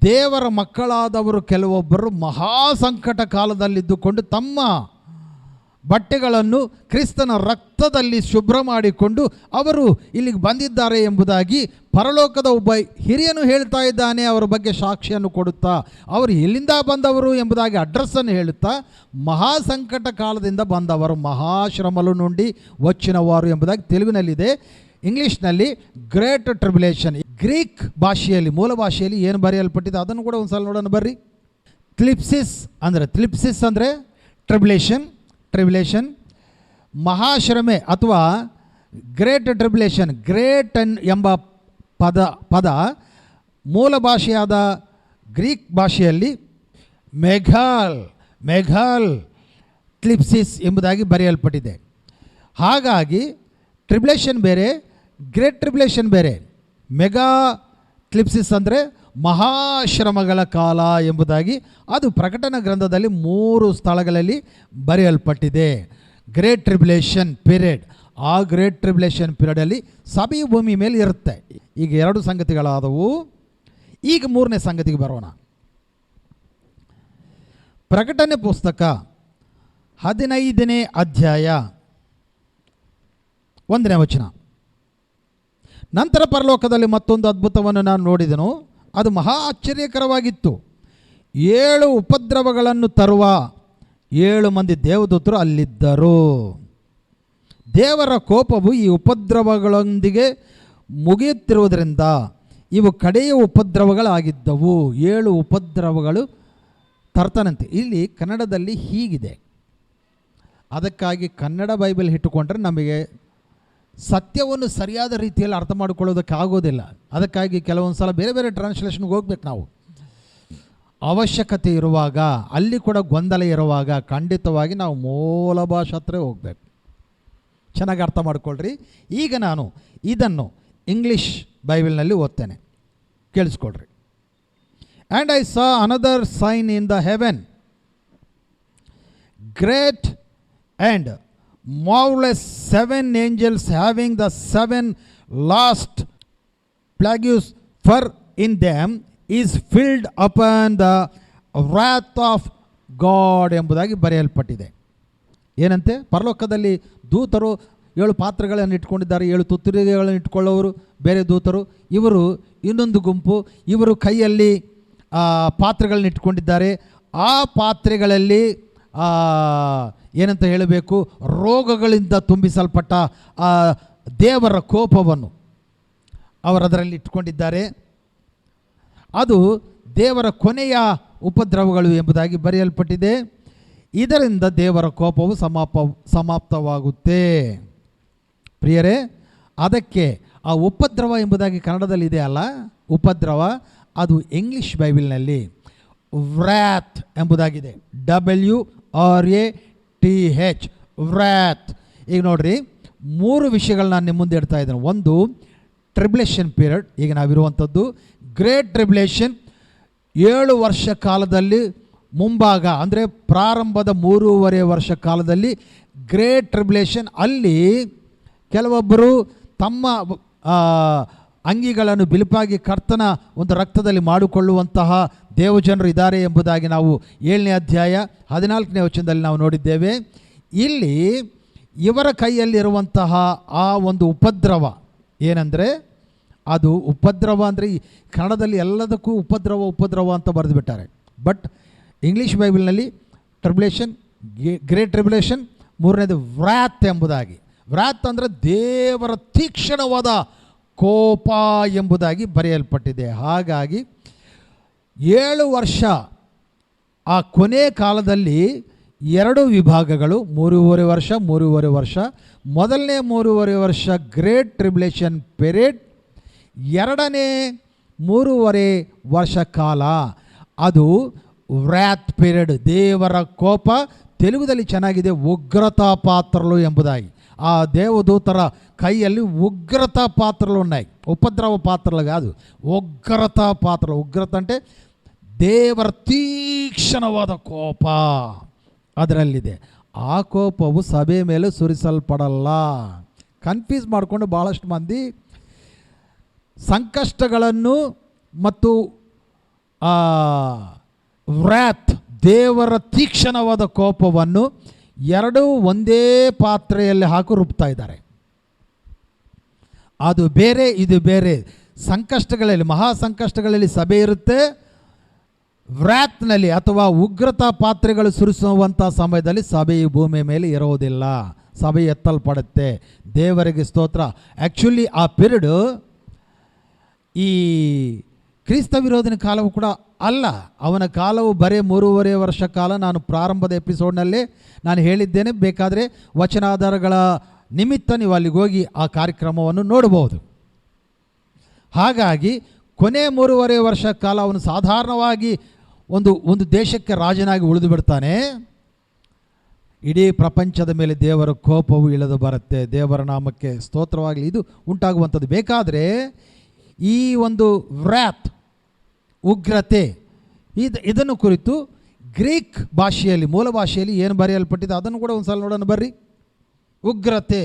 ದೇವರ ಮಕ್ಕಳಾದವರು ಕೆಲವೊಬ್ಬರು ಮಹಾ ಸಂಕಟ ಕಾಲದಲ್ಲಿದ್ದುಕೊಂಡು ತಮ್ಮ ಬಟ್ಟೆಗಳನ್ನು ಕ್ರಿಸ್ತನ ರಕ್ತದಲ್ಲಿ ಶುಭ್ರ ಮಾಡಿಕೊಂಡು ಅವರು ಇಲ್ಲಿಗೆ ಬಂದಿದ್ದಾರೆ ಎಂಬುದಾಗಿ ಪರಲೋಕದ ಒಬ್ಬ ಹಿರಿಯನು ಹೇಳ್ತಾ ಇದ್ದಾನೆ. ಅವರ ಬಗ್ಗೆ ಸಾಕ್ಷಿಯನ್ನು ಕೊಡುತ್ತಾ, ಅವರು ಎಲ್ಲಿಂದ ಬಂದವರು ಎಂಬುದಾಗಿ ಅಡ್ರೆಸ್ಸನ್ನು ಹೇಳುತ್ತಾ, ಮಹಾ ಸಂಕಟ ಕಾಲದಿಂದ ಬಂದವರು, ಮಹಾಶ್ರಮಲು నుండి వచ్చినవారు ಎಂಬುದಾಗಿ ತೆಲುಗಿನಲ್ಲಿದೆ. ಇಂಗ್ಲೀಷ್ನಲ್ಲಿ ಗ್ರೇಟ್ ಟ್ರಿಬ್ಯುಲೇಷನ್. ಗ್ರೀಕ್ ಭಾಷೆಯಲ್ಲಿ, ಮೂಲ ಭಾಷೆಯಲ್ಲಿ ಏನು ಬರೆಯಲ್ಪಟ್ಟಿದೆ ಅದನ್ನು ಕೂಡ ಒಂದು ಸಲ ನೋಡೋಣ ಬರ್ರಿ. ತ್ಲಿಪ್ಸಿಸ್ ಅಂದರೆ ಟ್ರಿಬ್ಯುಲೇಷನ್, ಮಹಾಶ್ರಮೆ ಅಥವಾ ಗ್ರೇಟ್ ಟ್ರಿಬ್ಯುಲೇಷನ್. ಗ್ರೇಟ್ ಎಂಬ ಪದ ಮೂಲ ಭಾಷೆಯಾದ ಗ್ರೀಕ್ ಭಾಷೆಯಲ್ಲಿ ಮೆಘಾಲ್ ತ್ಲಿಪ್ಸಿಸ್ ಎಂಬುದಾಗಿ ಬರೆಯಲ್ಪಟ್ಟಿದೆ. ಹಾಗಾಗಿ ಟ್ರಿಬ್ಯುಲೇಷನ್ ಬೇರೆ, ಗ್ರೇಟ್ ಟ್ರಿಬ್ಯುಲೇಷನ್ ಬೇರೆ. ಮೆಗಾ ಕ್ಲಿಪ್ಸಿಸ್ ಅಂದರೆ ಮಹಾಶ್ರಮಗಳ ಕಾಲ ಎಂಬುದಾಗಿ ಅದು ಪ್ರಕಟಣಾ ಗ್ರಂಥದಲ್ಲಿ 3 ಸ್ಥಳಗಳಲ್ಲಿ ಬರೆಯಲ್ಪಟ್ಟಿದೆ. ಗ್ರೇಟ್ ಟ್ರಿಬ್ಯುಲೇಷನ್ ಪೀರಿಯಡ್, ಆ ಗ್ರೇಟ್ ಟ್ರಿಬ್ಯುಲೇಷನ್ ಪೀರಿಯಡಲ್ಲಿ ಸಭೆಯ ಭೂಮಿ ಮೇಲೆ ಇರುತ್ತೆ. ಈಗ 2 ಸಂಗತಿಗಳಾದವು. ಈಗ 3ನೇ ಸಂಗತಿಗೆ ಬರೋಣ. ಪ್ರಕಟಣೆ ಪುಸ್ತಕ 15ನೇ ಅಧ್ಯಾಯ 1ನೇ ವಚನ. ನಂತರ ಪರಲೋಕದಲ್ಲಿ ಮತ್ತೊಂದು ಅದ್ಭುತವನ್ನು ನಾನು ನೋಡಿದೆನು, ಅದು ಮಹಾ ಆಶ್ಚರ್ಯಕರವಾಗಿತ್ತು. 7 ಉಪದ್ರವಗಳನ್ನು ತರುವ 7 ಮಂದಿ ದೇವದೂತರು ಅಲ್ಲಿದ್ದರು. ದೇವರ ಕೋಪವು ಈ ಉಪದ್ರವಗಳೊಂದಿಗೆ ಮುಗಿಯುತ್ತಿರುವುದರಿಂದ ಇವು ಕಡೆಯ ಉಪದ್ರವಗಳಾಗಿದ್ದವು. 7 ಉಪದ್ರವಗಳು ತರ್ತಾನಂತೆ. ಇಲ್ಲಿ ಕನ್ನಡದಲ್ಲಿ ಹೀಗಿದೆ. ಅದಕ್ಕಾಗಿ ಕನ್ನಡ ಬೈಬಲ್ ಇಟ್ಟುಕೊಂಡ್ರೆ ನಮಗೆ ಸತ್ಯವನ್ನು ಸರಿಯಾದ ರೀತಿಯಲ್ಲಿ ಅರ್ಥ ಮಾಡಿಕೊಳ್ಳೋದಕ್ಕೆ ಆಗೋದಿಲ್ಲ. ಅದಕ್ಕಾಗಿ ಕೆಲವೊಂದು ಸಲ ಬೇರೆ ಬೇರೆ ಟ್ರಾನ್ಸ್ಲೇಷನ್ಗೆ ಹೋಗ್ಬೇಕು ನಾವು. ಅವಶ್ಯಕತೆ ಇರುವಾಗ, ಅಲ್ಲಿ ಕೂಡ ಗೊಂದಲ ಇರುವಾಗ ಖಂಡಿತವಾಗಿ ನಾವು ಮೂಲ ಭಾಷೆ ಹತ್ರ ಹೋಗಬೇಕು. ಚೆನ್ನಾಗಿ ಅರ್ಥ ಮಾಡಿಕೊಳ್ಳ್ರಿ. ಈಗ ನಾನು ಇದನ್ನು ಇಂಗ್ಲೀಷ್ ಬೈಬಲ್ನಲ್ಲಿ ಓದ್ತೇನೆ, ಕೇಳಿಸ್ಕೊಳ್ರಿ. And I saw another sign in the heaven, great and marvelous 7 angels having the 7 last plagues, for in them is filled upon the wrath of God ಎಂಬುದಾಗಿ ಬರೆಯಲ್ಪಟ್ಟಿದೆ. ಏನಂತೆ? ಪರಲೋಕದಲ್ಲಿ ದೂತರು 7 ಪಾತ್ರೆಗಳನ್ನು ಇಟ್ಕೊಂಡಿದ್ದಾರೆ. 7 ತುತ್ತೂರಿಗಳನ್ನು ಇಟ್ಕೊಳ್ಳೋರು ಬೇರೆ ದೂತರು. ಇವರು ಇನ್ನೊಂದು ಗುಂಪು. ಇವರು ಕೈಯಲ್ಲಿ ಪಾತ್ರೆಗಳನ್ನ ಇಟ್ಕೊಂಡಿದ್ದಾರೆ. ಆ ಪಾತ್ರೆಗಳಲ್ಲಿ ಏನಂತ ಹೇಳಬೇಕು, ರೋಗಗಳಿಂದ ತುಂಬಿಸಲ್ಪಟ್ಟ ದೇವರ ಕೋಪವನ್ನು ಅವರದರಲ್ಲಿ ಇಟ್ಕೊಂಡಿದ್ದಾರೆ. ಅದು ದೇವರ ಕೊನೆಯ ಉಪದ್ರವಗಳು ಎಂಬುದಾಗಿ ಬರೆಯಲ್ಪಟ್ಟಿದೆ. ಇದರಿಂದ ದೇವರ ಕೋಪವು ಸಮಾಪ್ತವಾಗುತ್ತೆ. ಪ್ರಿಯರೇ, ಅದಕ್ಕೆ ಆ ಉಪದ್ರವ ಎಂಬುದಾಗಿ ಕನ್ನಡದಲ್ಲಿ ಇದೆ ಅಲ್ಲ, ಉಪದ್ರವ, ಅದು ಇಂಗ್ಲೀಷ್ ಬೈಬಲ್ನಲ್ಲಿ ವ್ರಾತ್ ಎಂಬುದಾಗಿದೆ. WRATH, ವ್ರಾತ್. ಈಗ ನೋಡ್ರಿ, 3 ವಿಷಯಗಳನ್ನ ನಾನು ನಿಮ್ಮ ಮುಂದೆ ಇಡ್ತಾ ಇದ್ದೇನೆ. ಒಂದು, ಟ್ರಿಬ್ಯುಲೇಷನ್ ಪೀರಿಯಡ್, ಈಗ ನಾವಿರುವಂಥದ್ದು ಗ್ರೇಟ್ ಟ್ರಿಬ್ಯುಲೇಷನ್. 7 ವರ್ಷ ಕಾಲದಲ್ಲಿ ಮುಂಭಾಗ, ಅಂದರೆ ಪ್ರಾರಂಭದ 3.5 ವರ್ಷ ಕಾಲದಲ್ಲಿ ಗ್ರೇಟ್ ಟ್ರಿಬ್ಯುಲೇಷನ್. ಅಲ್ಲಿ ಕೆಲವೊಬ್ಬರು ತಮ್ಮ ಅಂಗಿಗಳನ್ನು ಬಿಳುಪಾಗಿ ಕರ್ತನ ಒಂದು ರಕ್ತದಲ್ಲಿ ಮಾಡಿಕೊಳ್ಳುವಂತಹ ದೇವಜನರು ಇದ್ದಾರೆ ಎಂಬುದಾಗಿ ನಾವು 7ನೇ ಅಧ್ಯಾಯ 14ನೇ ವಚನದಲ್ಲಿ ನಾವು ನೋಡಿದ್ದೇವೆ. ಇಲ್ಲಿ ಇವರ ಕೈಯಲ್ಲಿರುವಂತಹ ಆ ಒಂದು ಉಪದ್ರವ ಏನಂದರೆ, ಅದು ಉಪದ್ರವ ಅಂದರೆ ಕನ್ನಡದಲ್ಲಿ ಎಲ್ಲದಕ್ಕೂ ಉಪದ್ರವ ಅಂತ ಬರೆದುಬಿಟ್ಟಾರೆ. But English ಬೈಬಲ್ನಲ್ಲಿ tribulation, great tribulation, 3ನೇದು ವ್ರಾತ್ ಎಂಬುದಾಗಿ. ವ್ರಾತ್ ಅಂದರೆ ದೇವರ ತೀಕ್ಷ್ಣವಾದ ಕೋಪ ಎಂಬುದಾಗಿ ಬರೆಯಲ್ಪಟ್ಟಿದೆ. ಹಾಗಾಗಿ 7 ವರ್ಷ, ಆ ಕೊನೆ ಕಾಲದಲ್ಲಿ 2 ವಿಭಾಗಗಳು, 3.5 ವರ್ಷ, 3.5 ವರ್ಷ. ಮೊದಲನೇ 3.5 ವರ್ಷ ಗ್ರೇಟ್ ಟ್ರಿಬ್ಯುಲೇಷನ್ ಪೀರಿಯಡ್. 2ನೇ 3.5 ವರ್ಷ ಕಾಲ ಅದು ವ್ರಾತ್ ಪೀರಿಯಡ್, ದೇವರ ಕೋಪ. ತೆಲುಗುದಲ್ಲಿ ಚೆನ್ನಾಗಿದೆ ಉಗ್ರತಾ ಪಾತ್ರಗಳು ಎಂಬುದಾಗಿ. ಆ ದೇವದೂತರ ಕೈಯಲ್ಲಿ ಉಗ್ರತಾ ಪಾತ್ರಗಳು ఉన్నాయి. ಉಪದ್ರವ ಪಾತ್ರಗಳು ಕಾದು, ಉಗ್ರತಾ ಪಾತ್ರ. ಉಗ್ರತ అంటే ದೇವರ ತೀಕ್ಷ್ಣವಾದ ಕೋಪ ಅದರಲ್ಲಿದೆ. ಆ ಕೋಪವು ಸಭೆ ಮೇಲೆ ಸುರಿಸಲ್ಪಡಲ್ಲ. ಕನ್ಫ್ಯೂಸ್ ಮಾಡಿಕೊಂಡು ಭಾಳಷ್ಟು ಮಂದಿ ಸಂಕಷ್ಟಗಳನ್ನು ಮತ್ತು ವ್ರಾತ್, ದೇವರ ತೀಕ್ಷ್ಣವಾದ ಕೋಪವನ್ನು 2 ಒಂದೇ ಪಾತ್ರೆಯಲ್ಲಿ ಹಾಕಿ ರುಬ್ತಾ ಇದ್ದಾರೆ. ಅದು ಬೇರೆ, ಇದು ಬೇರೆ. ಸಂಕಷ್ಟಗಳಲ್ಲಿ, ಮಹಾ ಸಂಕಷ್ಟಗಳಲ್ಲಿ ಸಭೆ ಇರುತ್ತೆ. ವ್ರಾತ್ನಲ್ಲಿ ಅಥವಾ ಉಗ್ರತಾ ಪಾತ್ರೆಗಳು ಸುರಿಸುವಂಥ ಸಮಯದಲ್ಲಿ ಸಭೆ ಈ ಭೂಮಿ ಮೇಲೆ ಇರೋದಿಲ್ಲ. ಸಭೆ ಎತ್ತಲ್ಪಡುತ್ತೆ. ದೇವರಿಗೆ ಸ್ತೋತ್ರ. ಆ್ಯಕ್ಚುಲಿ ಆ ಪೀರಿಯಡ್ ಈ ಕ್ರಿಸ್ತ ವಿರೋಧನ ಕಾಲವು ಕೂಡ ಅಲ್ಲ. ಅವನ ಕಾಲವು ಬರೀ 3.5 ವರ್ಷ ಕಾಲ. ನಾನು ಪ್ರಾರಂಭದ ಎಪಿಸೋಡ್ನಲ್ಲೇ ನಾನು ಹೇಳಿದ್ದೇನೆ. ಬೇಕಾದರೆ ವಚನಾಧಾರಗಳ ನಿಮಿತ್ತ ನೀವು ಅಲ್ಲಿಗೆ ಹೋಗಿ ಆ ಕಾರ್ಯಕ್ರಮವನ್ನು ನೋಡಬಹುದು. ಹಾಗಾಗಿ ಕೊನೆ 3.5 ವರ್ಷ ಕಾಲ ಅವನು ಸಾಧಾರಣವಾಗಿ ಒಂದು ದೇಶಕ್ಕೆ ರಾಜನಾಗಿ ಉಳಿದು ಬಿಡ್ತಾನೆ. ಇಡೀ ಪ್ರಪಂಚದ ಮೇಲೆ ದೇವರ ಕೋಪವು ಇಳಿದು ಬರುತ್ತೆ. ದೇವರ ನಾಮಕ್ಕೆ ಸ್ತೋತ್ರವಾಗಲಿ. ಇದು ಉಂಟಾಗುವಂಥದ್ದು. ಬೇಕಾದರೆ ಈ ಒಂದು ವ್ರಾತ್, ಉಗ್ರತೆ, ಇದನ್ನು ಕುರಿತು ಗ್ರೀಕ್ ಭಾಷೆಯಲ್ಲಿ, ಮೂಲ ಭಾಷೆಯಲ್ಲಿ ಏನು ಬರೆಯಲ್ಪಟ್ಟಿದೆ ಅದನ್ನು ಕೂಡ ಒಂದು ಸಲ ನೋಡೋಣ ಬರ್ರಿ. ಉಗ್ರತೆ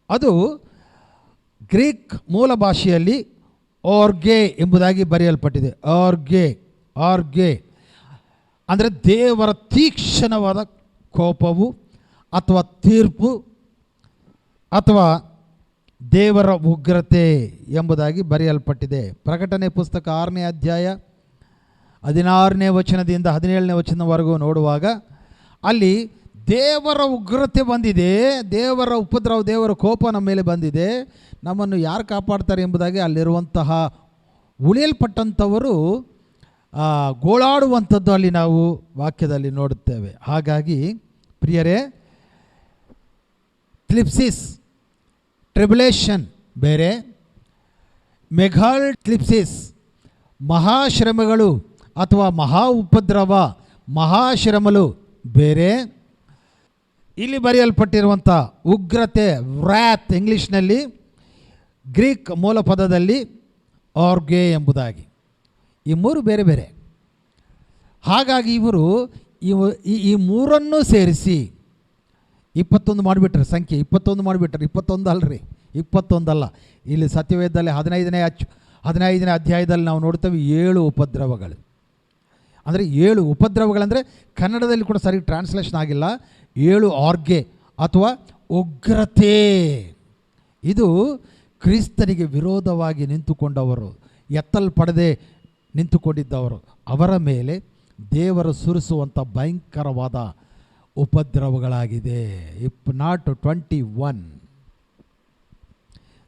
ಅದು ಗ್ರೀಕ್ ಮೂಲ ಭಾಷೆಯಲ್ಲಿ ಆರ್ಗೆ ಎಂಬುದಾಗಿ ಬರೆಯಲ್ಪಟ್ಟಿದೆ. ಆರ್ಗೆ. ಅಂದರೆ ದೇವರ ತೀಕ್ಷ್ಣವಾದ ಕೋಪವು ಅಥವಾ ತೀರ್ಪು ಅಥವಾ ದೇವರ ಉಗ್ರತೆ ಎಂಬುದಾಗಿ ಬರೆಯಲ್ಪಟ್ಟಿದೆ. ಪ್ರಕಟಣೆ ಪುಸ್ತಕ 6ನೇ ಅಧ್ಯಾಯ 16ನೇ ವಚನದಿಂದ 17ನೇ ವಚನದವರೆಗೂ ನೋಡುವಾಗ ಅಲ್ಲಿ ದೇವರ ಉಗ್ರತೆ ಬಂದಿದೆ, ದೇವರ ಉಪದ್ರವ, ದೇವರ ಕೋಪ ನಮ್ಮ ಮೇಲೆ ಬಂದಿದೆ, ನಮ್ಮನ್ನು ಯಾರು ಕಾಪಾಡ್ತಾರೆ ಎಂಬುದಾಗಿ ಅಲ್ಲಿರುವಂತಹ ಉಳಿಯಲ್ಪಟ್ಟಂಥವರು ಗೋಳಾಡುವಂಥದ್ದು ಅಲ್ಲಿ ನಾವು ವಾಕ್ಯದಲ್ಲಿ ನೋಡುತ್ತೇವೆ. ಹಾಗಾಗಿ ಪ್ರಿಯರೇ, ಕ್ಲಿಪ್ಸಿಸ್ ಟ್ರಿಬುಲೇಷನ್ ಬೇರೆ, ಮೆಘಾಲ್ ಕ್ಲಿಪ್ಸಿಸ್ ಮಹಾಶ್ರಮಗಳು ಅಥವಾ ಮಹಾ ಉಪದ್ರವ, ಮಹಾಶ್ರಮಗಳು ಬೇರೆ. ಇಲ್ಲಿ ಬರೆಯಲ್ಪಟ್ಟಿರುವಂಥ ಉಗ್ರತೆ, ವ್ರಾತ್ ಇಂಗ್ಲೀಷ್ನಲ್ಲಿ, ಗ್ರೀಕ್ ಮೂಲ ಪದದಲ್ಲಿ ಆರ್ಗೆ ಎಂಬುದಾಗಿ, ಈ ಮೂರು ಬೇರೆ ಬೇರೆ. ಹಾಗಾಗಿ ಇವರು ಈ ಮೂರನ್ನೂ ಸೇರಿಸಿ 21 ಮಾಡಿಬಿಟ್ರೆ, ಸಂಖ್ಯೆ 21 ಮಾಡಿಬಿಟ್ರೆ, 21 ಅಲ್ರಿ, 21 ಅಲ್ಲ. ಇಲ್ಲಿ ಸತ್ಯವೇದದಲ್ಲಿ 15ನೇ ಅಧ್ಯಾಯದಲ್ಲಿ ನಾವು ನೋಡ್ತೇವೆ 7 ಉಪದ್ರವಗಳು. ಅಂದರೆ 7 ಉಪದ್ರವಗಳಂದರೆ ಕನ್ನಡದಲ್ಲಿ ಕೂಡ ಸರಿ ಟ್ರಾನ್ಸ್ಲೇಷನ್ ಆಗಿಲ್ಲ. 7 ಆರ್ಗೆ ಅಥವಾ ಉಗ್ರತೆ. ಇದು ಕ್ರಿಸ್ತನಿಗೆ ವಿರೋಧವಾಗಿ ನಿಂತುಕೊಂಡವರು, ಎತ್ತಲ್ಪಡದೆ ನಿಂತುಕೊಂಡಿದ್ದವರು, ಅವರ ಮೇಲೆ ದೇವರು ಸುರಿಸುವಂಥ ಭಯಂಕರವಾದ ಉಪದ್ರವಗಳಾಗಿದೆ. ನಾಟ್ 21.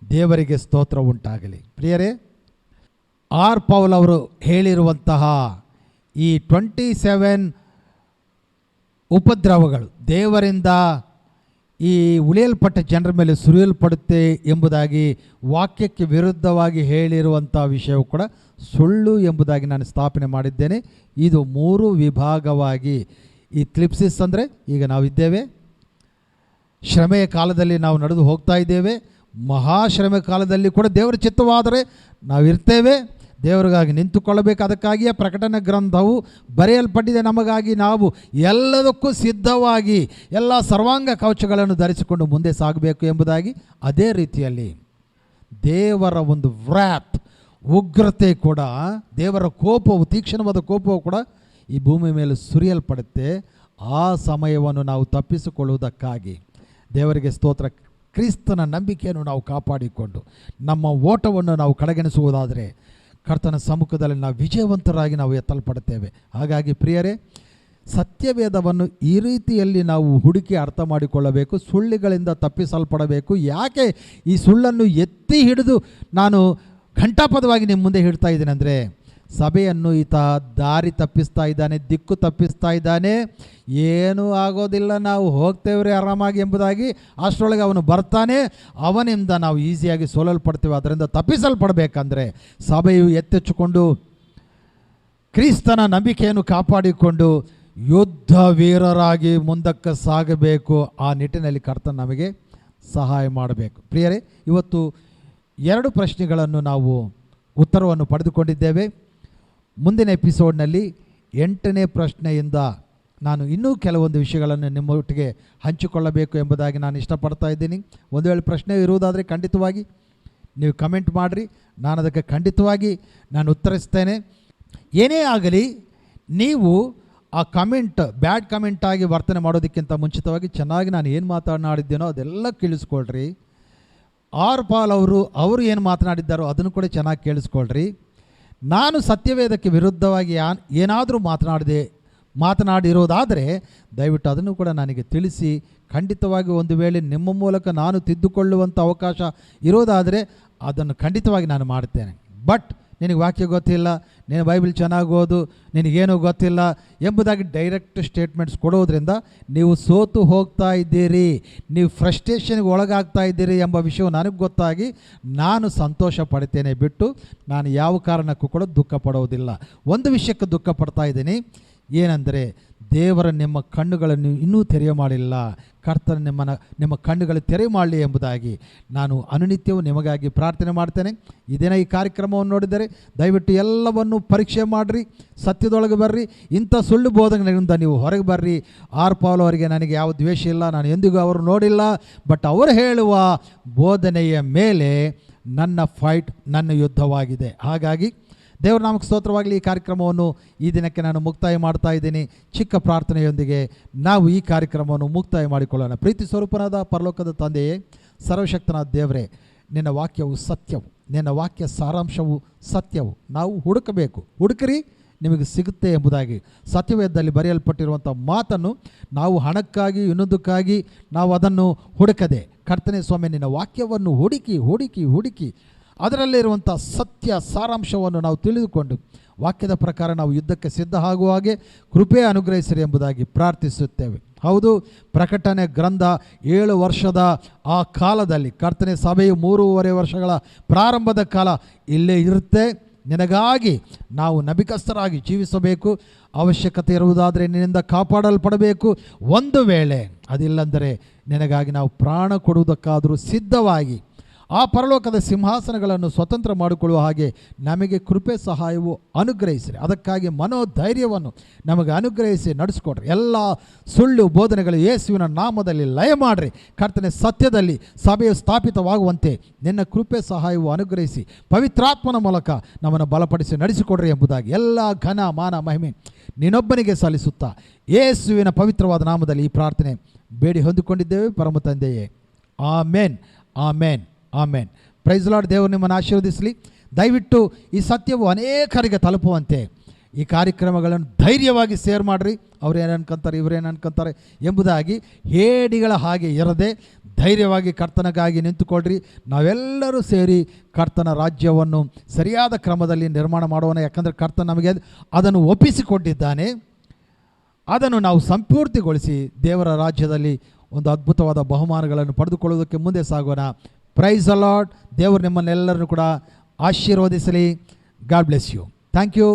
ದೇವರಿಗೆ ಸ್ತೋತ್ರ ಉಂಟಾಗಲಿ. ಪ್ರಿಯರೇ, ಆರ್ ಪೌಲ್ ಅವರು ಹೇಳಿರುವಂತಹ ಈ 27 ಉಪದ್ರವಗಳು ದೇವರಿಂದ ಈ ಉಳಿಯಲ್ಪಟ್ಟ ಜನರ ಮೇಲೆ ಸುರಿಯಲ್ಪಡುತ್ತೆ ಎಂಬುದಾಗಿ ವಾಕ್ಯಕ್ಕೆ ವಿರುದ್ಧವಾಗಿ ಹೇಳಿರುವಂಥ ವಿಷಯವು ಕೂಡ ಸುಳ್ಳು ಎಂಬುದಾಗಿ ನಾನು ಸ್ಥಾಪನೆ ಮಾಡಿದ್ದೇನೆ. ಇದು 3 ವಿಭಾಗವಾಗಿ, ಈ ಕ್ಲಿಪ್ಸಿಸ್ ಅಂದರೆ ಈಗ ನಾವಿದ್ದೇವೆ, ಶ್ರಮೆಯ ಕಾಲದಲ್ಲಿ ನಾವು ನಡೆದು ಹೋಗ್ತಾ ಇದ್ದೇವೆ, ಮಹಾಶ್ರಮ ಕಾಲದಲ್ಲಿ ಕೂಡ ದೇವರ ಚಿತ್ತವಾದರೆ ನಾವಿರ್ತೇವೆ, ದೇವರಿಗಾಗಿ ನಿಂತುಕೊಳ್ಳಬೇಕು. ಅದಕ್ಕಾಗಿಯೇ ಪ್ರಕಟಣೆ ಗ್ರಂಥವು ಬರೆಯಲ್ಪಟ್ಟಿದೆ ನಮಗಾಗಿ. ನಾವು ಎಲ್ಲದಕ್ಕೂ ಸಿದ್ಧವಾಗಿ ಎಲ್ಲ ಸರ್ವಾಂಗ ಕವಚಗಳನ್ನು ಧರಿಸಿಕೊಂಡು ಮುಂದೆ ಸಾಗಬೇಕು ಎಂಬುದಾಗಿ. ಅದೇ ರೀತಿಯಲ್ಲಿ ದೇವರ ಒಂದು ವ್ರಾತ್, ಉಗ್ರತೆ ಕೂಡ, ದೇವರ ಕೋಪವು, ತೀಕ್ಷ್ಣವಾದ ಕೋಪವು ಕೂಡ ಈ ಭೂಮಿ ಮೇಲೆ ಸುರಿಯಲ್ಪಡುತ್ತೆ. ಆ ಸಮಯವನ್ನು ನಾವು ತಪ್ಪಿಸಿಕೊಳ್ಳುವುದಕ್ಕಾಗಿ ದೇವರಿಗೆ ಸ್ತೋತ್ರ, ಕ್ರಿಸ್ತನ ನಂಬಿಕೆಯನ್ನು ನಾವು ಕಾಪಾಡಿಕೊಂಡು ನಮ್ಮ ಓಟವನ್ನು ನಾವು ಕಡೆಗಣಿಸುವುದಾದರೆ ಕರ್ತನ ಸಮ್ಮುಖದಲ್ಲಿ ನಾವು ವಿಜಯವಂತರಾಗಿ ನಾವು ಎತ್ತಲ್ಪಡುತ್ತೇವೆ. ಹಾಗಾಗಿ ಪ್ರಿಯರೇ, ಸತ್ಯವೇದವನ್ನು ಈ ರೀತಿಯಲ್ಲಿ ನಾವು ಹುಡುಕಿ ಅರ್ಥ ಮಾಡಿಕೊಳ್ಳಬೇಕು, ಸುಳ್ಳುಗಳಿಂದ ತಪ್ಪಿಸಲ್ಪಡಬೇಕು. ಯಾಕೆ ಈ ಸುಳ್ಳನ್ನು ಎತ್ತಿ ಹಿಡಿದು ನಾನು ಘಂಟಾಪದವಾಗಿ ನಿಮ್ಮ ಮುಂದೆ ಹಿಡ್ತಾ ಇದ್ದೇನೆ ಅಂದರೆ, ಸಭೆಯನ್ನು ಈತ ದಾರಿ ತಪ್ಪಿಸ್ತಾ ಇದ್ದಾನೆ, ದಿಕ್ಕು ತಪ್ಪಿಸ್ತಾ ಇದ್ದಾನೆ, ಏನೂ ಆಗೋದಿಲ್ಲ, ನಾವು ಹೋಗ್ತೇವ್ರಿ ಆರಾಮಾಗಿ ಎಂಬುದಾಗಿ ಅಷ್ಟರೊಳಗೆ ಅವನು ಬರ್ತಾನೆ, ಅವನಿಂದ ನಾವು ಈಸಿಯಾಗಿ ಸೋಲಲ್ಪಡ್ತೇವೆ. ಅದರಿಂದ ತಪ್ಪಿಸಲ್ಪಡಬೇಕಂದ್ರೆ ಸಭೆಯು ಎತ್ತೆಚ್ಚಿಕೊಂಡು ಕ್ರಿಸ್ತನ ನಂಬಿಕೆಯನ್ನು ಕಾಪಾಡಿಕೊಂಡು ಯುದ್ಧ ವೀರರಾಗಿ ಮುಂದಕ್ಕೆ ಸಾಗಬೇಕು. ಆ ನಿಟ್ಟಿನಲ್ಲಿ ಕರ್ತನ ನಮಗೆ ಸಹಾಯ ಮಾಡಬೇಕು. ಪ್ರಿಯರೇ, ಇವತ್ತು 2 ಪ್ರಶ್ನೆಗಳನ್ನು ನಾವು ಉತ್ತರವನ್ನು ಪಡೆದುಕೊಂಡಿದ್ದೇವೆ. ಮುಂದಿನ ಎಪಿಸೋಡ್ನಲ್ಲಿ 8ನೇ ಪ್ರಶ್ನೆಯಿಂದ ನಾನು ಇನ್ನೂ ಕೆಲವೊಂದು ವಿಷಯಗಳನ್ನು ನಿಮ್ಮೊಟ್ಟಿಗೆ ಹಂಚಿಕೊಳ್ಳಬೇಕು ಎಂಬುದಾಗಿ ನಾನು ಇಷ್ಟಪಡ್ತಾ ಇದ್ದೀನಿ. ಒಂದು ವೇಳೆ ಪ್ರಶ್ನೆ ಇರುವುದಾದರೆ ಖಂಡಿತವಾಗಿ ನೀವು ಕಮೆಂಟ್ ಮಾಡಿರಿ, ನಾನು ಅದಕ್ಕೆ ಖಂಡಿತವಾಗಿ ನಾನು ಉತ್ತರಿಸ್ತೇನೆ. ಏನೇ ಆಗಲಿ, ನೀವು ಆ ಕಮೆಂಟ್ ಬ್ಯಾಡ್ ಕಮೆಂಟ್ ಆಗಿ ವರ್ತನೆ ಮಾಡೋದಕ್ಕಿಂತ ಮುಂಚಿತವಾಗಿ ಚೆನ್ನಾಗಿ ನಾನು ಏನು ಮಾತನಾಡಿದ್ದೇನೋ ಅದೆಲ್ಲ ಕೇಳಿಸ್ಕೊಳ್ರಿ. ಆರ್ ಪಾಲ್ ಅವರು ಏನು ಮಾತನಾಡಿದ್ದಾರೋ ಅದನ್ನು ಕೂಡ ಚೆನ್ನಾಗಿ ಕೇಳಿಸ್ಕೊಳ್ರಿ. ನಾನು ಸತ್ಯವೇದಕ್ಕೆ ವಿರುದ್ಧವಾಗಿ ಏನಾದರೂ ಮಾತನಾಡಿರೋದಾದರೆ ದಯವಿಟ್ಟು ಅದನ್ನು ಕೂಡ ನನಗೆ ತಿಳಿಸಿ. ಖಂಡಿತವಾಗಿ ಒಂದು ವೇಳೆ ನಿಮ್ಮ ಮೂಲಕ ನಾನು ತಿದ್ದುಕೊಳ್ಳುವಂಥ ಅವಕಾಶ ಇರೋದಾದರೆ ಅದನ್ನು ಖಂಡಿತವಾಗಿ ನಾನು ಮಾಡ್ತೇನೆ. ಬಟ್ ನಿನಗೆ ವಾಕ್ಯ ಗೊತ್ತಿಲ್ಲ, ನೀನು ಬೈಬಲ್ ಚೆನ್ನಾಗಿ ಓದು, ನಿನಗೇನೂ ಗೊತ್ತಿಲ್ಲ ಎಂಬುದಾಗಿ ಡೈರೆಕ್ಟ್ ಸ್ಟೇಟ್ಮೆಂಟ್ಸ್ ಕೊಡೋದ್ರಿಂದ ನೀವು ಸೋತು ಹೋಗ್ತಾ ಇದ್ದೀರಿ, ನೀವು ಫ್ರಸ್ಟ್ರೇಷನ್ಗೆ ಒಳಗಾಗ್ತಾ ಇದ್ದೀರಿ ಎಂಬ ವಿಷಯವು ನನಗೆ ಗೊತ್ತಾಗಿ ನಾನು ಸಂತೋಷ ಪಡ್ತೇನೆ ಬಿಟ್ಟು ನಾನು ಯಾವ ಕಾರಣಕ್ಕೂ ಕೂಡ ದುಃಖ ಪಡೋದಿಲ್ಲ. ಒಂದು ವಿಷಯಕ್ಕೆ ದುಃಖ ಪಡ್ತಾ ಇದ್ದೀನಿ, ಏನೆಂದರೆ ದೇವರ ನಿಮ್ಮ ಕಣ್ಣುಗಳನ್ನು ಇನ್ನೂ ತೆರೆಯ ಮಾಡಿಲ್ಲ. ಕರ್ತನ ನಿಮ್ಮ ಕಣ್ಣುಗಳು ತೆರೆ ಮಾಡಲಿ ಎಂಬುದಾಗಿ ನಾನು ಅನುನಿತ್ಯವೂ ನಿಮಗಾಗಿ ಪ್ರಾರ್ಥನೆ ಮಾಡ್ತೇನೆ. ಇದೇನ ಈ ಕಾರ್ಯಕ್ರಮವನ್ನು ನೋಡಿದರೆ ದಯವಿಟ್ಟು ಎಲ್ಲವನ್ನು ಪರೀಕ್ಷೆ ಮಾಡಿರಿ, ಸತ್ಯದೊಳಗೆ ಬರ್ರಿ, ಇಂಥ ಸುಳ್ಳು ಬೋಧನೆಗಳಿಂದ ನೀವು ಹೊರಗೆ ಬರ್ರಿ. ಆರ್ ಪೌಲ್ ಅವರಿಗೆ ನನಗೆ ಯಾವ ದ್ವೇಷ ಇಲ್ಲ, ನಾನು ಎಂದಿಗೂ ಅವರು ನೋಡಿಲ್ಲ. ಬಟ್ ಅವರು ಹೇಳುವ ಬೋಧನೆಯ ಮೇಲೆ ನನ್ನ ಫೈಟ್, ನನ್ನ ಯುದ್ಧವಾಗಿದೆ. ಹಾಗಾಗಿ ದೇವರ ನಾಮಕ್ಕೆ ಸ್ತೋತ್ರವಾಗಲಿ. ಈ ಕಾರ್ಯಕ್ರಮವನ್ನು ಈ ದಿನಕ್ಕೆ ನಾನು ಮುಕ್ತಾಯ ಮಾಡ್ತಾ ಇದ್ದೀನಿ. ಚಿಕ್ಕ ಪ್ರಾರ್ಥನೆಯೊಂದಿಗೆ ನಾವು ಈ ಕಾರ್ಯಕ್ರಮವನ್ನು ಮುಕ್ತಾಯ ಮಾಡಿಕೊಳ್ಳೋಣ. ಪ್ರೀತಿ ಸ್ವರೂಪನಾದ ಪರಲೋಕದ ತಂದೆಯೇ, ಸರ್ವಶಕ್ತನಾದ ದೇವರೇ, ನಿನ್ನ ವಾಕ್ಯವು ಸತ್ಯವು, ನಿನ್ನ ವಾಕ್ಯ ಸಾರಾಂಶವು ಸತ್ಯವು. ನಾವು ಹುಡುಕಬೇಕು, ಹುಡುಕರಿ ನಿಮಗೆ ಸಿಗುತ್ತೆ ಎಂಬುದಾಗಿ ಸತ್ಯವೇದದಲ್ಲಿ ಬರೆಯಲ್ಪಟ್ಟಿರುವಂಥ ಮಾತನ್ನು ನಾವು ಹಣಕ್ಕಾಗಿ ಇನ್ನೊಂದಕ್ಕಾಗಿ ನಾವು ಅದನ್ನು ಹುಡುಕದೆ, ಕರ್ತನೆ ಸ್ವಾಮಿ ನಿನ್ನ ವಾಕ್ಯವನ್ನು ಹುಡುಕಿ ಹುಡುಕಿ ಹುಡುಕಿ ಅದರಲ್ಲಿರುವಂಥ ಸತ್ಯ ಸಾರಾಂಶವನ್ನು ನಾವು ತಿಳಿದುಕೊಂಡು ವಾಕ್ಯದ ಪ್ರಕಾರ ನಾವು ಯುದ್ಧಕ್ಕೆ ಸಿದ್ಧ ಆಗುವ ಹಾಗೆ ಕೃಪೆ ಅನುಗ್ರಹಿಸಿರಿ ಎಂಬುದಾಗಿ ಪ್ರಾರ್ಥಿಸುತ್ತೇವೆ. ಹೌದು, ಪ್ರಕಟಣೆ ಗ್ರಂಥ 7 ವರ್ಷದ ಆ ಕಾಲದಲ್ಲಿ ಕರ್ತನೆ ಸಭೆಯು 3.5 ವರ್ಷಗಳ ಪ್ರಾರಂಭದ ಕಾಲ ಇಲ್ಲೇ ಇರುತ್ತೆ. ನಿನಗಾಗಿ ನಾವು ನಂಬಿಕಸ್ಥರಾಗಿ ಜೀವಿಸಬೇಕು. ಅವಶ್ಯಕತೆ ಇರುವುದಾದರೆ ನಿನ್ನಿಂದ ಕಾಪಾಡಲ್ಪಡಬೇಕು. ಒಂದು ವೇಳೆ ಅದಿಲ್ಲಂದರೆ ನಿನಗಾಗಿ ನಾವು ಪ್ರಾಣ ಕೊಡುವುದಕ್ಕಾದರೂ ಸಿದ್ಧವಾಗಿ ಆ ಪರಲೋಕದ ಸಿಂಹಾಸನಗಳನ್ನು ಸ್ವತಂತ್ರ ಮಾಡಿಕೊಳ್ಳುವ ಹಾಗೆ ನಮಗೆ ಕೃಪೆ ಸಹಾಯವು ಅನುಗ್ರಹಿಸಿರಿ. ಅದಕ್ಕಾಗಿ ಮನೋಧೈರ್ಯವನ್ನು ನಮಗೆ ಅನುಗ್ರಹಿಸಿ ನಡೆಸ್ಕೊಡ್ರಿ. ಎಲ್ಲ ಸುಳ್ಳು ಬೋಧನೆಗಳು ಯೇಸುವಿನ ನಾಮದಲ್ಲಿ ಲಯ ಮಾಡಿರಿ. ಕರ್ತನೆ ಸತ್ಯದಲ್ಲಿ ಸಭೆಯು ಸ್ಥಾಪಿತವಾಗುವಂತೆ ನಿನ್ನ ಕೃಪೆ ಸಹಾಯವು ಅನುಗ್ರಹಿಸಿ ಪವಿತ್ರಾತ್ಮನ ಮೂಲಕ ನಮ್ಮನ್ನು ಬಲಪಡಿಸಿ ನಡೆಸಿಕೊಡ್ರಿ ಎಂಬುದಾಗಿ ಎಲ್ಲ ಘನ ಮಾನ ಮಹಿಮೆ ನಿನ್ನೊಬ್ಬನಿಗೆ ಸಲ್ಲಿಸುತ್ತಾ ಯೇಸುವಿನ ಪವಿತ್ರವಾದ ನಾಮದಲ್ಲಿ ಈ ಪ್ರಾರ್ಥನೆ ಬೇಡಿ ಹೊಂದಿಕೊಂಡಿದ್ದೇವೆ ಪರಮ ತಂದೆಯೇ. Amen, amen, amen. Praise Lord. ದೇವರು ನಿಮ್ಮನ್ನು ಆಶೀರ್ವದಿಸಲಿ. ದಯವಿಟ್ಟು ಈ ಸತ್ಯವು ಅನೇಕರಿಗೆ ತಲುಪುವಂತೆ ಈ ಕಾರ್ಯಕ್ರಮಗಳನ್ನು ಧೈರ್ಯವಾಗಿ ಶೇರ್ ಮಾಡಿರಿ. ಅವ್ರೇನು ಅನ್ಕೊಂತಾರೆ, ಇವರೇನು ಅನ್ಕೊಂತಾರೆ ಎಂಬುದಾಗಿ ಹೇಡಿಗಳ ಹಾಗೆ ಇರದೆ ಧೈರ್ಯವಾಗಿ ಕರ್ತನಿಗಾಗಿ ನಿಂತುಕೊಳ್ಳ್ರಿ. ನಾವೆಲ್ಲರೂ ಸೇರಿ ಕರ್ತನ ರಾಜ್ಯವನ್ನು ಸರಿಯಾದ ಕ್ರಮದಲ್ಲಿ ನಿರ್ಮಾಣ ಮಾಡೋಣ. ಯಾಕಂದರೆ ಕರ್ತನ ನಮಗೆ ಅದನ್ನು ಒಪ್ಪಿಸಿಕೊಟ್ಟಿದ್ದಾನೆ. ಅದನ್ನು ನಾವು ಸಂಪೂರ್ತಿಗೊಳಿಸಿ ದೇವರ ರಾಜ್ಯದಲ್ಲಿ ಒಂದು ಅದ್ಭುತವಾದ ಬಹುಮಾನಗಳನ್ನು ಪಡೆದುಕೊಳ್ಳುವುದಕ್ಕೆ ಮುಂದೆ ಸಾಗೋಣ. Praise the Lord. ದೇವರು ನಿಮ್ಮನ್ನೆಲ್ಲರನ್ನು ಕೂಡ ಆಶೀರ್ವದಿಸಲಿ. God bless you. Thank you.